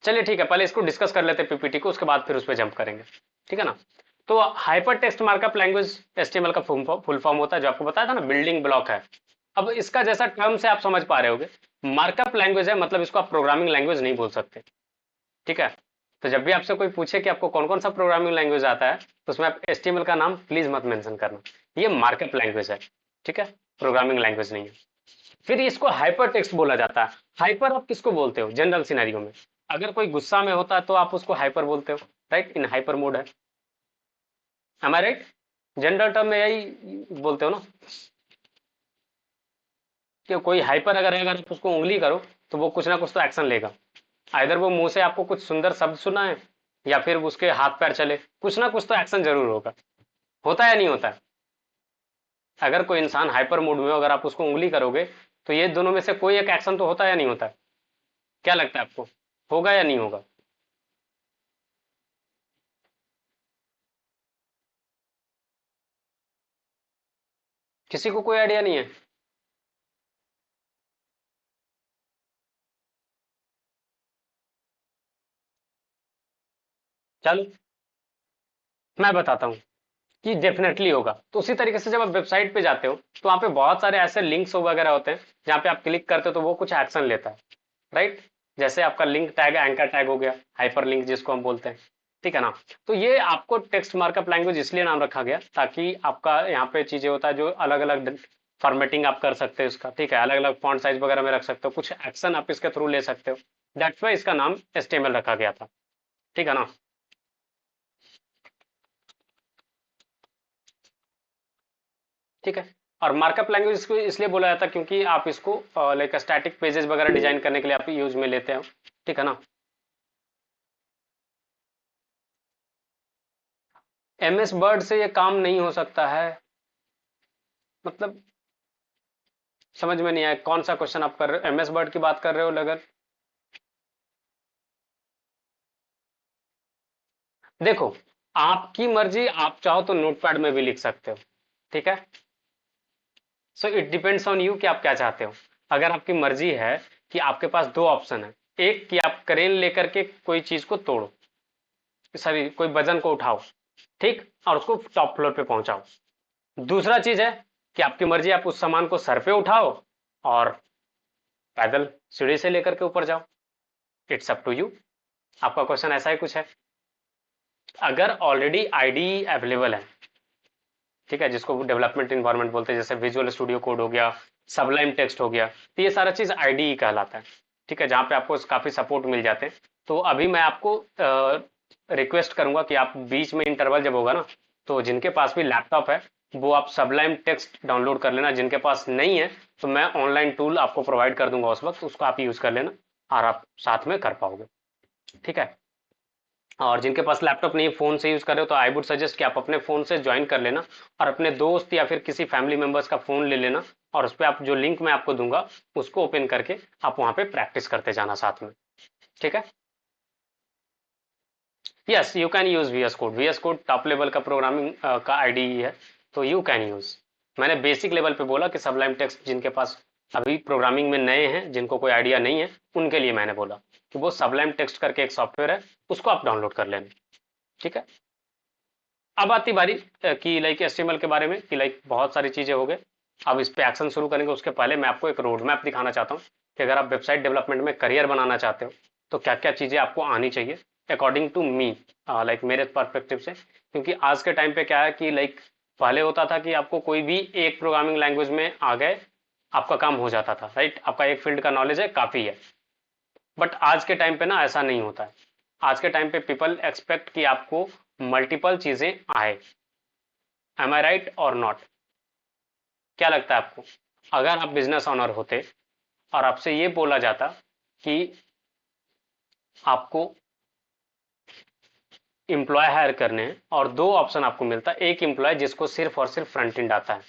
Speaker 1: चलिए ठीक है, पहले इसको डिस्कस कर लेते हैं पीपीटी को, उसके बाद फिर उस पर जंप करेंगे। ठीक है ना। तो hyper text markup language HTML का फुल फॉर्म होता है, जो आपको बताया था ना, बिल्डिंग ब्लॉक है। अब इसका जैसा टर्म से आप समझ पा रहे होगे, मार्कअप लैंग्वेज है, मतलब इसको आप प्रोग्रामिंग लैंग्वेज नहीं बोल सकते। ठीक है। तो जब भी आपसे कोई पूछे कि आपको कौन कौन सा प्रोग्रामिंग लैंग्वेज आता है, तो उसमें आप एचटीएमएल का नाम प्लीज मत मेंशन करना, ये मार्कअप लैंग्वेज है। ठीक है, प्रोग्रामिंग लैंग्वेज नहीं है। फिर इसको हाइपर टेक्स्ट बोला जाता है। हाइपर आप किसको बोलते हो जनरल सिनेरियो में? अगर कोई गुस्सा में होता है तो आप उसको हाइपर बोलते हो, राइट, इन हाइपर मोड है। एम आई राइट? जनरल टर्म में यही बोलते हो ना, कि कोई हाइपर अगर है, अगर आप उसको उंगली करो तो वो कुछ ना कुछ तो एक्शन लेगा। आइधर वो मुंह से आपको कुछ सुंदर शब्द सुनाए, या फिर उसके हाथ पैर चले, कुछ ना कुछ तो एक्शन जरूर होगा। होता है या नहीं होता है? अगर कोई इंसान हाइपर मोड में हो, अगर आप उसको उंगली करोगे, तो ये दोनों में से कोई एक एक्शन तो होता है या नहीं होता है? क्या लगता है आपको, होगा या नहीं होगा? किसी को कोई आइडिया नहीं है? चलो मैं बताता हूँ कि डेफिनेटली होगा। तो उसी तरीके से जब आप वेबसाइट पे जाते हो, तो वहाँ पे बहुत सारे ऐसे लिंक्स वगैरह होते हैं, जहाँ पे आप क्लिक करते हो तो वो कुछ एक्शन लेता है, राइट। जैसे आपका लिंक टैग एंकर टैग हो गया, हाइपर लिंक जिसको हम बोलते हैं। ठीक है ना। तो ये आपको टेक्स्ट मार्कअप लैंग्वेज इसलिए नाम रखा गया ताकि आपका यहाँ पे चीजें होता है, जो अलग अलग फॉर्मेटिंग आप कर सकते हो इसका, ठीक है, अलग अलग फॉन्ट साइज वगैरह में रख सकते हो, कुछ एक्शन आप इसके थ्रू ले सकते हो। दैट्स वाई इसका नाम एचटीएमएल रखा गया था। ठीक है ना। ठीक है। और मार्कअप लैंग्वेज इसको इसलिए बोला जाता है क्योंकि आप इसको लाइक स्टैटिक पेजेस वगैरह डिजाइन करने के लिए आप यूज में लेते हो। ठीक है ना। एमएस वर्ड से ये काम नहीं हो सकता है, मतलब समझ में नहीं आया कौन सा क्वेश्चन आप कर रहे हो, एमएस वर्ड की बात कर रहे हो अगर? देखो, आपकी मर्जी, आप चाहो तो नोटपैड में भी लिख सकते हो। ठीक है। So it depends on you कि आप क्या चाहते हो। अगर आपकी मर्जी है कि आपके पास दो ऑप्शन है, एक कि आप क्रेन लेकर के कोई चीज को तोड़ो, सॉरी कोई वजन को उठाओ, ठीक, और उसको टॉप फ्लोर पे पहुंचाओ। दूसरा चीज है कि आपकी मर्जी, आप उस सामान को सर पे उठाओ और पैदल सीढ़ी से लेकर के ऊपर जाओ। It's up to you. आपका क्वेश्चन ऐसा ही कुछ है। अगर ऑलरेडी आईडी अवेलेबल है, ठीक है, जिसको डेवलपमेंट इन्वायरमेंट बोलते हैं, जैसे विजुअल स्टूडियो कोड हो गया, सबलाइम टेक्स्ट हो गया, तो ये सारा चीज आईडी कहलाता है। ठीक है, जहाँ पे आपको काफी सपोर्ट मिल जाते हैं। तो अभी मैं आपको रिक्वेस्ट करूंगा कि आप बीच में इंटरवल जब होगा ना, तो जिनके पास भी लैपटॉप है वो आप सबलाइम टेक्स्ट डाउनलोड कर लेना। जिनके पास नहीं है तो मैं ऑनलाइन टूल आपको प्रोवाइड कर दूंगा उस वक्त, उसको आप यूज कर लेना और आप साथ में कर पाओगे। ठीक है। और जिनके पास लैपटॉप नहीं है, फोन से यूज कर रहे हो, तो आई वुड सजेस्ट कि आप अपने फोन से ज्वाइन कर लेना और अपने दोस्त या फिर किसी फैमिली मेंबर्स का फोन ले लेना, और उस पर आप जो लिंक मैं आपको दूंगा उसको ओपन करके आप वहां पे प्रैक्टिस करते जाना साथ में। ठीक है। Yes, you can use VS code. VS code top level का प्रोग्रामिंग का आईडीई है, तो यू कैन यूज। मैंने बेसिक लेवल पे बोला कि सबलाइम टेक्स्ट जिनके पास अभी प्रोग्रामिंग में नए हैं, जिनको कोई आइडिया नहीं है, उनके लिए मैंने बोला कि वो सबलाइम टेक्स्ट करके एक सॉफ्टवेयर है, उसको आप डाउनलोड कर लेना। ठीक है। अब आती बारी कि लाइक एचटीएमएल के बारे में, कि लाइक बहुत सारी चीजें हो गए। अब इस पे एक्शन शुरू करेंगे, उसके पहले मैं आपको एक रोड मैप दिखाना चाहता हूँ कि अगर आप वेबसाइट डेवलपमेंट में करियर बनाना चाहते हो तो क्या क्या चीजें आपको आनी चाहिए अकॉर्डिंग टू मी, लाइक मेरे पर्सपेक्टिव से। क्योंकि आज के टाइम पे क्या है कि लाइक पहले होता था कि आपको कोई भी एक प्रोग्रामिंग लैंग्वेज में आ गए, आपका काम हो जाता था, राइट, आपका एक फील्ड का नॉलेज है काफी है। बट आज के टाइम पे ना ऐसा नहीं होता है। आज के टाइम पे पीपल एक्सपेक्ट कि आपको मल्टीपल चीजें आए। एम आई राइट और नॉट? क्या लगता है आपको, अगर आप बिजनेस ऑनर होते और आपसे ये बोला जाता कि आपको एम्प्लॉय हायर करने हैं और दो ऑप्शन आपको मिलता है, एक एम्प्लॉय जिसको सिर्फ और सिर्फ फ्रंट एंड आता है,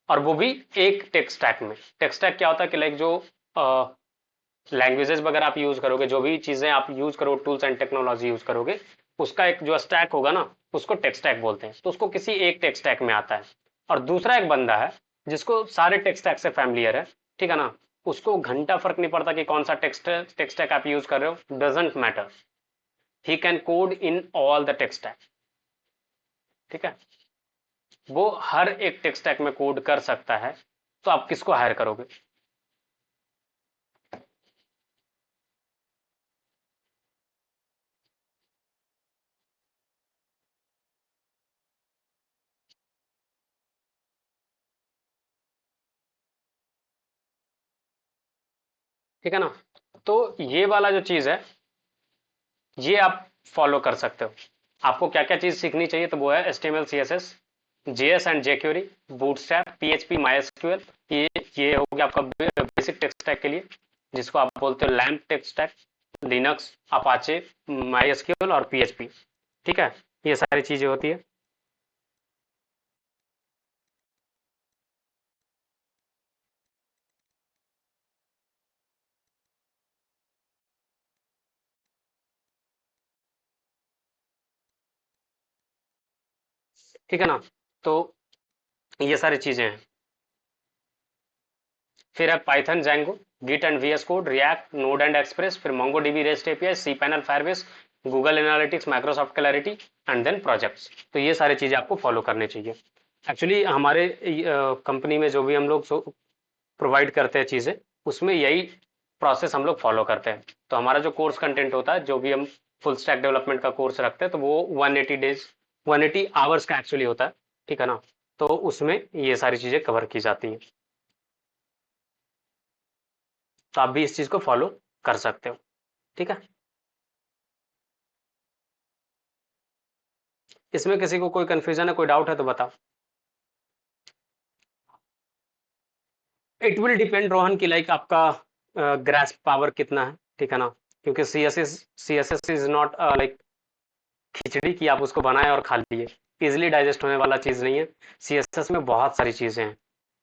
Speaker 1: और वो भी एक टेक स्टैक में। टेक स्टैक क्या होता है कि लाइक जो लैंग्वेजेस वगैरह आप यूज करोगे, जो भी चीजें आप यूज करो, टूल्स एंड टेक्नोलॉजी यूज करोगे, उसका एक जो स्टैक होगा ना, उसको टेक स्टैक बोलते हैं। तो उसको किसी एक टेक स्टैक में आता है। और दूसरा एक बंदा है जिसको सारे टेक स्टैक से फैमिलियर है, ठीक है ना, उसको घंटा फर्क नहीं पड़ता कि कौन सा टेक स्टैक आप यूज कर रहे हो, doesn't matter, he can code in all the tech stack. ठीक है, वो हर एक टेक स्टैक में कोड कर सकता है, तो आप किसको हायर करोगे? ठीक है ना? तो ये वाला जो चीज है, ये आप फॉलो कर सकते हो। आपको क्या क्या चीज सीखनी चाहिए, तो वो है HTML CSS, JS and jQuery, bootstrap, PHP, MySQL। ये हो गया आपका बेसिक टेक स्टैक के लिए, जिसको आप बोलते हो lamp tech stack, Linux, Apache, MySQL और PHP। ठीक है, ये सारी चीजें होती है। ठीक है ना? तो ये सारी चीजें हैं। फिर है Python, Django, Git and VS code, React, Node and Express, फिर MongoDB rest API, cPanel, Firebase, Google Analytics, Microsoft Clarity, and then projects. तो ये सारी चीजें आपको फॉलो करनी चाहिए। एक्चुअली हमारे कंपनी में जो भी हम लोग प्रोवाइड करते हैं चीजें, उसमें यही प्रोसेस हम लोग फॉलो करते हैं। तो हमारा जो कोर्स कंटेंट होता है, जो भी हम फुल स्टैक डेवलपमेंट का कोर्स रखते हैं, तो वो 180 आवर्स का एक्चुअली होता है। ठीक है ना? तो उसमें ये सारी चीजें कवर की जाती हैं। तो आप भी इस चीज को फॉलो कर सकते हो। ठीक है, इसमें किसी को कोई कंफ्यूजन है, कोई डाउट है तो बताओ। इट विल डिपेंड रोहन की लाइक आपका ग्रास्प पावर कितना है। ठीक है ना? क्योंकि C S S is not like khichdi की आप उसको बनाए और खा लिए, इजिली डाइजेस्ट होने वाला चीज़ नहीं है। CSS में बहुत सारी चीज़ें हैं।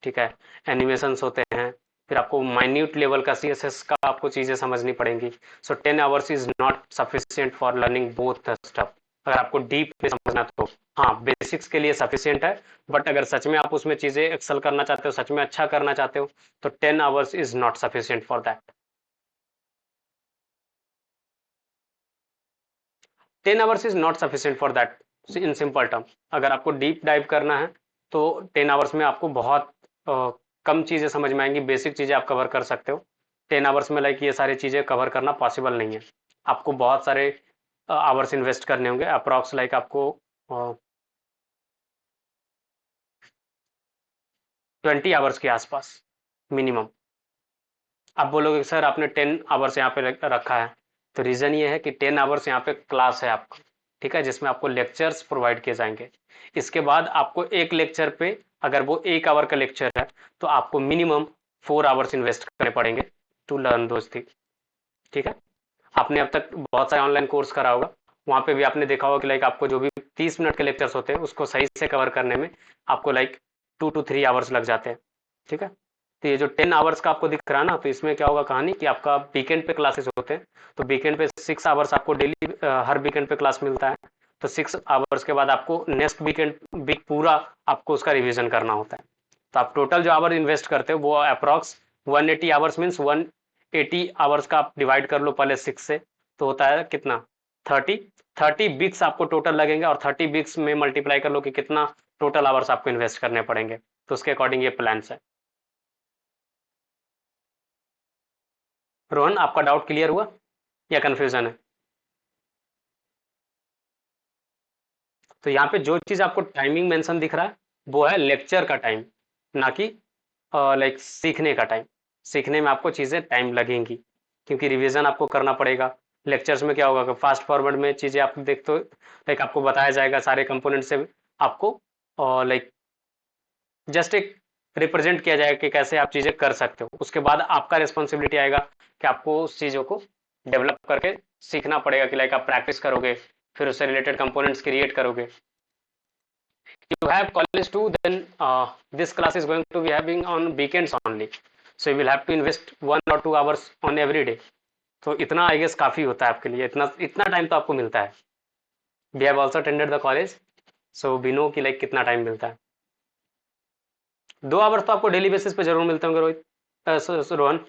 Speaker 1: ठीक है, एनिमेशंस होते हैं, फिर आपको माइन्यूट लेवल का CSS का आपको चीज़ें समझनी पड़ेंगी। सो 10 hours is not sufficient for learning both the stuff. अगर आपको डीप में समझना तो हाँ, बेसिक्स के लिए सफिशियंट है। बट अगर सच में आप उसमें चीज़ें एक्सेल करना चाहते हो, सच में अच्छा करना चाहते हो, तो 10 hours is not sufficient for that. 10 hours is not sufficient for that in simple term. अगर आपको डीप डाइव करना है, तो 10 आवर्स में आपको बहुत कम चीज़ें समझ में आएंगी, बेसिक चीज़ें आप कवर कर सकते हो। 10 आवर्स में लाइक ये सारी चीज़ें कवर करना पॉसिबल नहीं है। आपको बहुत सारे आवर्स इन्वेस्ट करने होंगे, अप्रॉक्स लाइक आपको 20 आवर्स के आसपास मिनिमम। आप बोलोगे सर आपने 10 आवर्स यहाँ पे रखा है, तो रीज़न ये है कि 10 आवर्स यहाँ पे क्लास है आपका। ठीक है, जिसमें आपको लेक्चर्स प्रोवाइड किए जाएंगे। इसके बाद आपको एक लेक्चर पे, अगर वो 1 आवर का लेक्चर है, तो आपको मिनिमम 4 आवर्स इन्वेस्ट करने पड़ेंगे टू लर्न दोज थिंग। ठीक है, आपने अब तक बहुत सारे ऑनलाइन कोर्स करा होगा, वहाँ पे भी आपने देखा होगा कि लाइक आपको जो भी 30 मिनट के लेक्चर्स होते हैं, उसको सही से कवर करने में आपको लाइक 2 to 3 आवर्स लग जाते हैं। ठीक है, तो ये जो 10 आवर्स का आपको दिख रहा है ना, तो इसमें क्या होगा कहानी कि आपका वीकेंड पे क्लासेस होते हैं, तो वीकेंड पे 6 आवर्स आपको डेली हर वीकेंड पे क्लास मिलता है। तो 6 आवर्स के बाद आपको नेक्स्ट वीक पूरा आपको उसका रिवीजन करना होता है। तो आप टोटल जो आवर इन्वेस्ट करते हो, वो अप्रॉक्स 180 आवर्स मीन्स 180 आवर्स का आप डिवाइड कर लो पहले 6 से, तो होता है कितना? 30। 30 वीक्स आपको टोटल लगेंगे, और 30 वीक्स में मल्टीप्लाई कर लो कि कितना टोटल आवर्स आपको इन्वेस्ट करने पड़ेंगे। तो उसके अकॉर्डिंग ये प्लान है। रोहन, आपका डाउट क्लियर हुआ या कंफ्यूजन है? तो यहाँ पे जो चीज़ आपको टाइमिंग मेंशन दिख रहा है, वो है लेक्चर का टाइम, ना कि लाइक सीखने का टाइम। सीखने में आपको चीज़ें टाइम लगेंगी, क्योंकि रिवीजन आपको करना पड़ेगा। लेक्चर्स में क्या होगा कि फास्ट फॉरवर्ड में चीज़ें आप देखते हो, लाइक आपको बताया जाएगा सारे कंपोनेंट से, आपको और लाइक जस्ट एक रिप्रेजेंट किया जाएगा कि कैसे आप चीज़ें कर सकते हो। उसके बाद आपका रिस्पॉन्सिबिलिटी आएगा कि आपको उस चीज़ों को डेवलप करके सीखना पड़ेगा, कि लाइक आप प्रैक्टिस करोगे, फिर उससे रिलेटेड कंपोनेंट्स क्रिएट करोगे। You have college too, then this class is going to be having on weekends only, so you will have to invest 1 or 2 hours on every day. तो इतना I guess काफ़ी होता है आपके लिए, इतना इतना टाइम तो आपको मिलता है। We have also attended the college, so we know कि लाइक कितना टाइम मिलता है। 2 आवर्स तो आपको डेली बेसिस पे जरूर मिलते होंगे रोहित, रोहन,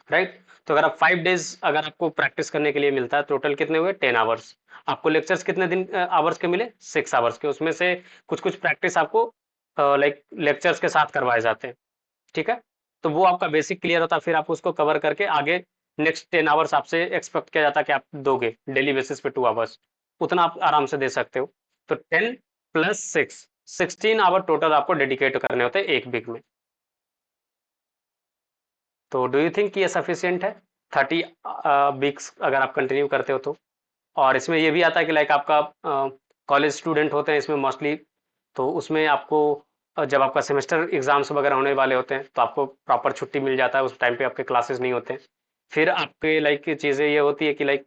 Speaker 1: राइट? तो अगर आप 5 डेज अगर आपको प्रैक्टिस करने के लिए मिलता है, टोटल कितने हुए 10 आवर्स। आपको लेक्चर्स कितने दिन आवर्स के मिले 6 आवर्स के, उसमें से कुछ कुछ प्रैक्टिस आपको लाइक लेक्चर्स के साथ करवाए जाते हैं। ठीक है, तो वो आपका बेसिक क्लियर होता है, फिर आप उसको कवर करके आगे नेक्स्ट 10 आवर्स आपसे एक्सपेक्ट किया जाता है कि आप दोगे डेली बेसिस पे 2 आवर्स, उतना आप आराम से दे सकते हो। तो 10 + 6 16 आवर टोटल आपको डेडिकेट करने होते हैं एक वीक में। तो डू यू थिंक ये सफिशियंट है 30 वीक्स अगर आप कंटिन्यू करते हो तो। और इसमें ये भी आता है कि लाइक आपका कॉलेज स्टूडेंट होते हैं इसमें मोस्टली, तो उसमें आपको जब आपका सेमेस्टर एग्जाम्स वगैरह होने वाले होते हैं तो आपको प्रॉपर छुट्टी मिल जाता है, उस टाइम पे आपके क्लासेस नहीं होते हैं। फिर आपके लाइक चीज़ें ये होती है कि लाइक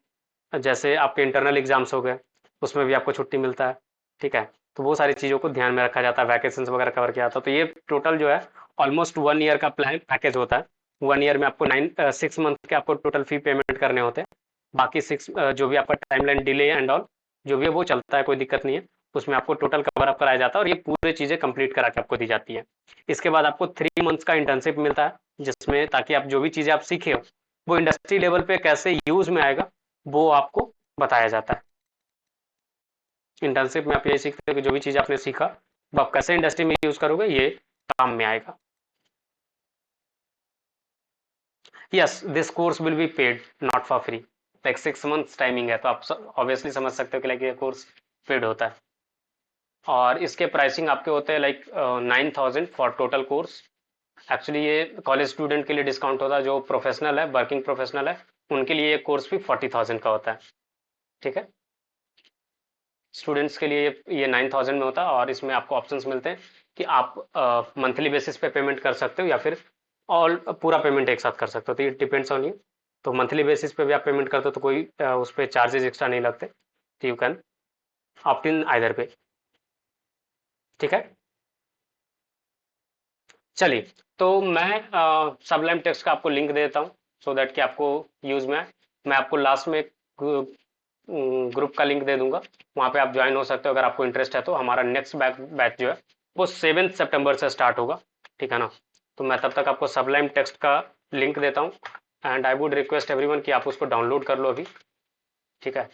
Speaker 1: जैसे आपके इंटरनल एग्जाम्स हो गए, उसमें भी आपको छुट्टी मिलता है। ठीक है, तो वो सारी चीज़ों को ध्यान में रखा जाता है, वैकेशंस वगैरह कवर किया जाता है। तो ये टोटल जो है ऑलमोस्ट 1 ईयर का प्लान पैकेज होता है। 1 ईयर में आपको 6 मंथ के आपको टोटल फी पेमेंट करने होते हैं। बाकी 6 जो भी आपका टाइमलाइन डिले एंड ऑल जो भी है वो चलता है, कोई दिक्कत नहीं है। उसमें आपको टोटल कवर अप कराया जाता है और ये पूरी चीज़ें कंप्लीट करा के आपको दी जाती है। इसके बाद आपको 3 मंथ्स का इंटर्नशिप मिलता है, जिसमें ताकि आप जो भी चीज़ें आप सीखे हो वो इंडस्ट्री लेवल पे कैसे यूज में आएगा वो आपको बताया जाता है। इंटर्नशिप में आप ये सीखते हो कि जो भी चीज़ आपने सीखा वो आप कैसे इंडस्ट्री में यूज करोगे, ये काम में आएगा। Yes, this course will be paid, not for free. Like 6 months timing है, तो आप ऑब्वियसली समझ सकते हो कि लाइक ये कोर्स पेड होता है। और इसके प्राइसिंग आपके होते हैं like 9,000 for total course. Actually ये कॉलेज स्टूडेंट के लिए डिस्काउंट होता है, जो प्रोफेशनल है, वर्किंग प्रोफेशनल है, उनके लिए ये कोर्स भी 40,000 का होता है। ठीक है, स्टूडेंट्स के लिए ये 9,000 में होता है, और इसमें आपको ऑप्शंस मिलते हैं कि आप मंथली बेसिस पे पेमेंट कर सकते हो या फिर ऑल पूरा पेमेंट एक साथ कर सकते हो, तो ये डिपेंड्स ऑन यू। तो मंथली बेसिस पे भी आप पेमेंट करते हो तो कोई उस पर चार्जेस एक्स्ट्रा नहीं लगते, तो you can opt in either पे। ठीक है, चलिए, तो मैं सबलाइम टेक्स्ट का आपको लिंक दे देता हूँ सो दैट कि आपको यूज में आए। मैं आपको लास्ट में ग्रुप का लिंक दे दूंगा, वहाँ पे आप ज्वाइन हो सकते हो अगर आपको इंटरेस्ट है। तो हमारा नेक्स्ट बैच जो है वो 7 सितंबर से स्टार्ट होगा। ठीक है ना, तो मैं तब तक आपको सबलाइम टेक्स्ट का लिंक देता हूँ, and I would request everyone कि आप उसको डाउनलोड कर लो अभी। ठीक है,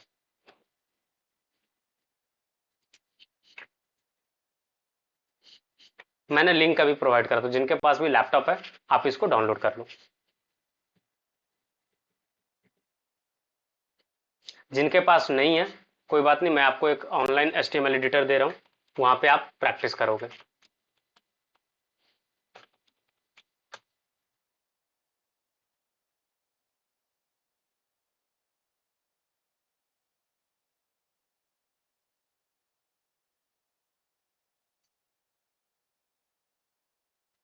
Speaker 1: मैंने लिंक अभी प्रोवाइड करा, तो जिनके पास भी लैपटॉप है आप इसको डाउनलोड कर लो। जिनके पास नहीं है कोई बात नहीं, मैं आपको एक ऑनलाइन HTML एडिटर दे रहा हूँ, वहाँ पे आप प्रैक्टिस करोगे।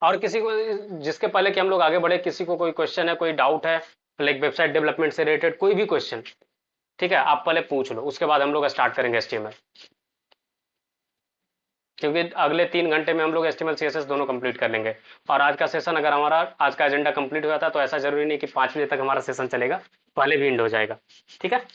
Speaker 1: और किसी को, जिसके पहले कि हम लोग आगे बढ़े, किसी को कोई क्वेश्चन है, कोई डाउट है लाइक वेबसाइट डेवलपमेंट से रिलेटेड कोई भी क्वेश्चन, ठीक है, आप पहले पूछ लो, उसके बाद हम लोग स्टार्ट करेंगे HTML। क्योंकि अगले 3 घंटे में हम लोग HTML CSS दोनों कंप्लीट कर लेंगे। और आज का सेशन, अगर हमारा आज का एजेंडा कंप्लीट हुआ था, तो ऐसा जरूरी नहीं कि 5 बजे तक हमारा सेशन चलेगा, पहले भी एंड हो जाएगा। ठीक है,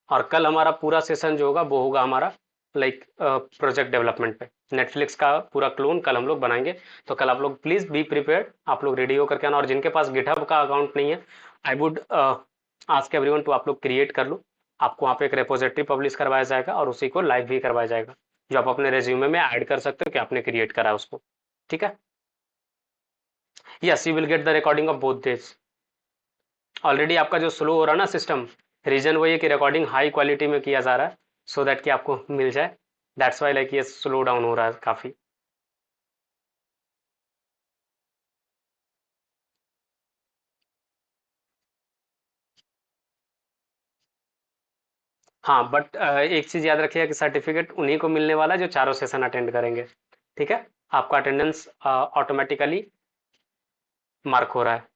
Speaker 1: और कल हमारा पूरा सेशन जो होगा वो होगा हमारा लाइक प्रोजेक्ट डेवलपमेंट पे। नेटफ्लिक्स का पूरा क्लोन कल हम लोग बनाएंगे, तो कल आप लोग प्लीज़ बी प्रिपेयर्ड, आप लोग रेडी होकर के आना। और जिनके पास गिटहब का अकाउंट नहीं है, I would ask everyone to, आप लोग क्रिएट कर लो। आपको वहाँ पे एक रेपोजिटरी पब्लिश करवाया जाएगा और उसी को लाइव भी करवाया जाएगा, जो आप अपने रेज्यूमे में ऐड कर सकते हो कि आपने क्रिएट करा है उसको। ठीक है, yes, you will get the recording of both days. Already आपका जो स्लो हो रहा है ना सिस्टम, रीजन वही है कि रिकॉर्डिंग हाई क्वालिटी में किया जा रहा है, सो दैट कि आपको मिल जाए। दैट्स वाई लाइक ये स्लो डाउन हो रहा है काफ़ी। हाँ, बट एक चीज़ याद रखिएगा कि सर्टिफिकेट उन्हीं को मिलने वाला है जो चारों सेशन अटेंड करेंगे। ठीक है, आपका अटेंडेंस ऑटोमेटिकली मार्क हो रहा है।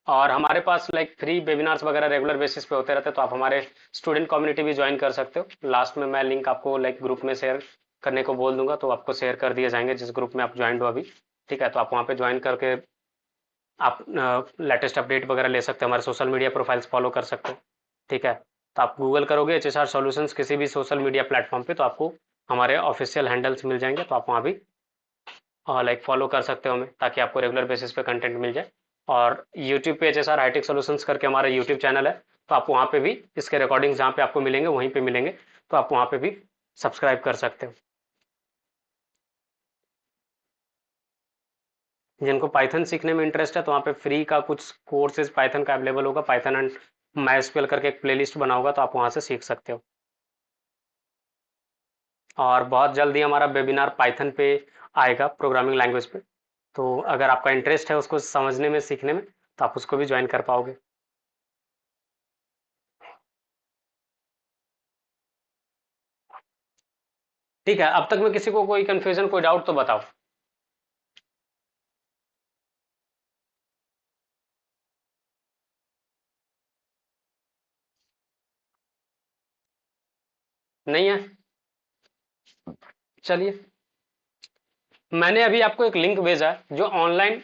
Speaker 1: और हमारे पास लाइक फ्री वेबिनार्स वगैरह रेगुलर बेसिस पे होते रहते हैं, तो आप हमारे स्टूडेंट कम्युनिटी भी ज्वाइन कर सकते हो। लास्ट में मैं लिंक आपको लाइक ग्रुप में शेयर करने को बोल दूंगा, तो आपको शेयर कर दिए जाएंगे जिस ग्रुप में आप ज्वाइन हो अभी। ठीक है, तो आप वहाँ पे ज्वाइन करके आप लेटेस्ट अपडेट वगैरह ले सकते हो, हमारे सोशल मीडिया प्रोफाइल्स फॉलो कर सकते हो। ठीक है। तो आप गूगल करोगे HSR सॉल्यूशंस किसी भी सोशल मीडिया प्लेटफॉर्म पे, तो आपको हमारे ऑफिशियल हैंडल्स मिल जाएंगे, तो आप वहाँ भी लाइक फॉलो कर सकते हो हमें, ताकि आपको रेगुलर बेसिस पे कंटेंट मिल जाए। और यूट्यूब पे HSR हाईटेक सॉल्यूशंस करके हमारा यूट्यूब चैनल है, तो आप वहाँ पे भी इसके रिकॉर्डिंग जहाँ पे आपको मिलेंगे वहीं पे मिलेंगे, तो आप वहाँ पे भी सब्सक्राइब कर सकते हो। जिनको पाइथन सीखने में इंटरेस्ट है, तो वहाँ पे फ्री का कुछ कोर्सेज पाइथन का अवेलेबल होगा, पाइथन एंड MySQL करके एक प्लेलिस्ट बना होगा, तो आप वहाँ से सीख सकते हो। और बहुत जल्दी हमारा वेबिनार पाइथन पे आएगा, प्रोग्रामिंग लैंग्वेज पे, तो अगर आपका इंटरेस्ट है उसको समझने में, सीखने में, तो आप उसको भी ज्वाइन कर पाओगे। ठीक है, अब तक में किसी को कोई कंफ्यूजन, कोई डाउट तो बताओ। नहीं है? चलिए, मैंने अभी आपको एक लिंक भेजा है जो ऑनलाइन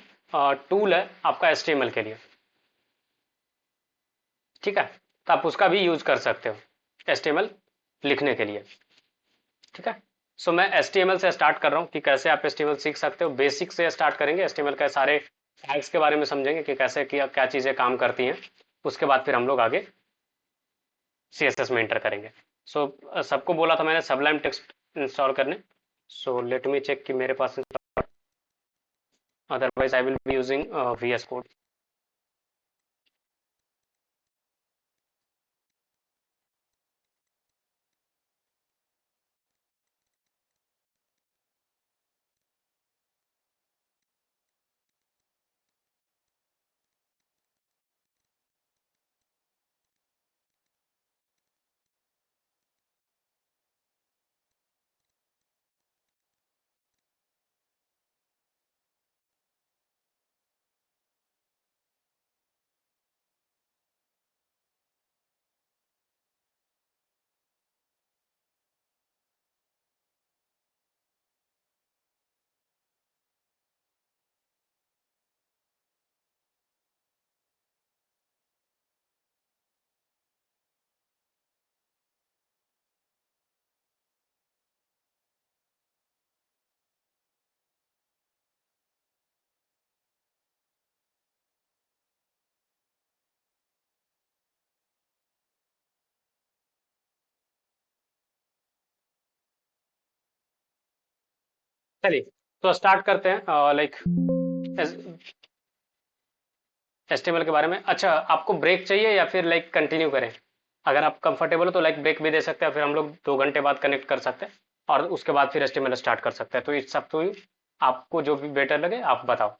Speaker 1: टूल है आपका HTML के लिए। ठीक है, तो आप उसका भी यूज कर सकते हो HTML लिखने के लिए। ठीक है, सो मैं HTML से स्टार्ट कर रहा हूँ कि कैसे आप HTML सीख सकते हो। बेसिक से स्टार्ट करेंगे, HTML के सारे टैग्स के बारे में समझेंगे कि कैसे क्या क्या चीज़ें काम करती हैं। उसके बाद फिर हम लोग आगे CSS में इंटर करेंगे। सो सबको बोला था मैंने सबलाइम टेक्स्ट इंस्टॉल करने। सो लेट मी चेक कि मेरे पास, otherwise I will be using VS code. चलिए, तो स्टार्ट करते हैं लाइक HTML के बारे में। अच्छा, आपको ब्रेक चाहिए या फिर लाइक कंटिन्यू करें? अगर आप कंफर्टेबल हो तो लाइक ब्रेक भी दे सकते हैं, फिर हम लोग 2 घंटे बाद कनेक्ट कर सकते हैं, और उसके बाद फिर HTML स्टार्ट कर सकते हैं। तो इट्स अप टू यू, आपको जो भी बेटर लगे आप बताओ।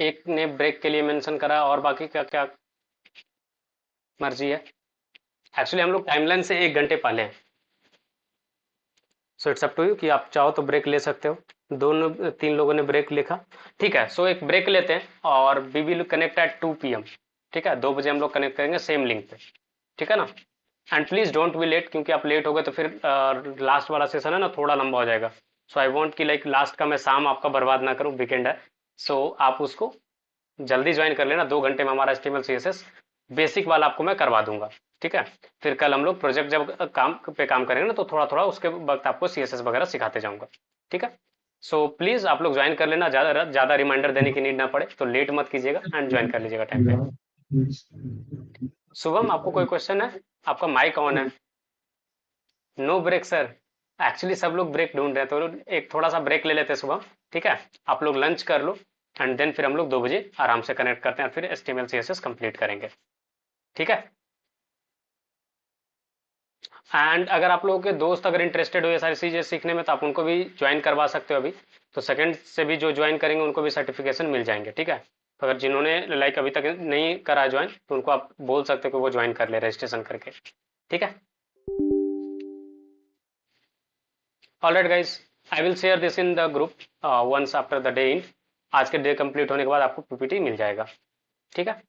Speaker 1: एक ने ब्रेक के लिए मेंशन करा, और बाकी क्या क्या मर्जी है। एक्चुअली हम लोग टाइमलाइन से 1 घंटे पहले हैं। So it's up to you कि आप चाहो तो ब्रेक ले सकते हो। दोनों 3 लोगों ने ब्रेक लिखा। ठीक है, सो एक ब्रेक लेते हैं, और we will connect at 2 PM। ठीक है, 2 बजे हम लोग कनेक्ट करेंगे सेम लिंक पे। ठीक है ना? And please don't be late, क्योंकि आप लेट हो गए तो फिर लास्ट वाला सेशन है ना, थोड़ा लंबा हो जाएगा। सो आई वांट कि लाइक लास्ट का मैं शाम आपका बर्बाद ना करूं, वीकेंड है। सो आप उसको जल्दी ज्वाइन कर लेना। 2 घंटे में हमारा HTML CSS बेसिक वाला आपको मैं करवा दूंगा। ठीक है, फिर कल हम लोग प्रोजेक्ट जब काम करेंगे ना, तो थोड़ा थोड़ा उसके वक्त आपको CSS वगैरह सिखाते जाऊंगा। ठीक है, सो प्लीज आप लोग ज्वाइन कर लेना, ज़्यादा ज़्यादा रिमाइंडर देने की नीड ना पड़े, तो लेट मत कीजिएगा एंड ज्वाइन कर लीजिएगा टाइम पे। शुभम, आपको कोई क्वेश्चन है? आपका माइक ऑन है। No break sir? एक्चुअली सब लोग ब्रेक ढूंढ रहे हैं, तो एक थोड़ा सा ब्रेक ले लेते हैं शुभम। ठीक है, आप लोग लंच कर लो, एंड देन फिर हम लोग 2 बजे आराम से कनेक्ट करते हैं, और फिर HTML CSS कंप्लीट करेंगे। ठीक है, एंड अगर आप लोगों के दोस्त अगर इंटरेस्टेड हो ये सारी चीज़ें सीखने में, तो आप उनको भी ज्वाइन करवा सकते हो अभी। तो सेकंड से भी जो ज्वाइन करेंगे उनको भी सर्टिफिकेशन मिल जाएंगे। ठीक है, तो अगर जिन्होंने लाइक अभी तक नहीं करा ज्वाइन, तो उनको आप बोल सकते हो कि वो ज्वाइन कर ले रजिस्ट्रेशन करके। ठीक है, alright guys, I will share this in the group once after the day in. आज के डे कंप्लीट होने के बाद आपको PPT मिल जाएगा। ठीक है।